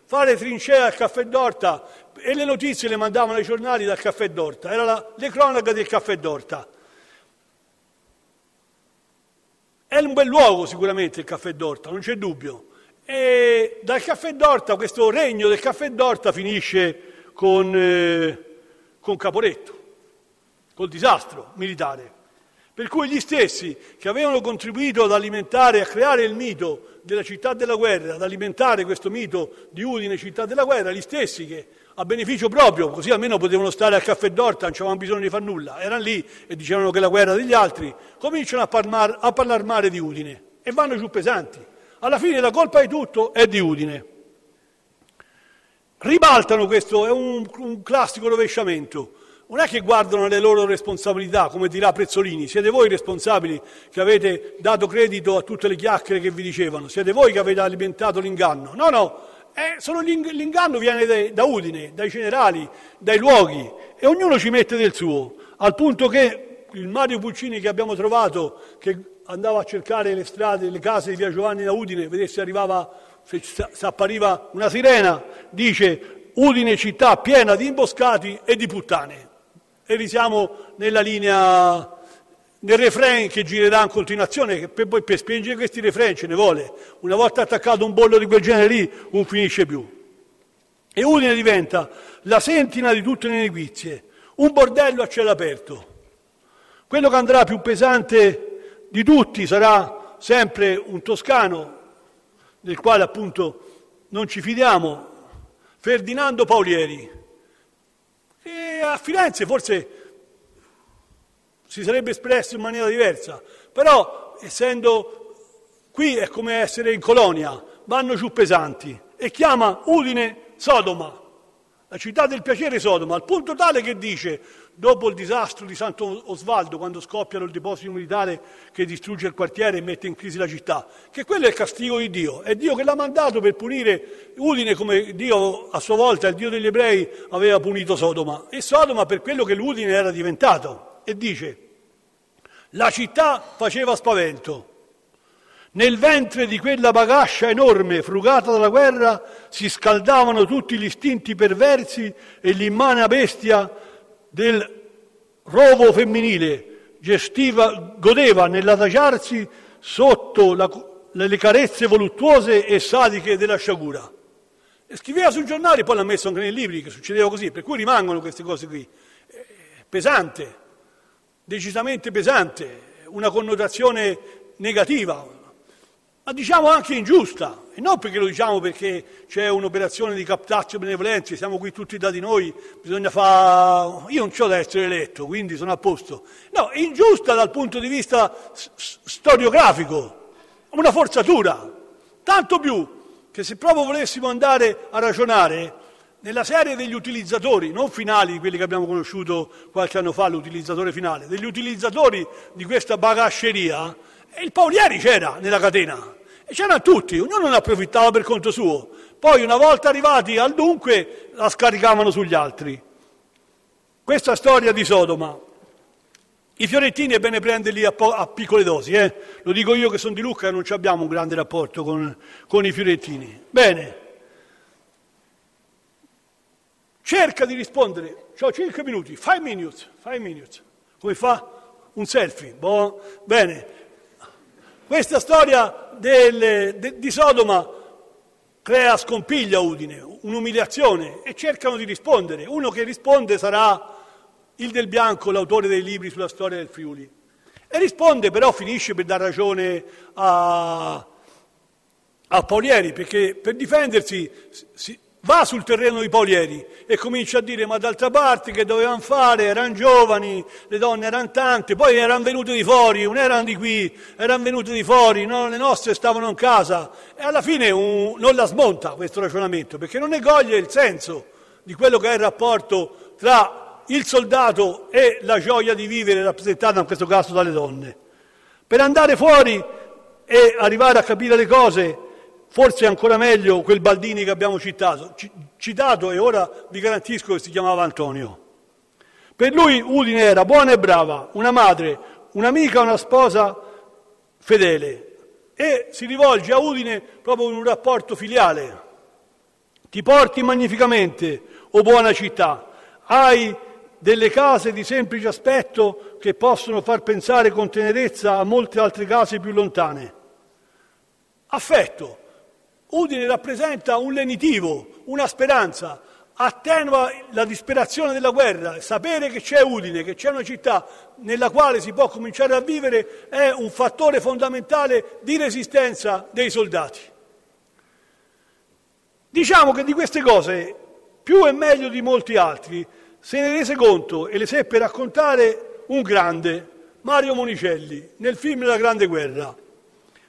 Fare trincea al caffè d'Orta e le notizie le mandavano ai giornali dal caffè d'Orta, era le cronache del caffè d'Orta. È un bel luogo sicuramente il caffè d'Orta, non c'è dubbio. E dal caffè d'Orta, questo regno del caffè d'Orta finisce con Caporetto, col disastro militare. Per cui gli stessi che avevano contribuito ad alimentare, a creare il mito della città della guerra, ad alimentare questo mito di Udine città della guerra, gli stessi che a beneficio proprio, così almeno potevano stare al caffè d'Orta, non avevano bisogno di far nulla, erano lì e dicevano che la guerra degli altri, cominciano a parlare male di Udine e vanno giù pesanti. Alla fine la colpa di tutto è di Udine. Ribaltano questo, è un classico rovesciamento. Non è che guardano le loro responsabilità, come dirà Prezzolini, siete voi responsabili che avete dato credito a tutte le chiacchiere che vi dicevano, siete voi che avete alimentato l'inganno. No, l'inganno viene da Udine, dai generali, dai luoghi, e ognuno ci mette del suo, al punto che il Mario Puccini che abbiamo trovato, che andava a cercare le strade, le case di via Giovanni da Udine, vedere se appariva una sirena, dice Udine città piena di imboscati e di puttane. E risiamo nella linea, nel refrain che girerà in continuazione, che poi per spingere questi refrain ce ne vuole. Una volta attaccato un bollo di quel genere lì, non finisce più. E Udine diventa la sentina di tutte le nequizie, un bordello a cielo aperto. Quello che andrà più pesante di tutti sarà sempre un toscano, del quale appunto non ci fidiamo, Ferdinando Paulieri. E a Firenze forse si sarebbe espresso in maniera diversa, però essendo qui è come essere in colonia, vanno giù pesanti e chiama Udine Sodoma, la città del piacere Sodoma, al punto tale che dice, dopo il disastro di Santo Osvaldo, quando scoppiano il deposito militare che distrugge il quartiere e mette in crisi la città, che quello è il castigo di Dio, è Dio che l'ha mandato per punire Udine come Dio a sua volta, il Dio degli ebrei, aveva punito Sodoma, e Sodoma per quello che l'Udine era diventato, e dice, la città faceva spavento. Nel ventre di quella bagascia enorme, frugata dalla guerra, si scaldavano tutti gli istinti perversi e l'immane bestia del rovo femminile godeva nell'adagiarsi sotto le carezze voluttuose e sadiche della sciagura. E scriveva sui giornali, poi l'ha messo anche nei libri, che succedeva così, per cui rimangono queste cose qui. Pesante, decisamente pesante, una connotazione negativa, ma diciamo anche ingiusta, e non perché lo diciamo perché c'è un'operazione di captatio benevolenza, siamo qui tutti dati noi, bisogna fare... Io non c'ho da essere eletto, quindi sono a posto. No, ingiusta dal punto di vista storiografico, una forzatura, tanto più che se proprio volessimo andare a ragionare, nella serie degli utilizzatori, non finali, quelli che abbiamo conosciuto qualche anno fa, l'utilizzatore finale, degli utilizzatori di questa bagasceria, il Paulieri c'era nella catena, e c'erano tutti, ognuno ne approfittava per conto suo. Poi una volta arrivati al dunque la scaricavano sugli altri. Questa storia di Sodoma, i fiorentini è bene prenderli a piccole dosi, lo dico io che sono di Lucca e non abbiamo un grande rapporto con i fiorentini. Bene, cerca di rispondere, ho 5 minuti, 5 minutes, come fa? Un selfie, bene. Questa storia di Sodoma crea scompiglio a Udine, un'umiliazione, e cercano di rispondere. Uno che risponde sarà il Del Bianco, l'autore dei libri sulla storia del Friuli. E risponde, però finisce per dar ragione a Paulieri, perché per difendersi va sul terreno di Paulieri e comincia a dire: ma d'altra parte che dovevano fare? Erano giovani, le donne erano tante, poi erano venute di fuori, non erano di qui, erano venute di fuori, no, le nostre stavano in casa. E alla fine non la smonta questo ragionamento, perché non ne coglie il senso di quello che è il rapporto tra il soldato e la gioia di vivere, rappresentata in questo caso dalle donne. Per andare fuori e arrivare a capire le cose, forse è ancora meglio quel Baldini che abbiamo citato, e ora vi garantisco che si chiamava Antonio. Per lui Udine era buona e brava, una madre, un'amica, una sposa fedele, e si rivolge a Udine proprio in un rapporto filiale. Ti porti magnificamente, o buona città, hai delle case di semplice aspetto che possono far pensare con tenerezza a molte altre case più lontane. Affetto. Udine rappresenta un lenitivo, una speranza, attenua la disperazione della guerra. Sapere che c'è Udine, che c'è una città nella quale si può cominciare a vivere, è un fattore fondamentale di resistenza dei soldati. Diciamo che di queste cose, più e meglio di molti altri, se ne rese conto e le seppe raccontare un grande, Mario Monicelli, nel film La Grande Guerra.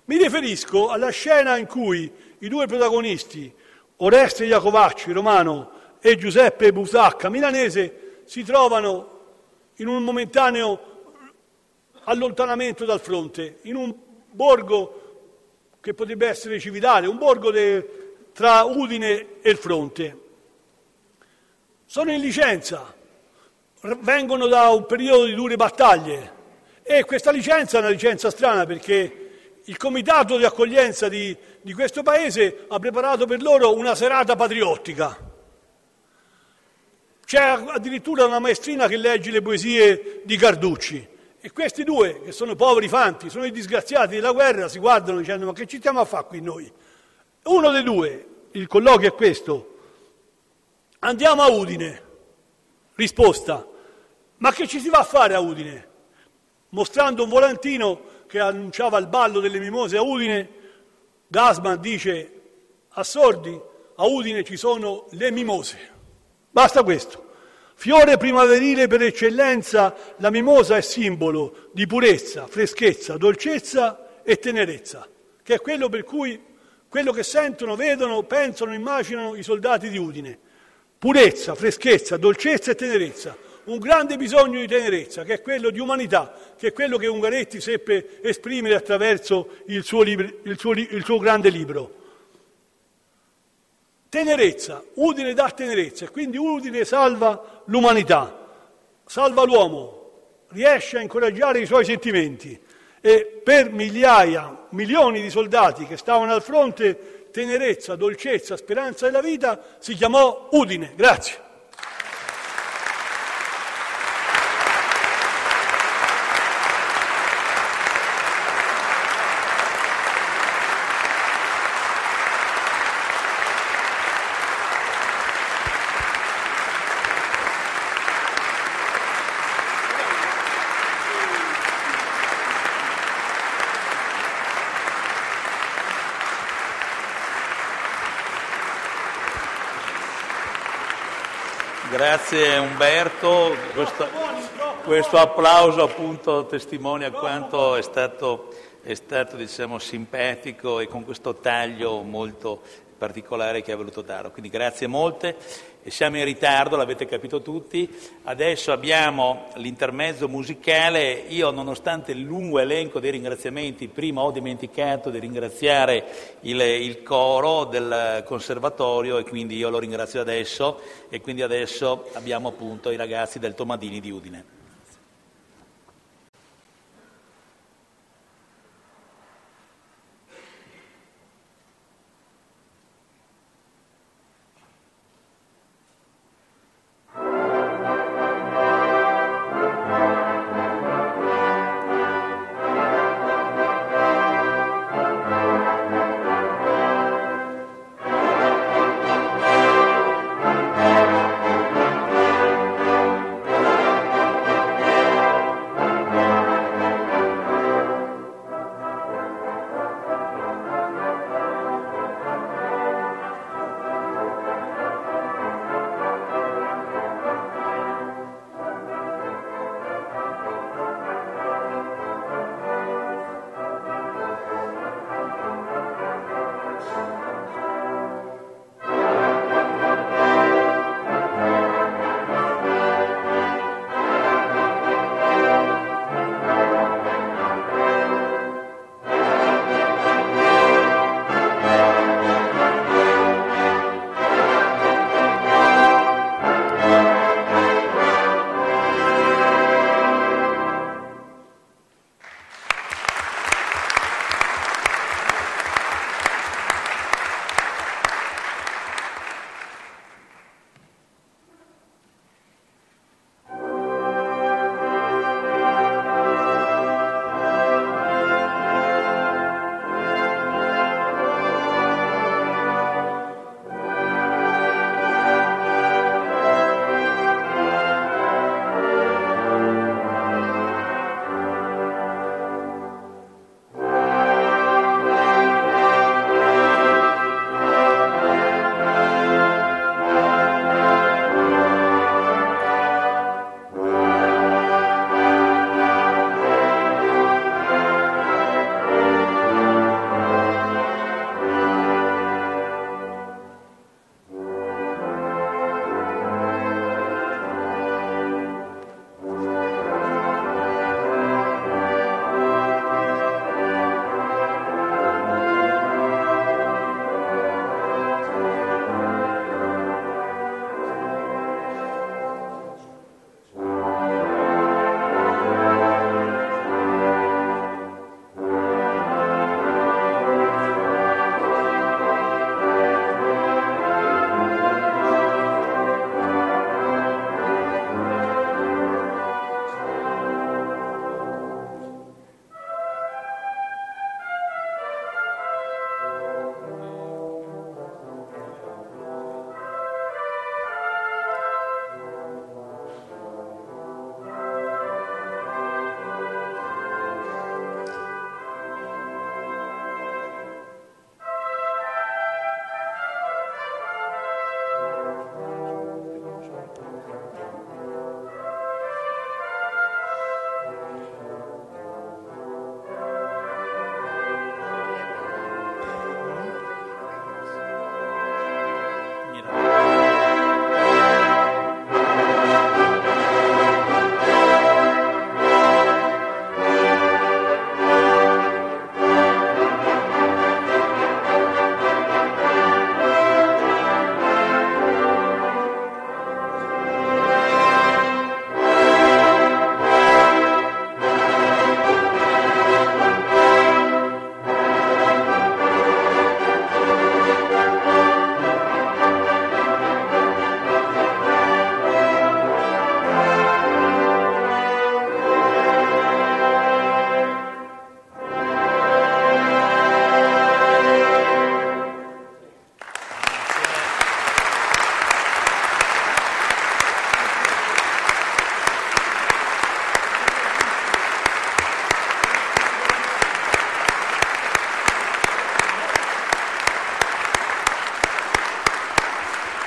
Mi riferisco alla scena in cui i due protagonisti, Oreste Iacovacci, romano, e Giuseppe Busacca, milanese, si trovano in un momentaneo allontanamento dal fronte, in un borgo che potrebbe essere Cividale, un borgo tra Udine e il fronte. Sono in licenza, vengono da un periodo di dure battaglie, e questa licenza è una licenza strana, perché il comitato di accoglienza di questo paese ha preparato per loro una serata patriottica. C'è addirittura una maestrina che legge le poesie di Carducci, e questi due, che sono poveri fanti, sono i disgraziati della guerra, si guardano dicendo: ma che ci stiamo a fare qui noi? Uno dei due, il colloquio è questo: andiamo a Udine. Risposta: ma che ci si va a fare a Udine? Mostrando un volantino che annunciava il ballo delle mimose a Udine, Gassman dice a sordi: a Udine ci sono le mimose. Basta questo. Fiore primaverile per eccellenza, la mimosa è simbolo di purezza, freschezza, dolcezza e tenerezza, che è quello per cui quello che sentono, vedono, pensano, immaginano i soldati di Udine. Purezza, freschezza, dolcezza e tenerezza. Un grande bisogno di tenerezza, che è quello di umanità, che è quello che Ungaretti seppe esprimere attraverso il suo grande libro. Tenerezza, Udine dà tenerezza, e quindi Udine salva l'umanità, salva l'uomo, riesce a incoraggiare i suoi sentimenti, e per migliaia, milioni di soldati che stavano al fronte, tenerezza, dolcezza, speranza della vita, si chiamò Udine. Grazie. Grazie Umberto, questo applauso appunto testimonia quanto è stato diciamo, simpatico, e con questo taglio molto particolare che ha voluto dare. Quindi grazie molte, e siamo in ritardo, l'avete capito tutti. Adesso abbiamo l'intermezzo musicale. Io, nonostante il lungo elenco dei ringraziamenti, prima ho dimenticato di ringraziare il coro del conservatorio, e quindi io lo ringrazio adesso, e quindi adesso abbiamo appunto i ragazzi del Tomadini di Udine.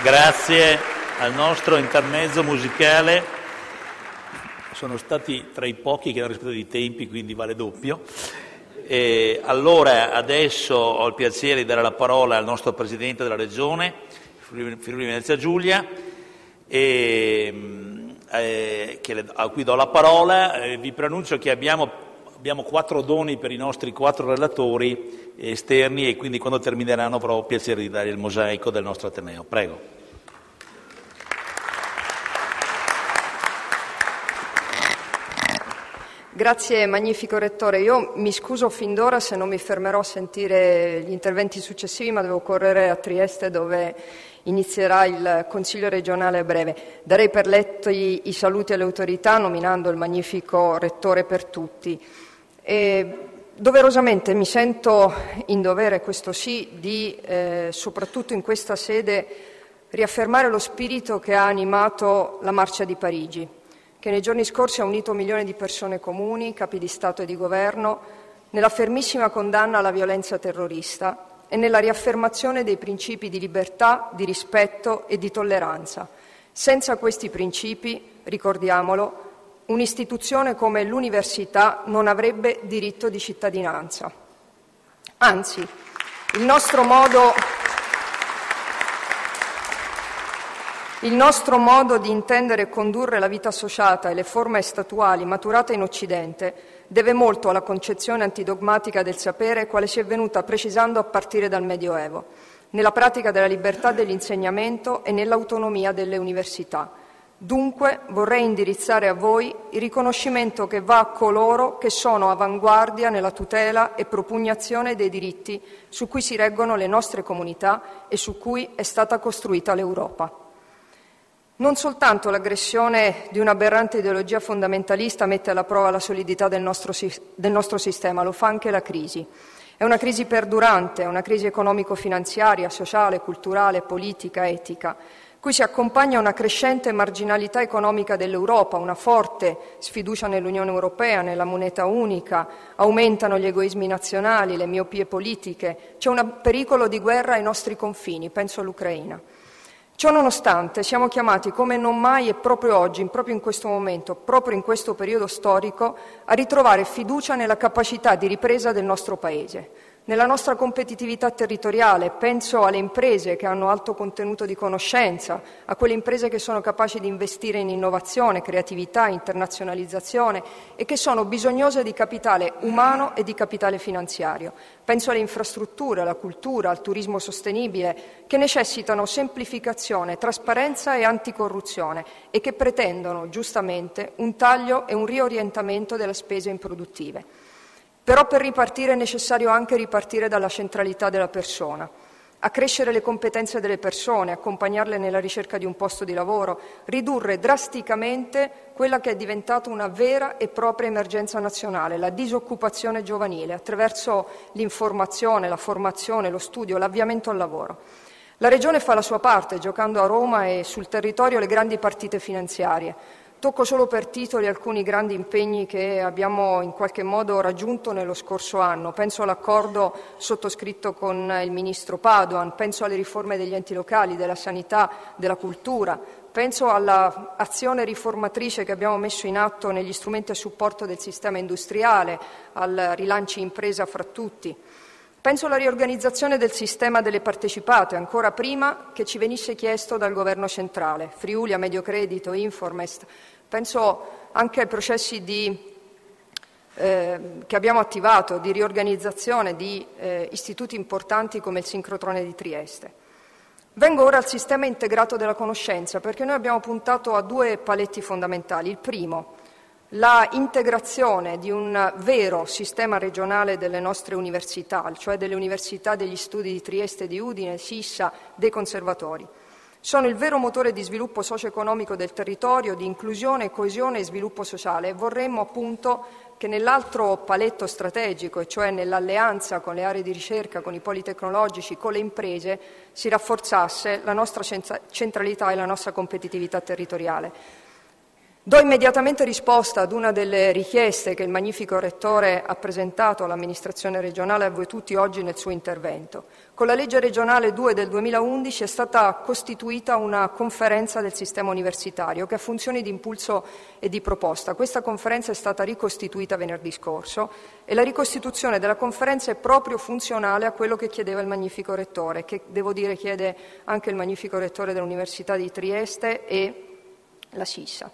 Grazie al nostro intermezzo musicale, sono stati tra i pochi che hanno rispettato i tempi, quindi vale doppio. Allora, adesso ho il piacere di dare la parola al nostro Presidente della Regione, Friuli Venezia Giulia, a cui do la parola. Vi preannuncio che abbiamo 4 doni per i nostri 4 relatori esterni e quindi quando termineranno avrò piacere di dare il mosaico del nostro Ateneo. Prego. Grazie, magnifico Rettore. Io mi scuso fin d'ora se non mi fermerò a sentire gli interventi successivi, ma devo correre a Trieste dove inizierà il Consiglio regionale a breve. Darei per letti i saluti alle autorità nominando il magnifico Rettore per tutti. Doverosamente mi sento in dovere, questo sì, di soprattutto in questa sede riaffermare lo spirito che ha animato la Marcia di Parigi, che nei giorni scorsi ha unito 1 milione di persone comuni, capi di Stato e di Governo, nella fermissima condanna alla violenza terrorista e nella riaffermazione dei principi di libertà, di rispetto e di tolleranza. Senza questi principi, ricordiamolo, un'istituzione come l'università non avrebbe diritto di cittadinanza. Anzi, il nostro modo di intendere e condurre la vita associata e le forme statuali maturate in Occidente deve molto alla concezione antidogmatica del sapere quale si è venuta precisando a partire dal Medioevo, nella pratica della libertà dell'insegnamento e nell'autonomia delle università. Dunque vorrei indirizzare a voi il riconoscimento che va a coloro che sono avanguardia nella tutela e propugnazione dei diritti su cui si reggono le nostre comunità e su cui è stata costruita l'Europa. Non soltanto l'aggressione di un'aberrante ideologia fondamentalista mette alla prova la solidità del nostro sistema, lo fa anche la crisi. È una crisi perdurante, è una crisi economico-finanziaria, sociale, culturale, politica, etica, cui si accompagna una crescente marginalità economica dell'Europa, una forte sfiducia nell'Unione Europea, nella moneta unica, aumentano gli egoismi nazionali, le miopie politiche, c'è un pericolo di guerra ai nostri confini, penso all'Ucraina. Ciò nonostante siamo chiamati come non mai e proprio oggi, proprio in questo momento, proprio in questo periodo storico, a ritrovare fiducia nella capacità di ripresa del nostro Paese, nella nostra competitività territoriale. Penso alle imprese che hanno alto contenuto di conoscenza, a quelle imprese che sono capaci di investire in innovazione, creatività, internazionalizzazione e che sono bisognose di capitale umano e di capitale finanziario. Penso alle infrastrutture, alla cultura, al turismo sostenibile, che necessitano semplificazione, trasparenza e anticorruzione e che pretendono, giustamente, un taglio e un riorientamento delle spese improduttive. Però per ripartire è necessario anche ripartire dalla centralità della persona, accrescere le competenze delle persone, accompagnarle nella ricerca di un posto di lavoro, ridurre drasticamente quella che è diventata una vera e propria emergenza nazionale, la disoccupazione giovanile, attraverso l'informazione, la formazione, lo studio, l'avviamento al lavoro. La Regione fa la sua parte, giocando a Roma e sul territorio le grandi partite finanziarie. Tocco solo per titoli alcuni grandi impegni che abbiamo in qualche modo raggiunto nello scorso anno. Penso all'accordo sottoscritto con il Ministro Padoan, penso alle riforme degli enti locali, della sanità, della cultura, penso all'azione riformatrice che abbiamo messo in atto negli strumenti a supporto del sistema industriale, al rilancio impresa fra tutti. Penso alla riorganizzazione del sistema delle partecipate, ancora prima che ci venisse chiesto dal Governo centrale, Friuli, Mediocredito, Informest. Penso anche ai processi che abbiamo attivato di riorganizzazione di istituti importanti come il sincrotrone di Trieste. Vengo ora al sistema integrato della conoscenza, perché noi abbiamo puntato a 2 paletti fondamentali. Il primo, la integrazione di un vero sistema regionale delle nostre università, cioè delle università degli studi di Trieste e di Udine, Sissa, dei conservatori. Sono il vero motore di sviluppo socio-economico del territorio, di inclusione, coesione e sviluppo sociale e vorremmo appunto che nell'altro paletto strategico, e cioè nell'alleanza con le aree di ricerca, con i poli tecnologici, con le imprese, si rafforzasse la nostra centralità e la nostra competitività territoriale. Do immediatamente risposta ad una delle richieste che il magnifico Rettore ha presentato all'amministrazione regionale e a voi tutti oggi nel suo intervento. Con la legge regionale 2 del 2011 è stata costituita una conferenza del sistema universitario che ha funzioni di impulso e di proposta. Questa conferenza è stata ricostituita venerdì scorso e la ricostituzione della conferenza è proprio funzionale a quello che chiedeva il magnifico Rettore, che devo dire chiede anche il magnifico Rettore dell'Università di Trieste e la Sissa.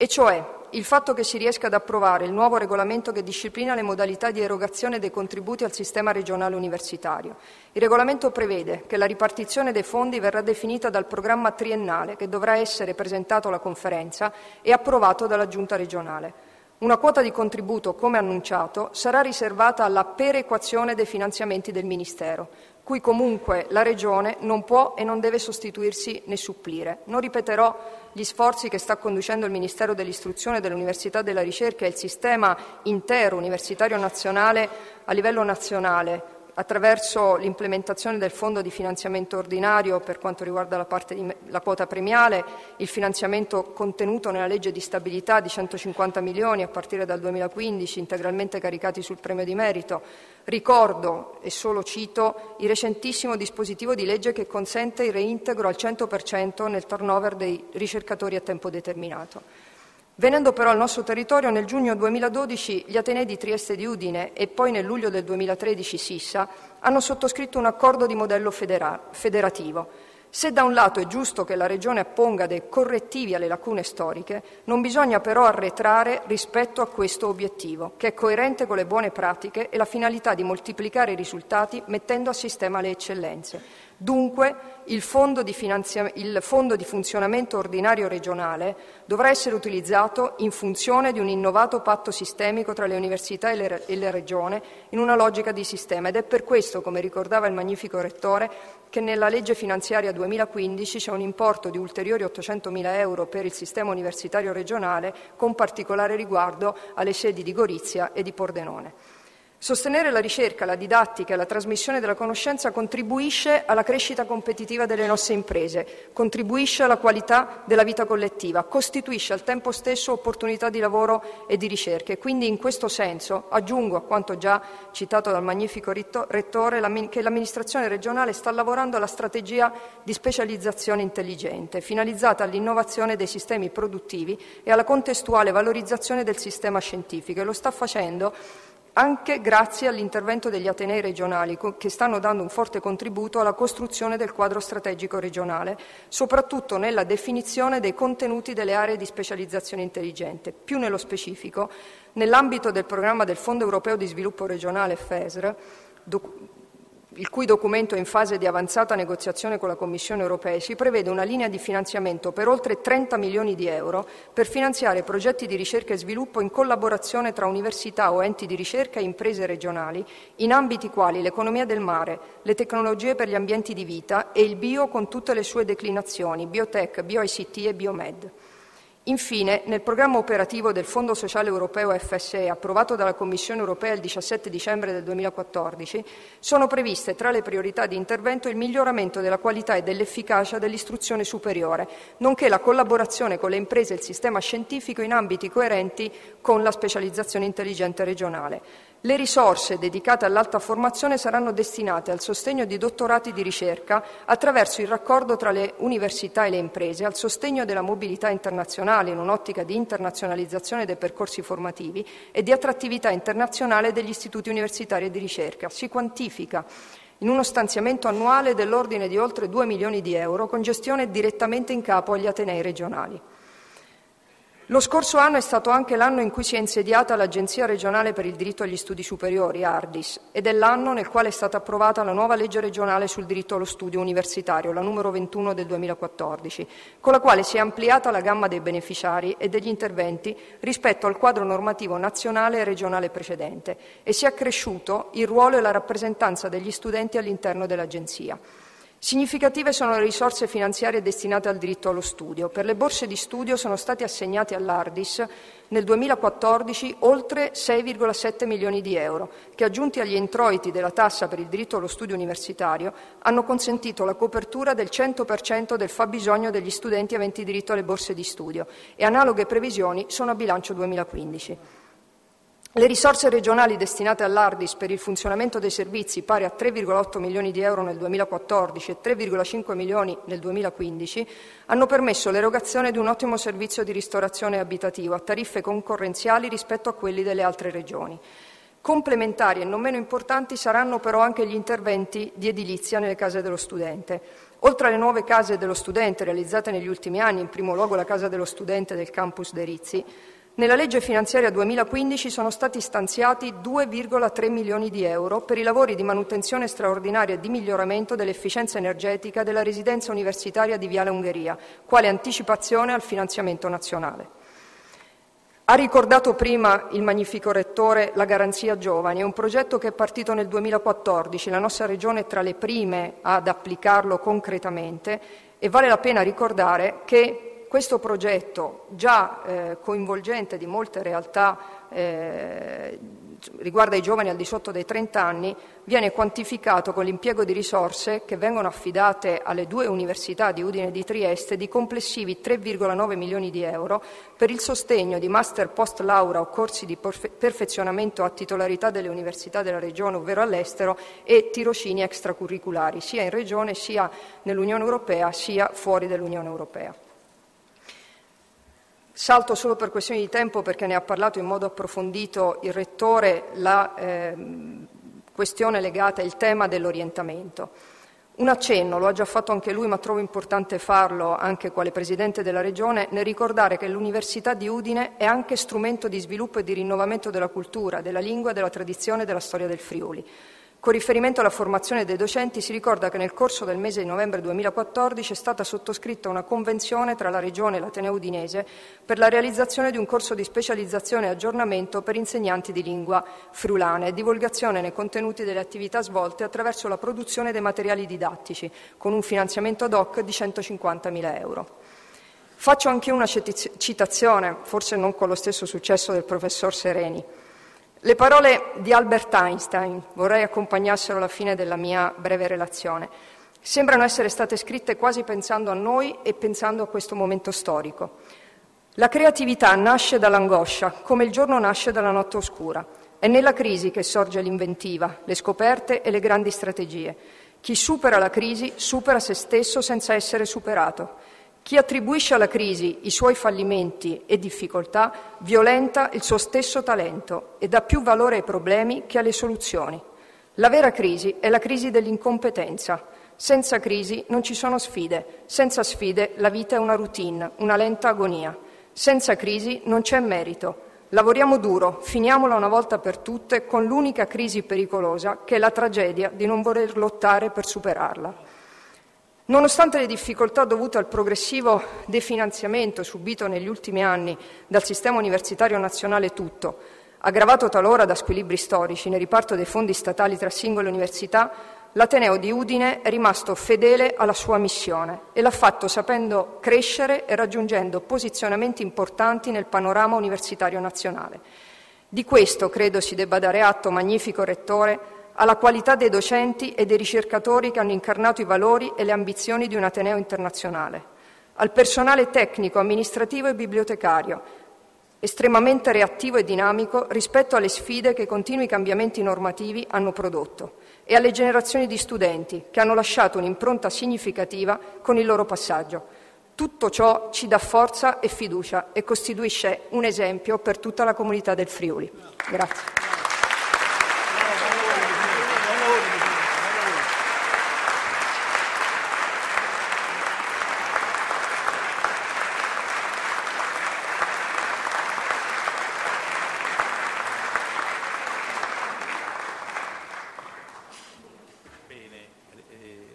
E cioè il fatto che si riesca ad approvare il nuovo regolamento che disciplina le modalità di erogazione dei contributi al sistema regionale universitario. Il regolamento prevede che la ripartizione dei fondi verrà definita dal programma triennale che dovrà essere presentato alla conferenza e approvato dalla Giunta regionale. Una quota di contributo, come annunciato, sarà riservata alla perequazione dei finanziamenti del Ministero, cui comunque la Regione non può e non deve sostituirsi né supplire. Non ripeterò gli sforzi che sta conducendo il Ministero dell'Istruzione, dell'Università e della Ricerca e il sistema intero universitario nazionale a livello nazionale attraverso l'implementazione del fondo di finanziamento ordinario per quanto riguarda la quota premiale, il finanziamento contenuto nella legge di stabilità di 150 milioni a partire dal 2015, integralmente caricati sul premio di merito. Ricordo, e solo cito, il recentissimo dispositivo di legge che consente il reintegro al 100% nel turnover dei ricercatori a tempo determinato. Venendo però al nostro territorio, nel giugno 2012 gli Atenei di Trieste e di Udine e poi nel luglio del 2013 Sissa hanno sottoscritto un accordo di modello federativo. Se da un lato è giusto che la Regione apponga dei correttivi alle lacune storiche, non bisogna però arretrare rispetto a questo obiettivo, che è coerente con le buone pratiche e la finalità di moltiplicare i risultati mettendo a sistema le eccellenze. Dunque, il fondo di funzionamento ordinario regionale dovrà essere utilizzato in funzione di un innovato patto sistemico tra le università e la Regione in una logica di sistema ed è per questo, come ricordava il magnifico Rettore, che nella legge finanziaria 2015 c'è un importo di ulteriori 800.000 euro per il sistema universitario regionale con particolare riguardo alle sedi di Gorizia e di Pordenone. Sostenere la ricerca, la didattica e la trasmissione della conoscenza contribuisce alla crescita competitiva delle nostre imprese, contribuisce alla qualità della vita collettiva, costituisce al tempo stesso opportunità di lavoro e di ricerca e quindi in questo senso aggiungo a quanto già citato dal magnifico Rettore che l'amministrazione regionale sta lavorando alla strategia di specializzazione intelligente, finalizzata all'innovazione dei sistemi produttivi e alla contestuale valorizzazione del sistema scientifico e lo sta facendo anche grazie all'intervento degli Atenei regionali che stanno dando un forte contributo alla costruzione del quadro strategico regionale, soprattutto nella definizione dei contenuti delle aree di specializzazione intelligente. Più nello specifico, nell'ambito del programma del Fondo Europeo di Sviluppo Regionale FESR, il cui documento è in fase di avanzata negoziazione con la Commissione europea, si prevede una linea di finanziamento per oltre 30 milioni di euro per finanziare progetti di ricerca e sviluppo in collaborazione tra università o enti di ricerca e imprese regionali in ambiti quali l'economia del mare, le tecnologie per gli ambienti di vita e il bio con tutte le sue declinazioni, biotech, bio-ICT e biomed. Infine, nel programma operativo del Fondo Sociale Europeo FSE, approvato dalla Commissione Europea il 17 dicembre del 2014, sono previste tra le priorità di intervento il miglioramento della qualità e dell'efficacia dell'istruzione superiore, nonché la collaborazione con le imprese e il sistema scientifico in ambiti coerenti con la specializzazione intelligente regionale. Le risorse dedicate all'alta formazione saranno destinate al sostegno di dottorati di ricerca attraverso il raccordo tra le università e le imprese, al sostegno della mobilità internazionale in un'ottica di internazionalizzazione dei percorsi formativi e di attrattività internazionale degli istituti universitari e di ricerca. Si quantifica in uno stanziamento annuale dell'ordine di oltre 2 milioni di euro con gestione direttamente in capo agli Atenei regionali. Lo scorso anno è stato anche l'anno in cui si è insediata l'Agenzia regionale per il diritto agli studi superiori, ARDIS, ed è l'anno nel quale è stata approvata la nuova legge regionale sul diritto allo studio universitario, la numero 21 del 2014, con la quale si è ampliata la gamma dei beneficiari e degli interventi rispetto al quadro normativo nazionale e regionale precedente e si è accresciuto il ruolo e la rappresentanza degli studenti all'interno dell'Agenzia. Significative sono le risorse finanziarie destinate al diritto allo studio. Per le borse di studio sono stati assegnati all'Ardis nel 2014 oltre 6,7 milioni di euro, che aggiunti agli introiti della tassa per il diritto allo studio universitario hanno consentito la copertura del 100% del fabbisogno degli studenti aventi diritto alle borse di studio e analoghe previsioni sono a bilancio 2015. Le risorse regionali destinate all'Ardis per il funzionamento dei servizi, pari a 3,8 milioni di euro nel 2014 e 3,5 milioni nel 2015, hanno permesso l'erogazione di un ottimo servizio di ristorazione abitativo a tariffe concorrenziali rispetto a quelli delle altre regioni. Complementari e non meno importanti saranno però anche gli interventi di edilizia nelle case dello studente. Oltre alle nuove case dello studente realizzate negli ultimi anni, in primo luogo la casa dello studente del campus De Rizzi, nella legge finanziaria 2015 sono stati stanziati 2,3 milioni di euro per i lavori di manutenzione straordinaria e di miglioramento dell'efficienza energetica della residenza universitaria di Viale Ungheria, quale anticipazione al finanziamento nazionale. Ha ricordato prima il magnifico Rettore la Garanzia Giovani, è un progetto che è partito nel 2014, la nostra Regione è tra le prime ad applicarlo concretamente e vale la pena ricordare che questo progetto, già coinvolgente di molte realtà, riguarda i giovani al di sotto dei 30 anni, viene quantificato con l'impiego di risorse che vengono affidate alle due università di Udine e di Trieste di complessivi 3,9 milioni di euro per il sostegno di master post laurea o corsi di perfezionamento a titolarità delle università della Regione, ovvero all'estero, e tirocini extracurriculari, sia in Regione, sia nell'Unione Europea, sia fuori dell'Unione Europea. Salto solo per questioni di tempo, perché ne ha parlato in modo approfondito il Rettore, la questione legata al tema dell'orientamento. Un accenno, lo ha già fatto anche lui, ma trovo importante farlo anche quale Presidente della Regione, nel ricordare che l'Università di Udine è anche strumento di sviluppo e di rinnovamento della cultura, della lingua, della tradizione e della storia del Friuli. Con riferimento alla formazione dei docenti si ricorda che nel corso del mese di novembre 2014 è stata sottoscritta una convenzione tra la Regione e l'Ateneo Udinese per la realizzazione di un corso di specializzazione e aggiornamento per insegnanti di lingua friulana e divulgazione nei contenuti delle attività svolte attraverso la produzione dei materiali didattici, con un finanziamento ad hoc di 150.000 euro. Faccio anche una citazione, forse non con lo stesso successo del professor Sereni. Le parole di Albert Einstein, vorrei accompagnassero alla fine della mia breve relazione, sembrano essere state scritte quasi pensando a noi e pensando a questo momento storico. La creatività nasce dall'angoscia, come il giorno nasce dalla notte oscura. È nella crisi che sorge l'inventiva, le scoperte e le grandi strategie. Chi supera la crisi supera se stesso senza essere superato. Chi attribuisce alla crisi i suoi fallimenti e difficoltà violenta il suo stesso talento e dà più valore ai problemi che alle soluzioni. La vera crisi è la crisi dell'incompetenza. Senza crisi non ci sono sfide. Senza sfide la vita è una routine, una lenta agonia. Senza crisi non c'è merito. Lavoriamo duro, finiamola una volta per tutte con l'unica crisi pericolosa che è la tragedia di non voler lottare per superarla. Nonostante le difficoltà dovute al progressivo definanziamento subito negli ultimi anni dal sistema universitario nazionale tutto, aggravato talora da squilibri storici nel riparto dei fondi statali tra singole università, l'Ateneo di Udine è rimasto fedele alla sua missione e l'ha fatto sapendo crescere e raggiungendo posizionamenti importanti nel panorama universitario nazionale. Di questo credo si debba dare atto, magnifico Rettore, alla qualità dei docenti e dei ricercatori che hanno incarnato i valori e le ambizioni di un Ateneo internazionale, al personale tecnico, amministrativo e bibliotecario, estremamente reattivo e dinamico rispetto alle sfide che i continui cambiamenti normativi hanno prodotto, e alle generazioni di studenti che hanno lasciato un'impronta significativa con il loro passaggio. Tutto ciò ci dà forza e fiducia e costituisce un esempio per tutta la comunità del Friuli. Grazie.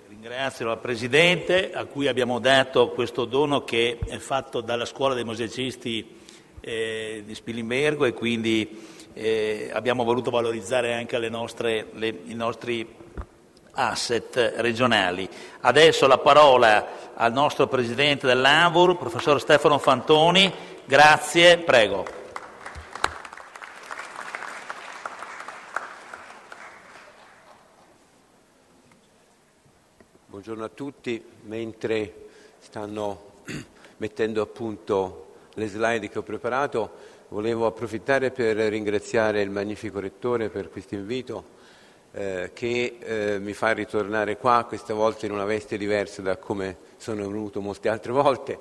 Ringrazio la Presidente, a cui abbiamo dato questo dono che è fatto dalla Scuola dei Musicisti di Spilimbergo, e quindi abbiamo voluto valorizzare anche i nostri asset regionali. Adesso la parola al nostro Presidente dell'ANVUR, professor Stefano Fantoni. Grazie, prego. Buongiorno a tutti. Mentre stanno mettendo a punto le slide che ho preparato, volevo approfittare per ringraziare il magnifico Rettore per questo invito che mi fa ritornare qua, questa volta in una veste diversa da come sono venuto molte altre volte,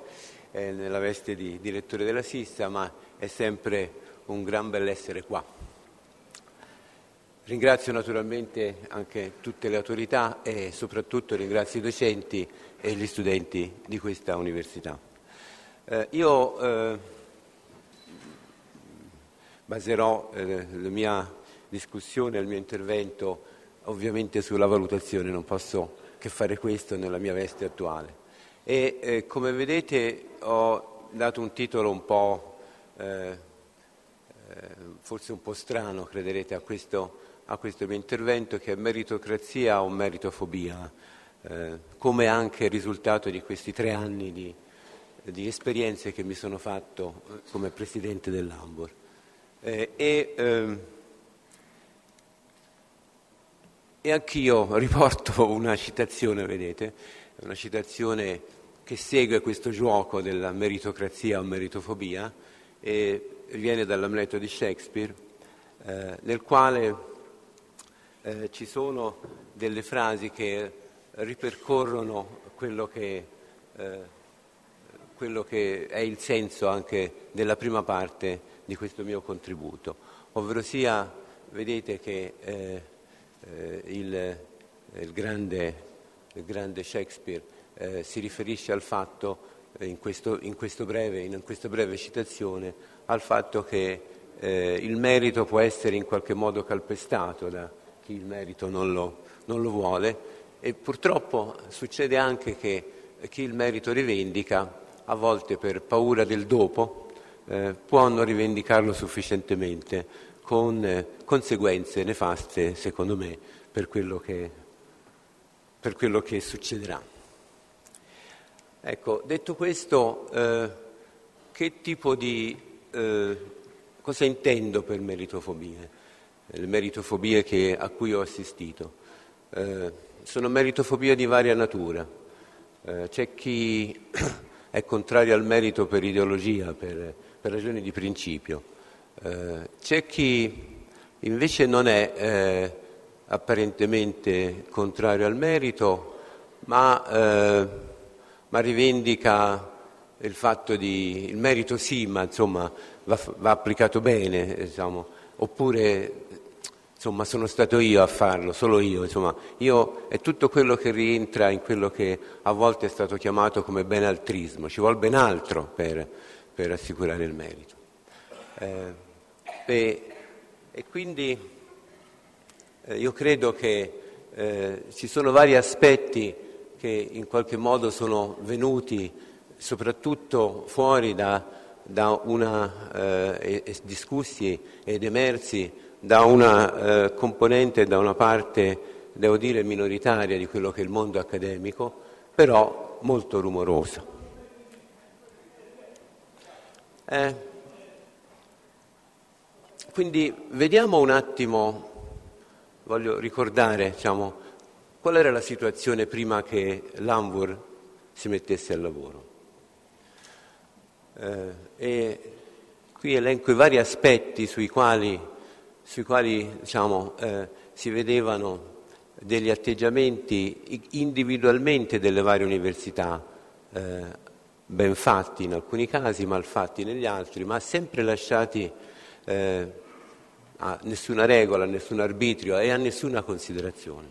nella veste di direttore della SISSA, ma è sempre un gran bell'essere qua. Ringrazio naturalmente anche tutte le autorità e soprattutto ringrazio i docenti e gli studenti di questa università. Io baserò la mia discussione, il mio intervento ovviamente sulla valutazione, non posso che fare questo nella mia veste attuale. E come vedete ho dato un titolo un po' forse un po' strano, crederete, a questo mio intervento, che è meritocrazia o meritofobia, come anche risultato di questi 3 anni di esperienze che mi sono fatto come Presidente dell'ANVUR. E anch'io riporto una citazione, vedete, una citazione che segue questo gioco della meritocrazia o meritofobia, e viene dall'Amleto di Shakespeare, nel quale ci sono delle frasi che ripercorrono quello che è il senso anche della prima parte di questo mio contributo, ovverosia, vedete che il grande Shakespeare si riferisce al fatto, in questa breve citazione, al fatto che il merito può essere in qualche modo calpestato da chi il merito non lo vuole, e purtroppo succede anche che chi il merito rivendica, a volte per paura del dopo, può non rivendicarlo sufficientemente, con conseguenze nefaste, secondo me, per quello che succederà. Ecco, detto questo, che tipo cosa intendo per meritofobie? Le meritofobie a cui ho assistito sono meritofobie di varia natura. C'è chi è contrario al merito per ideologia, per ragioni di principio. C'è chi invece non è apparentemente contrario al merito, ma rivendica il fatto il merito sì, ma insomma va applicato bene, diciamo. Oppure insomma sono stato io a farlo, solo io, insomma, è tutto quello che rientra in quello che a volte è stato chiamato come benaltrismo. Ci vuole ben altro per assicurare il merito. E quindi io credo che ci sono vari aspetti che in qualche modo sono venuti soprattutto fuori discussi ed emersi da una componente, da una parte, devo dire, minoritaria di quello che è il mondo accademico, però molto rumorosa. Quindi vediamo un attimo, voglio ricordare, diciamo, qual era la situazione prima che l'ANVUR si mettesse al lavoro. E qui elenco i vari aspetti sui quali diciamo, si vedevano degli atteggiamenti individualmente delle varie università, ben fatti in alcuni casi, mal fatti negli altri, ma sempre lasciati a nessuna regola, a nessun arbitrio e a nessuna considerazione.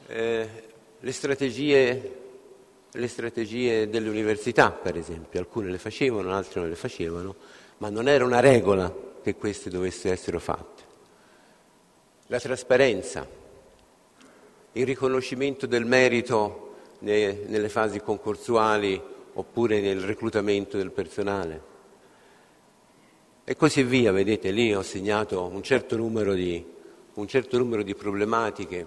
Le strategie delle università, per esempio, alcune le facevano, altre non le facevano, ma non era una regola che queste dovessero essere fatte. La trasparenza, il riconoscimento del merito nelle fasi concorsuali oppure nel reclutamento del personale e così via. Vedete, lì ho segnato un certo numero di un certo numero di problematiche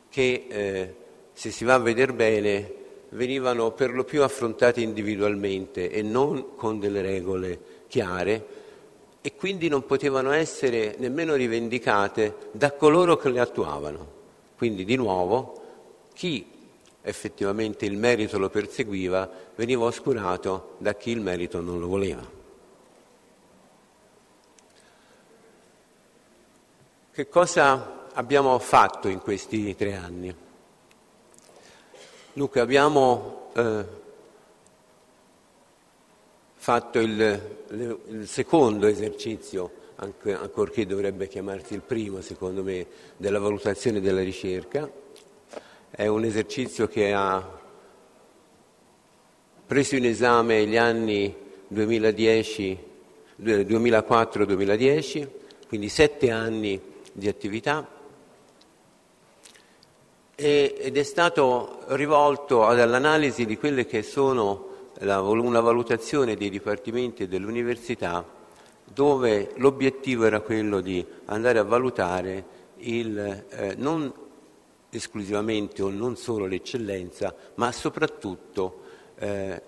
che, se si va a vedere bene, venivano per lo più affrontate individualmente e non con delle regole chiare, e quindi non potevano essere nemmeno rivendicate da coloro che le attuavano. Quindi, di nuovo, chi effettivamente il merito lo perseguiva veniva oscurato da chi il merito non lo voleva. Che cosa abbiamo fatto in questi 3 anni? Dunque, abbiamo fatto il secondo esercizio, ancorché dovrebbe chiamarsi il primo, secondo me, della valutazione della ricerca. È un esercizio che ha preso in esame gli anni 2004-2010, quindi 7 anni di attività, ed è stato rivolto all'analisi di quelle che sono una valutazione dei dipartimenti e dell'università, dove l'obiettivo era quello di andare a valutare non esclusivamente o non solo l'eccellenza, ma soprattutto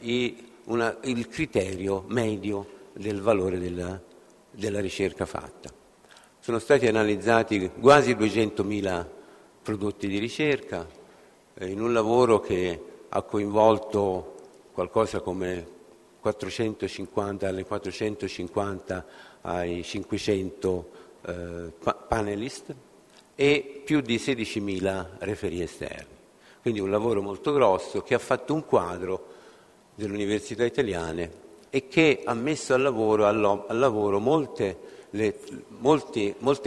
il criterio medio del valore della ricerca fatta. Sono stati analizzati quasi 200.000 prodotti di ricerca in un lavoro che ha coinvolto qualcosa come 450 alle 450 ai 500 panelist e più di 16.000 referii esterni. Quindi un lavoro molto grosso che ha fatto un quadro delle università italiane e che ha messo al lavoro molte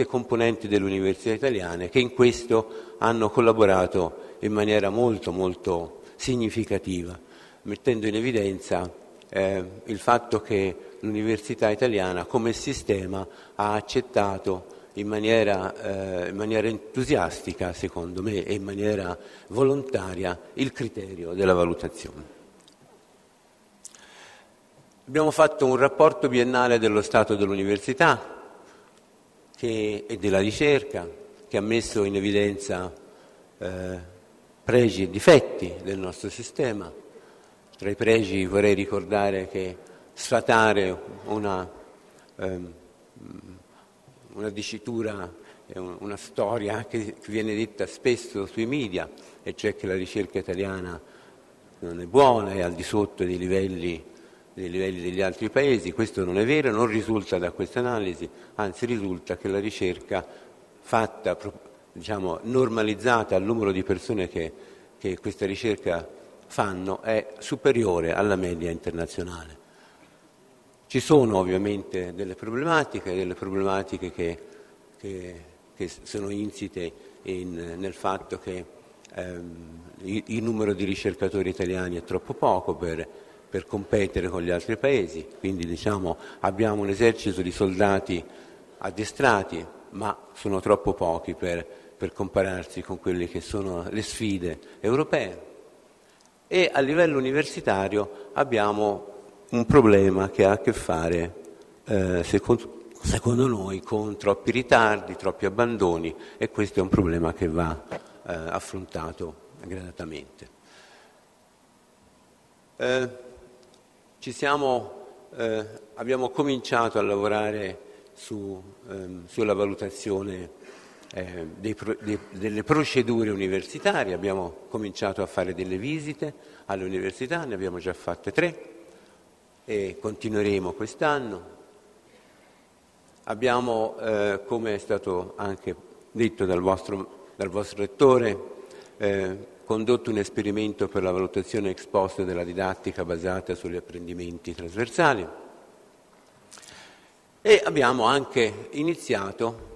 componenti delle università italiane che in questo hanno collaborato in maniera molto molto significativa, mettendo in evidenza il fatto che l'università italiana come sistema ha accettato in maniera entusiastica, secondo me, e in maniera volontaria il criterio della valutazione. Abbiamo fatto un rapporto biennale dello stato dell'università e della ricerca che ha messo in evidenza pregi e difetti del nostro sistema. Tra i pregi vorrei ricordare che sfatare una dicitura, una storia che viene detta spesso sui media, e cioè che la ricerca italiana non è buona, è al di sotto dei livelli degli altri paesi. Questo non è vero, non risulta da questa analisi, anzi risulta che la ricerca fatta, normalizzata al numero di persone che questa ricerca fanno è superiore alla media internazionale. Ci sono ovviamente delle problematiche che sono insite nel fatto che il numero di ricercatori italiani è troppo poco per competere con gli altri paesi, quindi abbiamo un esercito di soldati addestrati, ma sono troppo pochi per compararsi con quelle che sono le sfide europee. E a livello universitario abbiamo un problema che ha a che fare, secondo noi, con troppi ritardi, troppi abbandoni, e questo è un problema che va affrontato gradatamente. Abbiamo cominciato a lavorare sulla valutazione delle procedure universitarie, abbiamo cominciato a fare delle visite alle università, ne abbiamo già fatte 3 e continueremo quest'anno. Abbiamo, come è stato anche detto dal vostro rettore, condotto un esperimento per la valutazione ex post della didattica basata sugli apprendimenti trasversali e abbiamo anche iniziato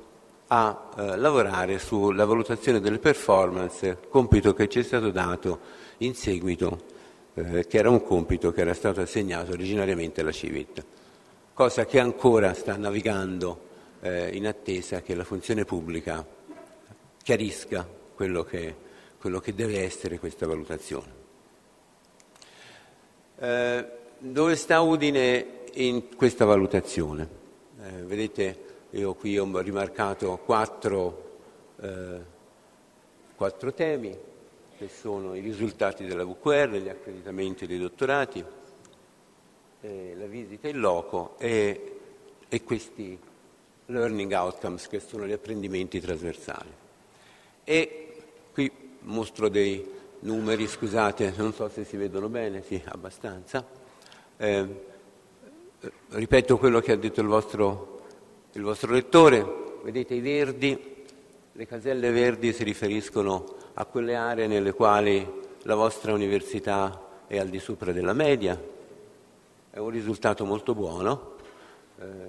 a lavorare sulla valutazione delle performance, compito che ci è stato dato in seguito, che era un compito che era stato assegnato originariamente alla Civit, cosa che ancora sta navigando in attesa che la funzione pubblica chiarisca quello che deve essere questa valutazione. Dove sta Udine in questa valutazione? Vedete, io qui ho rimarcato 4 4 temi, che sono i risultati della VQR, gli accreditamenti dei dottorati, la visita in loco e questi learning outcomes, che sono gli apprendimenti trasversali. E qui mostro dei numeri, scusate, non so se si vedono bene, sì, abbastanza. Ripeto quello che ha detto il vostro lettore, vedete i verdi, le caselle verdi si riferiscono a quelle aree nelle quali la vostra università è al di sopra della media, è un risultato molto buono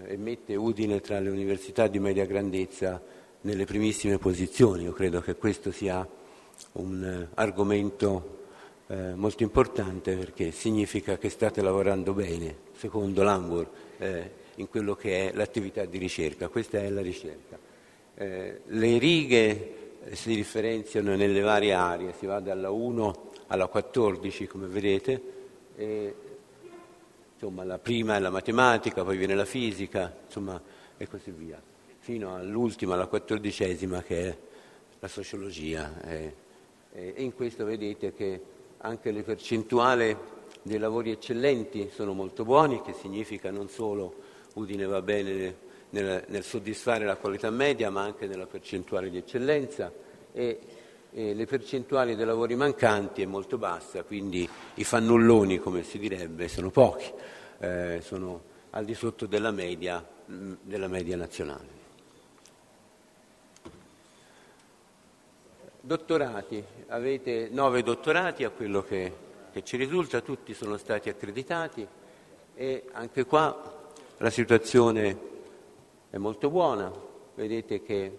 e mette Udine tra le università di media grandezza nelle primissime posizioni. Io credo che questo sia un argomento molto importante, perché significa che state lavorando bene, secondo l'Anvur, in quello che è l'attività di ricerca. Questa è la ricerca. Le righe si differenziano nelle varie aree, si va dalla 1 alla 14, come vedete, e, insomma, la prima è la matematica, poi viene la fisica, insomma, e così via, fino all'ultima, alla 14ª, che è la sociologia. E in questo vedete che anche le percentuali dei lavori eccellenti sono molto buoni, che significa non solo Udine va bene nel soddisfare la qualità media, ma anche nella percentuale di eccellenza, e le percentuali dei lavori mancanti è molto bassa, quindi i fannulloni, come si direbbe, sono pochi, sono al di sotto della media nazionale. Dottorati, avete 9 dottorati a quello che ci risulta, tutti sono stati accreditati e anche qua la situazione è molto buona. Vedete che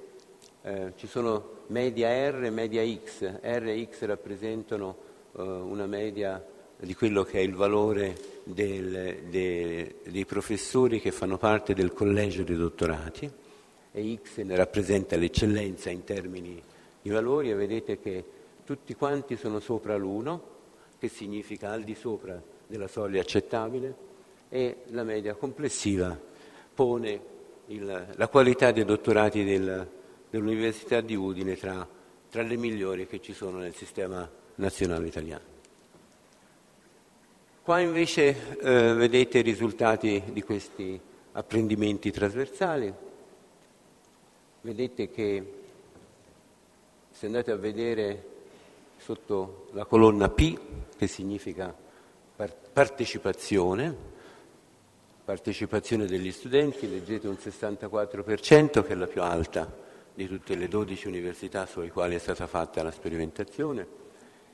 ci sono media R e media X. R e X rappresentano una media di quello che è il valore dei professori che fanno parte del collegio dei dottorati, e X ne rappresenta l'eccellenza in termini di valori, e vedete che tutti quanti sono sopra l'1, che significa al di sopra della soglia accettabile, e la media complessiva pone la qualità dei dottorati dell'Università di Udine tra le migliori che ci sono nel sistema nazionale italiano. Qua invece vedete i risultati di questi apprendimenti trasversali. Vedete che, se andate a vedere sotto la colonna P, che significa partecipazione degli studenti, leggete un 64%, che è la più alta di tutte le 12 università sulle quali è stata fatta la sperimentazione,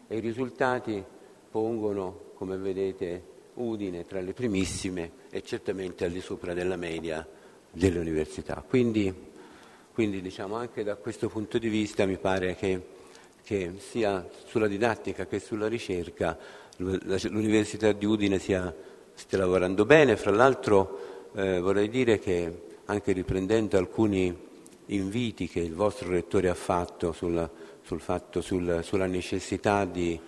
e i risultati pongono, come vedete, Udine tra le primissime e certamente al di sopra della media delle università. Quindi diciamo, anche da questo punto di vista mi pare che sia sulla didattica che sulla ricerca l'Università di Udine stia lavorando bene. Fra l'altro vorrei dire che, anche riprendendo alcuni inviti che il vostro rettore ha fatto sulla necessità di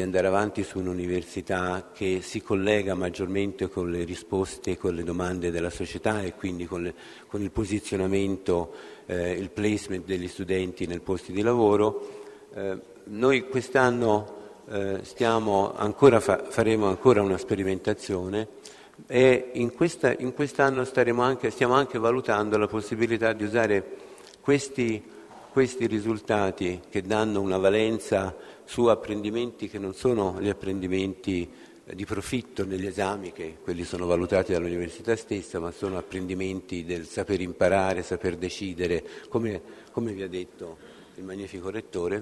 andare avanti su un'università che si collega maggiormente con le risposte e con le domande della società, e quindi con il posizionamento, il placement degli studenti nel posto di lavoro, noi quest'anno faremo ancora una sperimentazione, e in quest'anno stiamo anche valutando la possibilità di usare questi risultati, che danno una valenza su apprendimenti che non sono gli apprendimenti di profitto negli esami, che quelli sono valutati dall'università stessa, ma sono apprendimenti del saper imparare, saper decidere, come vi ha detto il magnifico rettore.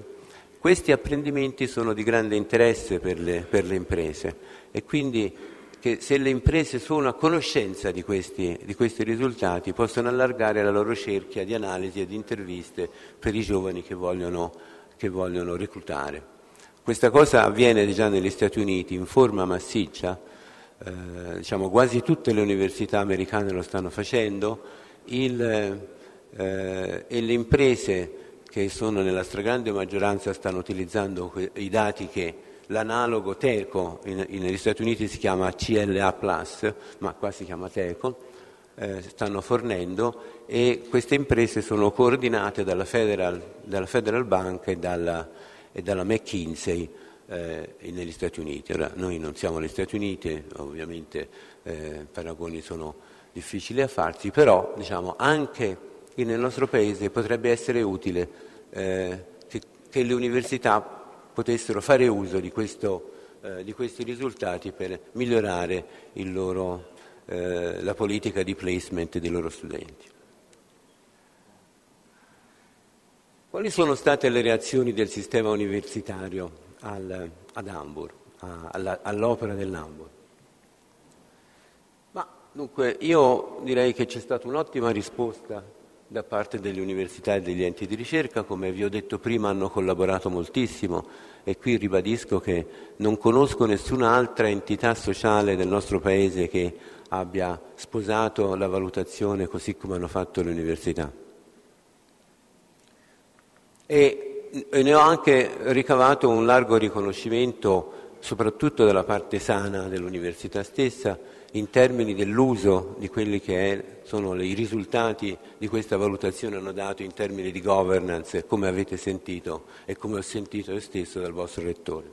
Questi apprendimenti sono di grande interesse per le imprese, e quindi che se le imprese sono a conoscenza di questi risultati, possono allargare la loro cerchia di analisi e di interviste per i giovani che vogliono reclutare. Questa cosa avviene già negli Stati Uniti in forma massiccia, quasi tutte le università americane lo stanno facendo, e le imprese, che sono nella stragrande maggioranza, stanno utilizzando i dati che l'analogo TECO negli Stati Uniti si chiama CLA+, ma qua si chiama TECO, stanno fornendo, e queste imprese sono coordinate dalla Federal Bank e dalla McKinsey negli Stati Uniti. Ora, noi non siamo negli Stati Uniti, ovviamente paragoni sono difficili a farsi, però diciamo anche nel nostro Paese potrebbe essere utile che le università potessero fare uso di questi risultati per migliorare la politica di placement dei loro studenti. Quali sono state le reazioni del sistema universitario ad Hamburg, all'opera dell'Hamburg? Ma dunque io direi che c'è stata un'ottima risposta da parte delle università e degli enti di ricerca. Come vi ho detto prima, hanno collaborato moltissimo, e qui ribadisco che non conosco nessun'altra entità sociale del nostro Paese che abbia sposato la valutazione così come hanno fatto le università. E ne ho anche ricavato un largo riconoscimento, soprattutto dalla parte sana dell'università stessa, in termini dell'uso di quelli che sono i risultati di questa valutazione hanno dato in termini di governance, come avete sentito e come ho sentito io stesso dal vostro rettore.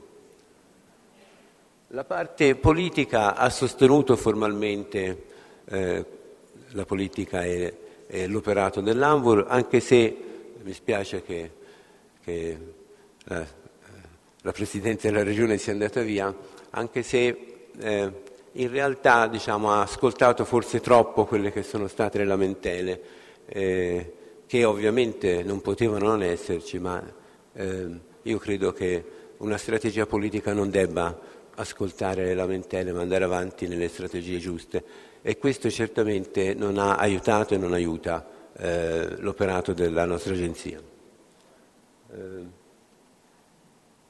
La parte politica ha sostenuto formalmente la politica e l'operato dell'Hamburg, anche se mi spiace che la Presidente della Regione sia andata via, anche se in realtà ha ascoltato forse troppo quelle che sono state le lamentele, che ovviamente non potevano non esserci, ma io credo che una strategia politica non debba ascoltare le lamentele, ma andare avanti nelle strategie giuste, e questo certamente non ha aiutato e non aiuta l'operato della nostra agenzia.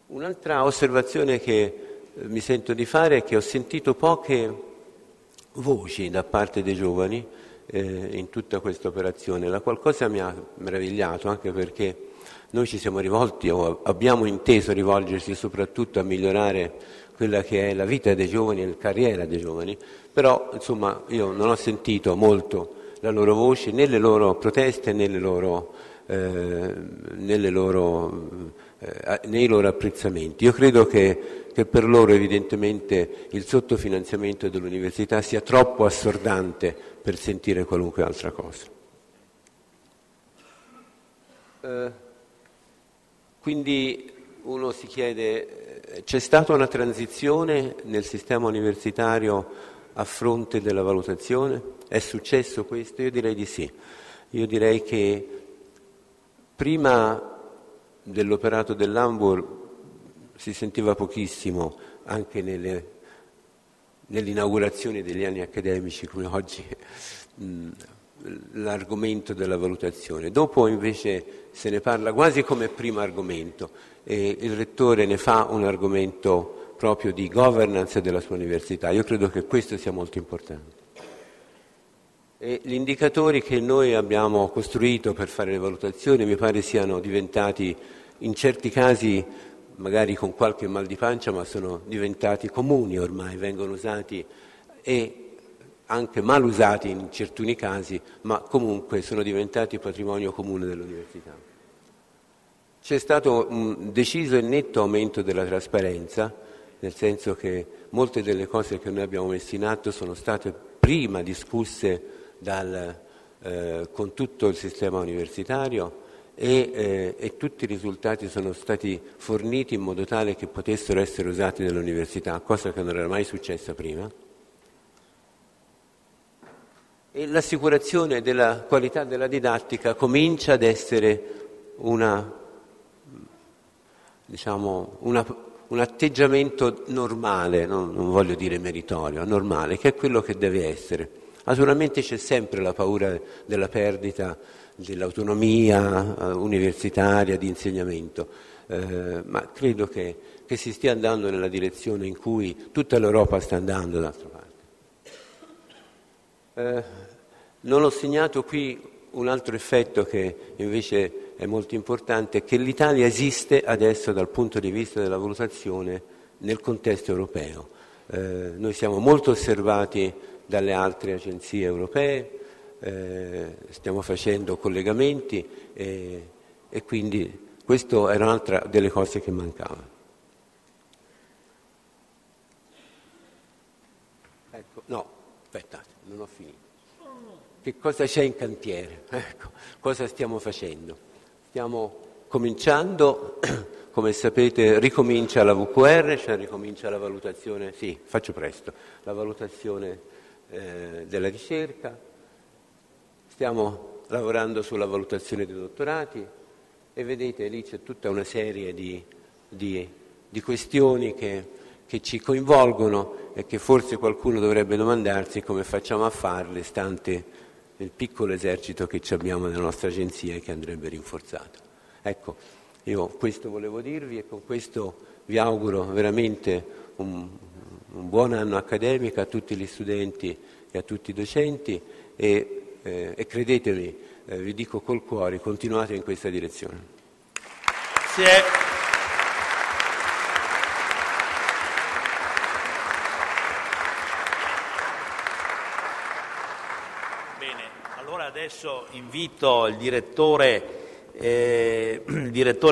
Un'altra osservazione che mi sento di fare è che ho sentito poche voci da parte dei giovani in tutta questa operazione, la qual cosa mi ha meravigliato, anche perché noi ci siamo rivolti o abbiamo inteso rivolgersi soprattutto a migliorare quella che è la vita dei giovani e la carriera dei giovani, però insomma io non ho sentito molto la loro voce, né le loro proteste, né nei loro apprezzamenti. Io credo che per loro evidentemente il sottofinanziamento dell'università sia troppo assordante per sentire qualunque altra cosa. Quindi uno si chiede, c'è stata una transizione nel sistema universitario a fronte della valutazione? È successo questo? Io direi di sì. Io direi che prima dell'operato dell'Hamburg si sentiva pochissimo, anche nelle inaugurazioni degli anni accademici come oggi, l'argomento della valutazione. Dopo invece se ne parla quasi come primo argomento, e il rettore ne fa un argomento proprio di governance della sua università. Io credo che questo sia molto importante. E gli indicatori che noi abbiamo costruito per fare le valutazioni mi pare siano diventati, in certi casi magari con qualche mal di pancia, ma sono diventati comuni ormai, vengono usati e anche mal usati in certi casi, ma comunque sono diventati patrimonio comune dell'università. C'è stato un deciso e netto aumento della trasparenza, nel senso che molte delle cose che noi abbiamo messo in atto sono state prima discusse con tutto il sistema universitario e tutti i risultati sono stati forniti in modo tale che potessero essere usati dall'università, cosa che non era mai successa prima. E l'assicurazione della qualità della didattica comincia ad essere un atteggiamento normale, non voglio dire meritorio, normale, che è quello che deve essere. Naturalmente c'è sempre la paura della perdita dell'autonomia universitaria, di insegnamento, ma credo che si stia andando nella direzione in cui tutta l'Europa sta andando d'altra parte. Non ho segnato qui un altro effetto che invece è molto importante, che l'Italia esiste adesso dal punto di vista della valutazione nel contesto europeo. Noi siamo molto osservati dalle altre agenzie europee, stiamo facendo collegamenti e quindi questo era un'altra delle cose che mancava. Ecco, no, aspettate, non ho finito. Che cosa c'è in cantiere? Ecco, cosa stiamo facendo? Stiamo cominciando, come sapete, ricomincia la VQR, cioè ricomincia la valutazione, sì, faccio presto, la valutazione della ricerca, stiamo lavorando sulla valutazione dei dottorati e vedete lì c'è tutta una serie di questioni che ci coinvolgono e che forse qualcuno dovrebbe domandarsi come facciamo a farle, stante il piccolo esercito che abbiamo nella nostra agenzia e che andrebbe rinforzato. Ecco, io questo volevo dirvi e con questo vi auguro veramente un buon anno accademico a tutti gli studenti e a tutti i docenti e credetemi, vi dico col cuore, continuate in questa direzione. Grazie. Adesso invito il direttore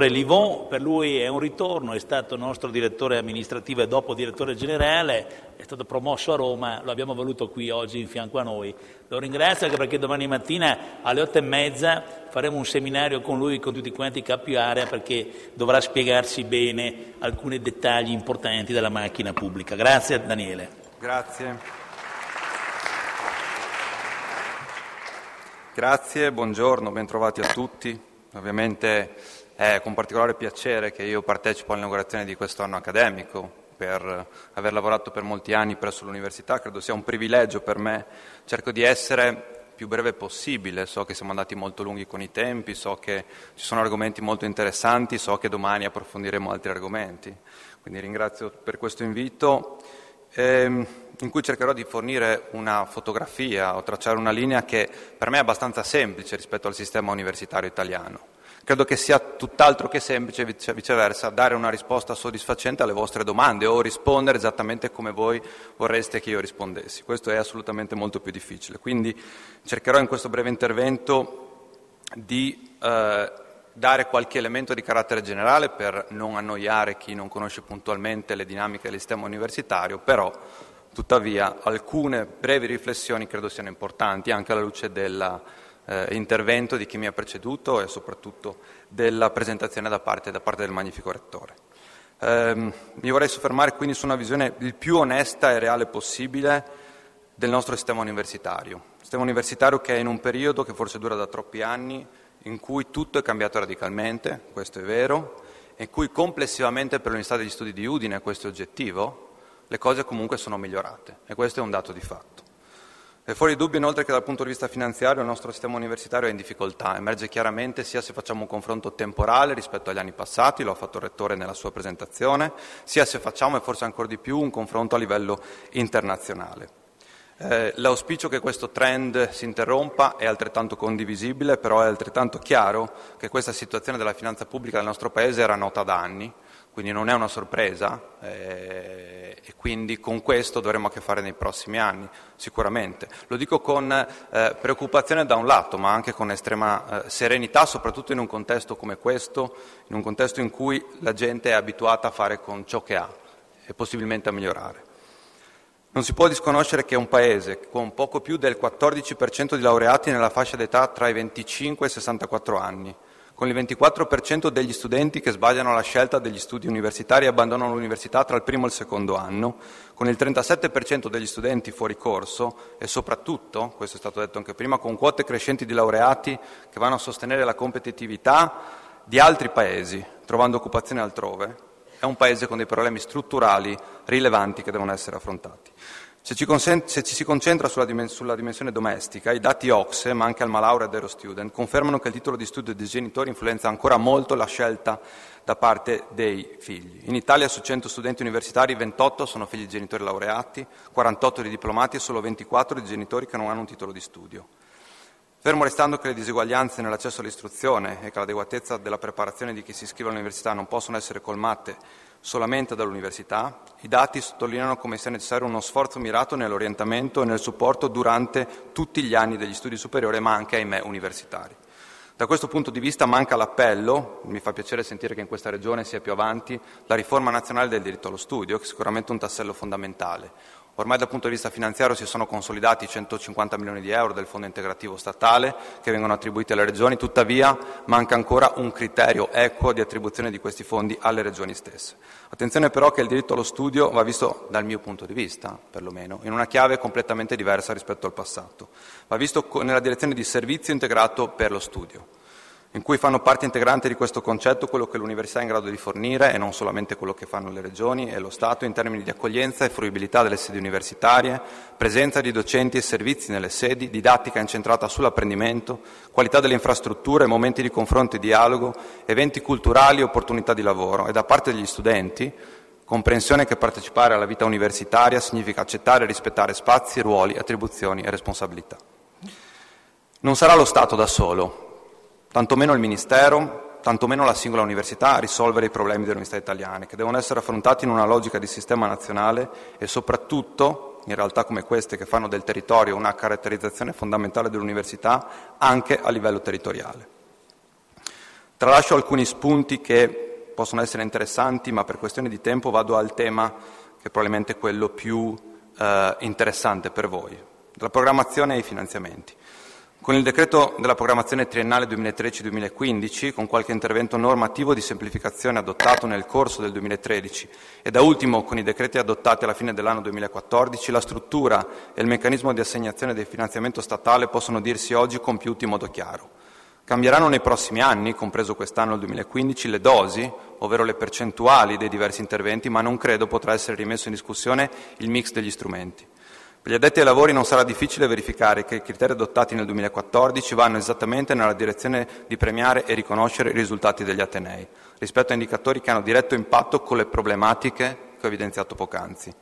Livon, per lui è un ritorno, è stato nostro direttore amministrativo e dopo direttore generale, è stato promosso a Roma, lo abbiamo voluto qui oggi in fianco a noi. Lo ringrazio anche perché domani mattina alle 8:30 faremo un seminario con lui, con tutti quanti i capi area, perché dovrà spiegarci bene alcuni dettagli importanti della macchina pubblica. Grazie Daniele. Grazie. Grazie, buongiorno, bentrovati a tutti. Ovviamente è con particolare piacere che io partecipo all'inaugurazione di questo anno accademico. Per aver lavorato per molti anni presso l'università credo sia un privilegio per me. Cerco di essere più breve possibile, so che siamo andati molto lunghi con i tempi, so che ci sono argomenti molto interessanti, so che domani approfondiremo altri argomenti. Quindi ringrazio per questo invito. In cui cercherò di fornire una fotografia o tracciare una linea che per me è abbastanza semplice rispetto al sistema universitario italiano. Credo che sia tutt'altro che semplice, viceversa, dare una risposta soddisfacente alle vostre domande o rispondere esattamente come voi vorreste che io rispondessi. Questo è assolutamente molto più difficile. Quindi cercherò in questo breve intervento di dare qualche elemento di carattere generale per non annoiare chi non conosce puntualmente le dinamiche del sistema universitario, però tuttavia alcune brevi riflessioni credo siano importanti anche alla luce dell'intervento di chi mi ha preceduto e soprattutto della presentazione da parte del magnifico Rettore. Mi vorrei soffermare quindi su una visione il più onesta e reale possibile del nostro sistema universitario che è in un periodo che forse dura da troppi anni, in cui tutto è cambiato radicalmente, questo è vero, e in cui complessivamente per l'Università degli Studi di Udine, questo è oggettivo, le cose comunque sono migliorate e questo è un dato di fatto. È fuori dubbio inoltre che dal punto di vista finanziario il nostro sistema universitario è in difficoltà, emerge chiaramente sia se facciamo un confronto temporale rispetto agli anni passati, lo ha fatto il Rettore nella sua presentazione, sia se facciamo e forse ancora di più un confronto a livello internazionale. L'auspicio che questo trend si interrompa è altrettanto condivisibile, però è altrettanto chiaro che questa situazione della finanza pubblica del nostro Paese era nota da anni, quindi non è una sorpresa e quindi con questo dovremo a che fare nei prossimi anni, sicuramente. Lo dico con preoccupazione da un lato, ma anche con estrema serenità, soprattutto in un contesto come questo, in un contesto in cui la gente è abituata a fare con ciò che ha e possibilmente a migliorare. Non si può disconoscere che un Paese con poco più del 14% di laureati nella fascia d'età tra i 25 e i 64 anni, con il 24% degli studenti che sbagliano la scelta degli studi universitari e abbandonano l'università tra il primo e il secondo anno, con il 37% degli studenti fuori corso e soprattutto, questo è stato detto anche prima, con quote crescenti di laureati che vanno a sostenere la competitività di altri Paesi, trovando occupazione altrove, è un Paese con dei problemi strutturali rilevanti che devono essere affrontati. Se ci si concentra sulla dimensione domestica, i dati OCSE, ma anche Alma Laurea ed Eurostudent, confermano che il titolo di studio dei genitori influenza ancora molto la scelta da parte dei figli. In Italia su 100 studenti universitari 28 sono figli di genitori laureati, 48 di diplomati e solo 24 di genitori che non hanno un titolo di studio. Fermo restando che le diseguaglianze nell'accesso all'istruzione e che l'adeguatezza della preparazione di chi si iscrive all'università non possono essere colmate solamente dall'università, i dati sottolineano come sia necessario uno sforzo mirato nell'orientamento e nel supporto durante tutti gli anni degli studi superiori, ma anche, ahimè, universitari. Da questo punto di vista manca l'appello, mi fa piacere sentire che in questa regione sia più avanti, la riforma nazionale del diritto allo studio, che è sicuramente un tassello fondamentale. Ormai dal punto di vista finanziario si sono consolidati 150 milioni di euro del fondo integrativo statale che vengono attribuiti alle regioni, tuttavia manca ancora un criterio equo di attribuzione di questi fondi alle regioni stesse. Attenzione però che il diritto allo studio va visto, dal mio punto di vista perlomeno, in una chiave completamente diversa rispetto al passato. Va visto nella direzione di servizio integrato per lo studio, in cui fanno parte integrante di questo concetto quello che l'università è in grado di fornire e non solamente quello che fanno le regioni e lo Stato in termini di accoglienza e fruibilità delle sedi universitarie, presenza di docenti e servizi nelle sedi, didattica incentrata sull'apprendimento, qualità delle infrastrutture, momenti di confronto e dialogo, eventi culturali e opportunità di lavoro e da parte degli studenti comprensione che partecipare alla vita universitaria significa accettare e rispettare spazi, ruoli, attribuzioni e responsabilità. Non sarà lo Stato da solo, tantomeno il Ministero, tantomeno la singola università a risolvere i problemi delle università italiane, che devono essere affrontati in una logica di sistema nazionale e soprattutto, in realtà come queste che fanno del territorio una caratterizzazione fondamentale dell'università, anche a livello territoriale. Tralascio alcuni spunti che possono essere interessanti, ma per questione di tempo vado al tema che probabilmente è quello più interessante per voi, la programmazione e i finanziamenti. Con il decreto della programmazione triennale 2013-2015, con qualche intervento normativo di semplificazione adottato nel corso del 2013 e da ultimo con i decreti adottati alla fine dell'anno 2014, la struttura e il meccanismo di assegnazione del finanziamento statale possono dirsi oggi compiuti in modo chiaro. Cambieranno nei prossimi anni, compreso quest'anno il 2015, le dosi, ovvero le percentuali dei diversi interventi, ma non credo potrà essere rimesso in discussione il mix degli strumenti. Per gli addetti ai lavori non sarà difficile verificare che i criteri adottati nel 2014 vanno esattamente nella direzione di premiare e riconoscere i risultati degli atenei, rispetto a indicatori che hanno diretto impatto con le problematiche che ho evidenziato poc'anzi.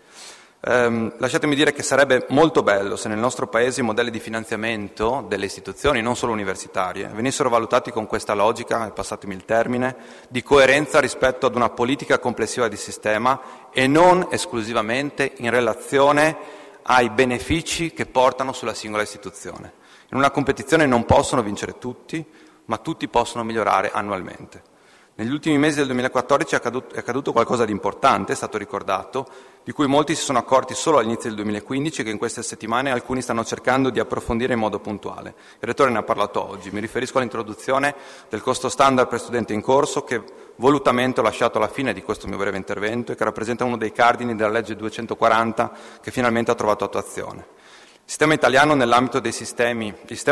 Lasciatemi dire che sarebbe molto bello se nel nostro Paese i modelli di finanziamento delle istituzioni, non solo universitarie, venissero valutati con questa logica, passatemi il termine, di coerenza rispetto ad una politica complessiva di sistema e non esclusivamente in relazione ai benefici che portano sulla singola istituzione. In una competizione non possono vincere tutti, ma tutti possono migliorare annualmente. Negli ultimi mesi del 2014 è accaduto qualcosa di importante, è stato ricordato, di cui molti si sono accorti solo all'inizio del 2015 e che in queste settimane alcuni stanno cercando di approfondire in modo puntuale. Il Rettore ne ha parlato oggi. Mi riferisco all'introduzione del costo standard per studente in corso che volutamente ho lasciato alla fine di questo mio breve intervento e che rappresenta uno dei cardini della legge 240 che finalmente ha trovato attuazione. Il sistema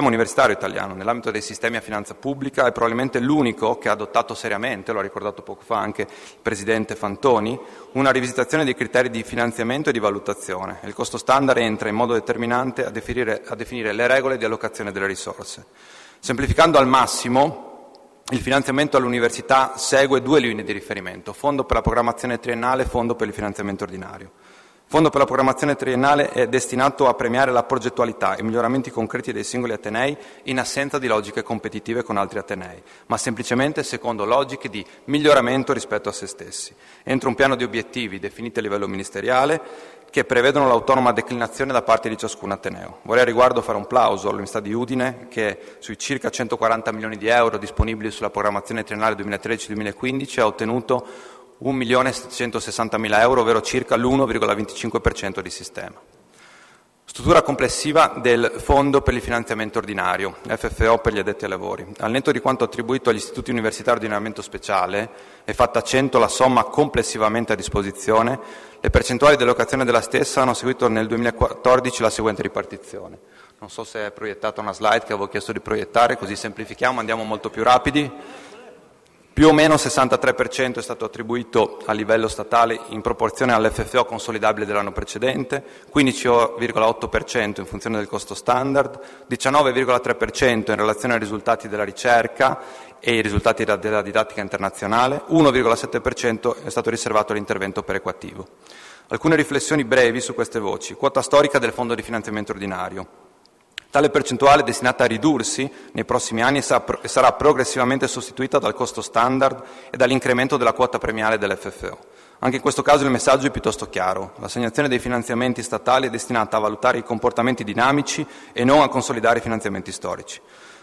universitario italiano nell'ambito dei sistemi a finanza pubblica è probabilmente l'unico che ha adottato seriamente, lo ha ricordato poco fa anche il Presidente Fantoni, una rivisitazione dei criteri di finanziamento e di valutazione. Il costo standard entra in modo determinante a definire le regole di allocazione delle risorse. Semplificando al massimo, il finanziamento all'università segue due linee di riferimento, fondo per la programmazione triennale e fondo per il finanziamento ordinario. Il fondo per la programmazione triennale è destinato a premiare la progettualità e i miglioramenti concreti dei singoli atenei in assenza di logiche competitive con altri atenei, ma semplicemente secondo logiche di miglioramento rispetto a se stessi, entro un piano di obiettivi definiti a livello ministeriale che prevedono l'autonoma declinazione da parte di ciascun ateneo. Vorrei a riguardo fare un plauso all'Università di Udine che sui circa 140 milioni di euro disponibili sulla programmazione triennale 2013-2015 ha ottenuto 1.760.000 euro, ovvero circa l'1,25% di sistema. Struttura complessiva del Fondo per il finanziamento ordinario, FFO per gli addetti ai lavori. Al netto di quanto attribuito agli istituti universitari di ordinamento speciale e fatta a 100 la somma complessivamente a disposizione, le percentuali di allocazione della stessa hanno seguito nel 2014 la seguente ripartizione. Non so se è proiettata una slide che avevo chiesto di proiettare, così semplifichiamo, andiamo molto più rapidi. Più o meno 63% è stato attribuito a livello statale in proporzione all'FFO consolidabile dell'anno precedente, 15,8% in funzione del costo standard, 19,3% in relazione ai risultati della ricerca e i risultati della didattica internazionale, 1,7% è stato riservato all'intervento perequativo. Alcune riflessioni brevi su queste voci. Quota storica del fondo di finanziamento ordinario. Tale percentuale è destinata a ridursi nei prossimi anni e sarà progressivamente sostituita dal costo standard e dall'incremento della quota premiale dell'FFO. Anche in questo caso il messaggio è piuttosto chiaro. L'assegnazione dei finanziamenti statali è destinata a valutare i comportamenti dinamici e non a consolidare i finanziamenti storici.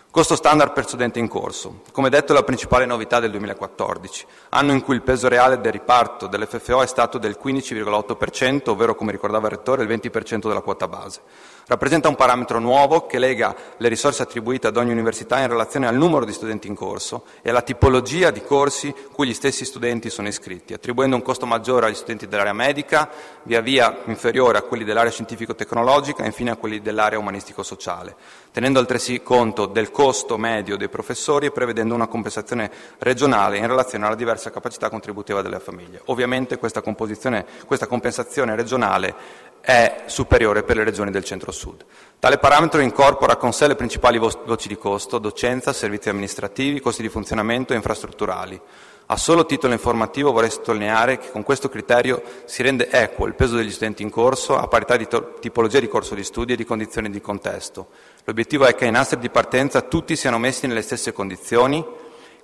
Costo standard per studente in corso. Come detto, è la principale novità del 2014, anno in cui il peso reale del riparto dell'FFO è stato del 15,8%, ovvero, come ricordava il Rettore, il 20% della quota base. Rappresenta un parametro nuovo che lega le risorse attribuite ad ogni università in relazione al numero di studenti in corso e alla tipologia di corsi cui gli stessi studenti sono iscritti, attribuendo un costo maggiore agli studenti dell'area medica, via via inferiore a quelli dell'area scientifico-tecnologica e infine a quelli dell'area umanistico-sociale, tenendo altresì conto del costo medio dei professori e prevedendo una compensazione regionale in relazione alla diversa capacità contributiva delle famiglie. Ovviamente questa compensazione regionale è superiore per le regioni del centro-sud. Tale parametro incorpora con sé le principali voci di costo: docenza, servizi amministrativi, costi di funzionamento e infrastrutturali. A solo titolo informativo vorrei sottolineare che con questo criterio si rende equo il peso degli studenti in corso a parità di tipologia di corso di studio e di condizioni di contesto. L'obiettivo è che ai nastri di partenza tutti siano messi nelle stesse condizioni,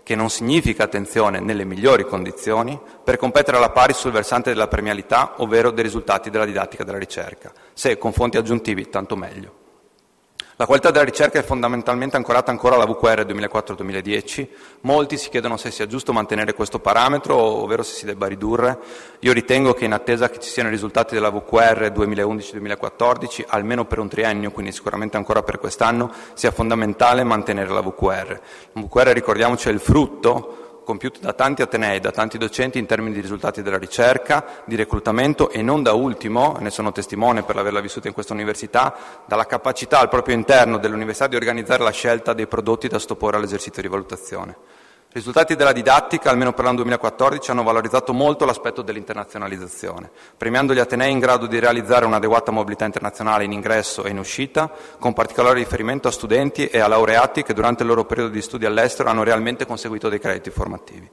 che non significa, attenzione, nelle migliori condizioni, per competere alla pari sul versante della premialità, ovvero dei risultati della didattica della ricerca. Se con fonti aggiuntivi, tanto meglio. La qualità della ricerca è fondamentalmente ancorata ancora alla VQR 2004-2010. Molti si chiedono se sia giusto mantenere questo parametro, ovvero se si debba ridurre. Io ritengo che in attesa che ci siano i risultati della VQR 2011-2014, almeno per un triennio, quindi sicuramente ancora per quest'anno, sia fondamentale mantenere la VQR. La VQR, ricordiamoci, è il frutto compiuto da tanti atenei, da tanti docenti in termini di risultati della ricerca, di reclutamento e non da ultimo, ne sono testimone per averla vissuta in questa università, dalla capacità al proprio interno dell'università di organizzare la scelta dei prodotti da sottoporre all'esercizio di valutazione. I risultati della didattica, almeno per l'anno 2014, hanno valorizzato molto l'aspetto dell'internazionalizzazione, premiando gli atenei in grado di realizzare un'adeguata mobilità internazionale in ingresso e in uscita, con particolare riferimento a studenti e a laureati che durante il loro periodo di studio all'estero hanno realmente conseguito dei crediti formativi.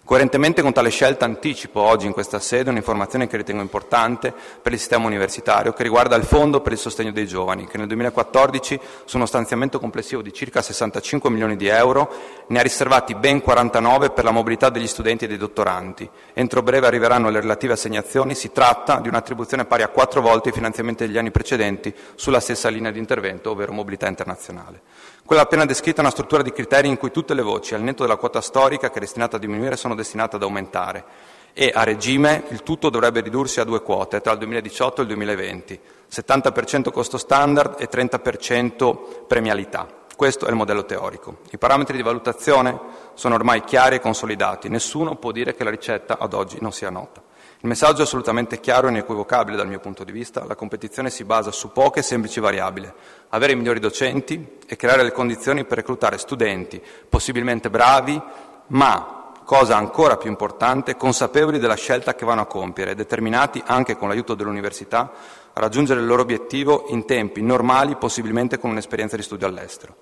Coerentemente con tale scelta anticipo oggi in questa sede un'informazione che ritengo importante per il sistema universitario, che riguarda il Fondo per il sostegno dei giovani, che nel 2014, su uno stanziamento complessivo di circa 65 milioni di euro, ne ha riservati ben 49 per la mobilità degli studenti e dei dottorandi. Entro breve arriveranno le relative assegnazioni. Si tratta di un'attribuzione pari a 4 volte i finanziamenti degli anni precedenti sulla stessa linea di intervento, ovvero mobilità internazionale. Quella appena descritta è una struttura di criteri in cui tutte le voci, al netto della quota storica che è destinata a diminuire, sono destinate ad aumentare e a regime il tutto dovrebbe ridursi a 2 quote tra il 2018 e il 2020, 70% costo standard e 30% premialità. Questo è il modello teorico. I parametri di valutazione sono ormai chiari e consolidati, nessuno può dire che la ricetta ad oggi non sia nota. Il messaggio è assolutamente chiaro e inequivocabile dal mio punto di vista: la competizione si basa su poche e semplici variabili: avere i migliori docenti e creare le condizioni per reclutare studenti possibilmente bravi, ma, cosa ancora più importante, consapevoli della scelta che vanno a compiere, determinati anche con l'aiuto dell'università a raggiungere il loro obiettivo in tempi normali, possibilmente con un'esperienza di studio all'estero.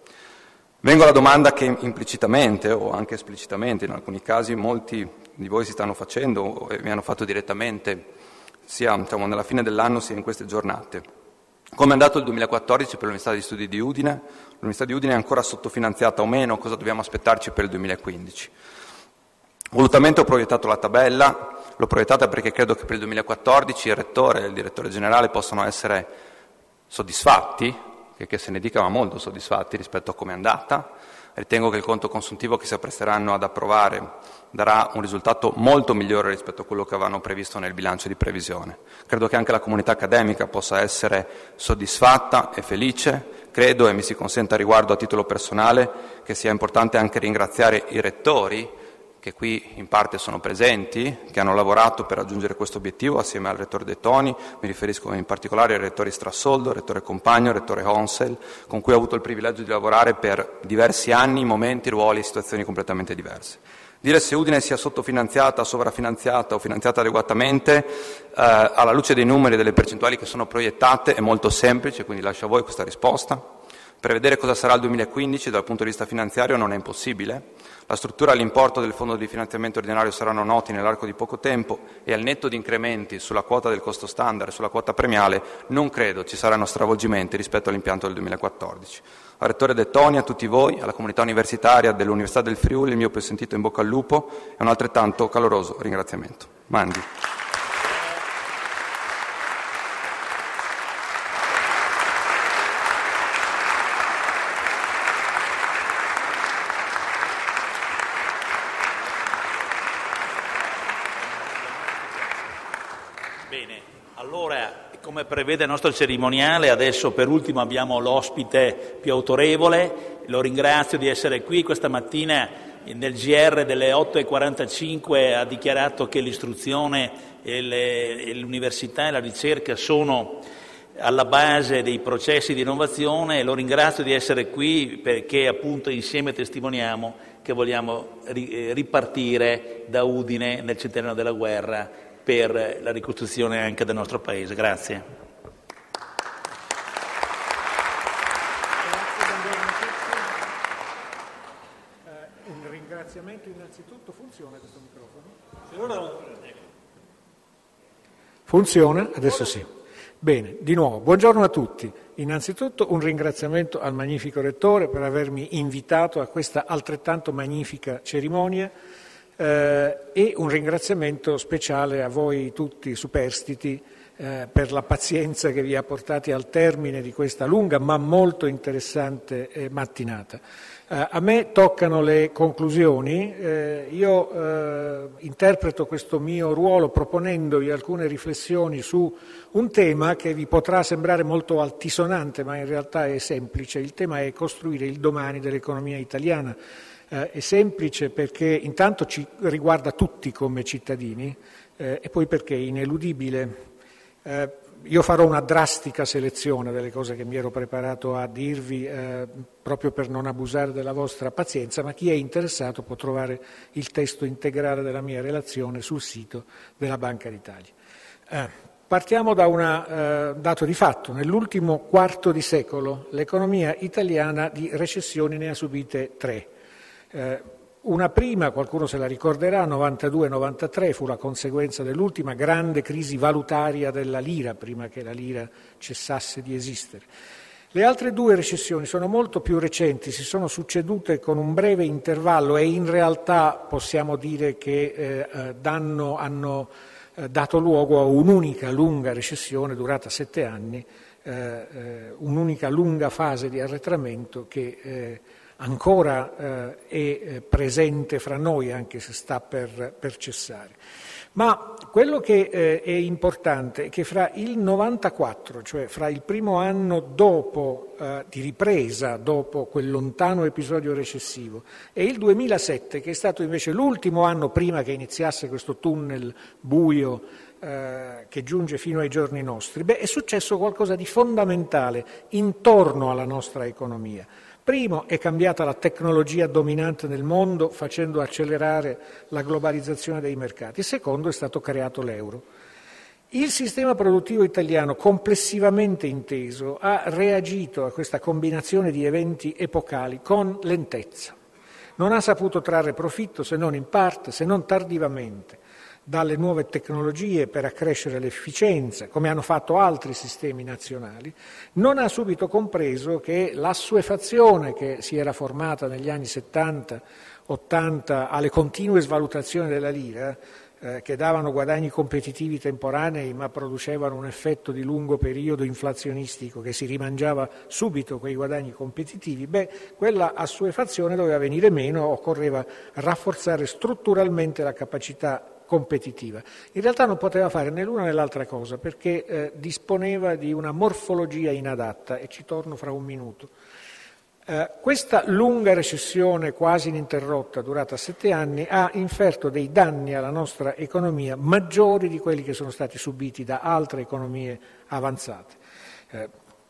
Vengo alla domanda che implicitamente o anche esplicitamente in alcuni casi molti di voi si stanno facendo e mi hanno fatto direttamente sia nella fine dell'anno sia in queste giornate. Come è andato il 2014 per l'Università di Studi di Udine? L'Università di Udine è ancora sottofinanziata o meno? Cosa dobbiamo aspettarci per il 2015? Volutamente ho proiettato la tabella, l'ho proiettata perché credo che per il 2014 il Rettore e il Direttore Generale possano essere soddisfatti, che se ne dica ma molto soddisfatti rispetto a come è andata. Ritengo che il conto consuntivo che si appresteranno ad approvare darà un risultato molto migliore rispetto a quello che avevano previsto nel bilancio di previsione. Credo che anche la comunità accademica possa essere soddisfatta e felice. Credo, e mi si consenta a riguardo a titolo personale, che sia importante anche ringraziare i rettori che qui in parte sono presenti, che hanno lavorato per raggiungere questo obiettivo assieme al Rettore De Toni. Mi riferisco in particolare ai Rettori Strassoldo, Rettore Compagno, Rettore Honsel, con cui ho avuto il privilegio di lavorare per diversi anni, momenti, ruoli e situazioni completamente diverse. Dire se Udine sia sottofinanziata, sovrafinanziata o finanziata adeguatamente, alla luce dei numeri e delle percentuali che sono proiettate, è molto semplice, quindi lascio a voi questa risposta. Prevedere cosa sarà il 2015 dal punto di vista finanziario non è impossibile. La struttura e l'importo del fondo di finanziamento ordinario saranno noti nell'arco di poco tempo e al netto di incrementi sulla quota del costo standard e sulla quota premiale non credo ci saranno stravolgimenti rispetto all'impianto del 2014. Al Rettore De Toni, a tutti voi, alla comunità universitaria dell'Università del Friuli, il mio più sentito in bocca al lupo e un altrettanto caloroso ringraziamento. Mandi. Bene, allora, come prevede il nostro cerimoniale, adesso per ultimo abbiamo l'ospite più autorevole. Lo ringrazio di essere qui questa mattina. Nel GR delle 8:45 ha dichiarato che l'istruzione e l'università e la ricerca sono alla base dei processi di innovazione, e lo ringrazio di essere qui perché appunto insieme testimoniamo che vogliamo ripartire da Udine nel centenario della guerra per la ricostruzione anche del nostro Paese. Grazie. Un ringraziamento innanzitutto. Funziona questo microfono? Funziona? Adesso sì. Bene, di nuovo, buongiorno a tutti. Innanzitutto un ringraziamento al magnifico Rettore per avermi invitato a questa altrettanto magnifica cerimonia. E un ringraziamento speciale a voi tutti superstiti per la pazienza che vi ha portati al termine di questa lunga ma molto interessante mattinata. A me toccano le conclusioni. Io interpreto questo mio ruolo proponendovi alcune riflessioni su un tema che vi potrà sembrare molto altisonante, ma in realtà è semplice. Il tema è costruire il domani dell'economia italiana. È semplice perché intanto ci riguarda tutti come cittadini e poi perché è ineludibile. Io farò una drastica selezione delle cose che mi ero preparato a dirvi proprio per non abusare della vostra pazienza, ma chi è interessato può trovare il testo integrale della mia relazione sul sito della Banca d'Italia. Partiamo da un dato di fatto. Nell'ultimo quarto di secolo l'economia italiana di recessioni ne ha subite 3. Una prima, qualcuno se la ricorderà, 92-93, fu la conseguenza dell'ultima grande crisi valutaria della lira, prima che la lira cessasse di esistere. Le altre 2 recessioni sono molto più recenti, si sono succedute con un breve intervallo e in realtà possiamo dire che hanno dato luogo a un'unica lunga recessione durata 7 anni, un'unica lunga fase di arretramento che ancora è presente fra noi, anche se sta per cessare. Ma quello che è importante è che fra il 94, cioè fra il primo anno dopo di ripresa, dopo quel lontano episodio recessivo, e il 2007, che è stato invece l'ultimo anno prima che iniziasse questo tunnel buio che giunge fino ai giorni nostri, è successo qualcosa di fondamentale intorno alla nostra economia. Primo, è cambiata la tecnologia dominante nel mondo facendo accelerare la globalizzazione dei mercati. Secondo, è stato creato l'euro. Il sistema produttivo italiano, complessivamente inteso, ha reagito a questa combinazione di eventi epocali con lentezza. Non ha saputo trarre profitto, se non in parte, se non tardivamente, dalle nuove tecnologie per accrescere l'efficienza, come hanno fatto altri sistemi nazionali. Non ha subito compreso che l'assuefazione che si era formata negli anni 70-80 alle continue svalutazioni della lira, che davano guadagni competitivi temporanei ma producevano un effetto di lungo periodo inflazionistico che si rimangiava subito quei guadagni competitivi, quella assuefazione doveva venire meno, occorreva rafforzare strutturalmente la capacità competitiva. In realtà non poteva fare né l'una né l'altra cosa perché disponeva di una morfologia inadatta, e ci torno fra un minuto. Questa lunga recessione quasi ininterrotta, durata 7 anni, ha inferto dei danni alla nostra economia maggiori di quelli che sono stati subiti da altre economie avanzate.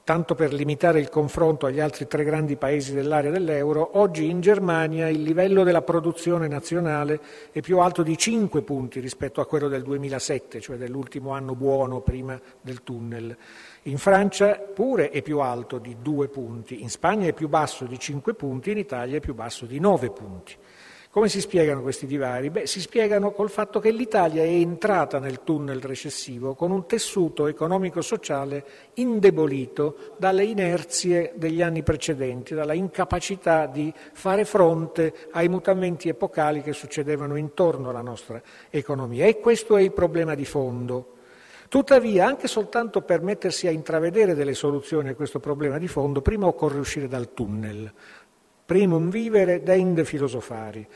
tanto per limitare il confronto agli altri 3 grandi paesi dell'area dell'euro, oggi in Germania il livello della produzione nazionale è più alto di 5 punti rispetto a quello del 2007, cioè dell'ultimo anno buono prima del tunnel. In Francia pure è più alto di 2 punti, in Spagna è più basso di 5 punti, in Italia è più basso di 9 punti. Come si spiegano questi divari? Si spiegano col fatto che l'Italia è entrata nel tunnel recessivo con un tessuto economico-sociale indebolito dalle inerzie degli anni precedenti, dalla incapacità di fare fronte ai mutamenti epocali che succedevano intorno alla nostra economia. E questo è il problema di fondo. Tuttavia, anche soltanto per mettersi a intravedere delle soluzioni a questo problema di fondo, prima occorre uscire dal tunnel. Primum vivere, deinde philosophari.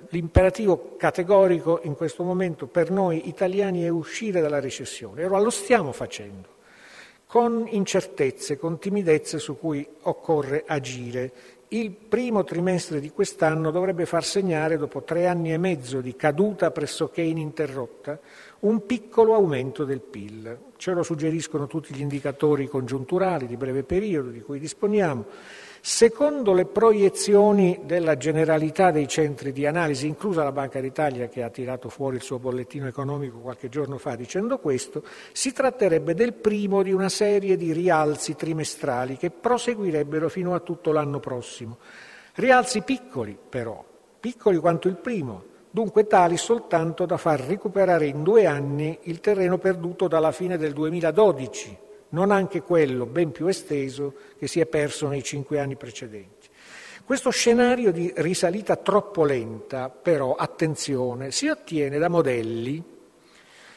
L'imperativo categorico in questo momento per noi italiani è uscire dalla recessione. E ora lo stiamo facendo, con incertezze, con timidezze su cui occorre agire. Il primo trimestre di quest'anno dovrebbe far segnare, dopo 3 anni e mezzo di caduta pressoché ininterrotta, un piccolo aumento del PIL. Ce lo suggeriscono tutti gli indicatori congiunturali di breve periodo di cui disponiamo. Secondo le proiezioni della generalità dei centri di analisi, inclusa la Banca d'Italia che ha tirato fuori il suo bollettino economico qualche giorno fa dicendo questo, si tratterebbe del primo di una serie di rialzi trimestrali che proseguirebbero fino a tutto l'anno prossimo. Rialzi piccoli però, piccoli quanto il primo, dunque tali soltanto da far recuperare in 2 anni il terreno perduto dalla fine del 2012, non anche quello ben più esteso che si è perso nei 5 anni precedenti. Questo scenario di risalita troppo lenta, però, attenzione, si ottiene da modelli,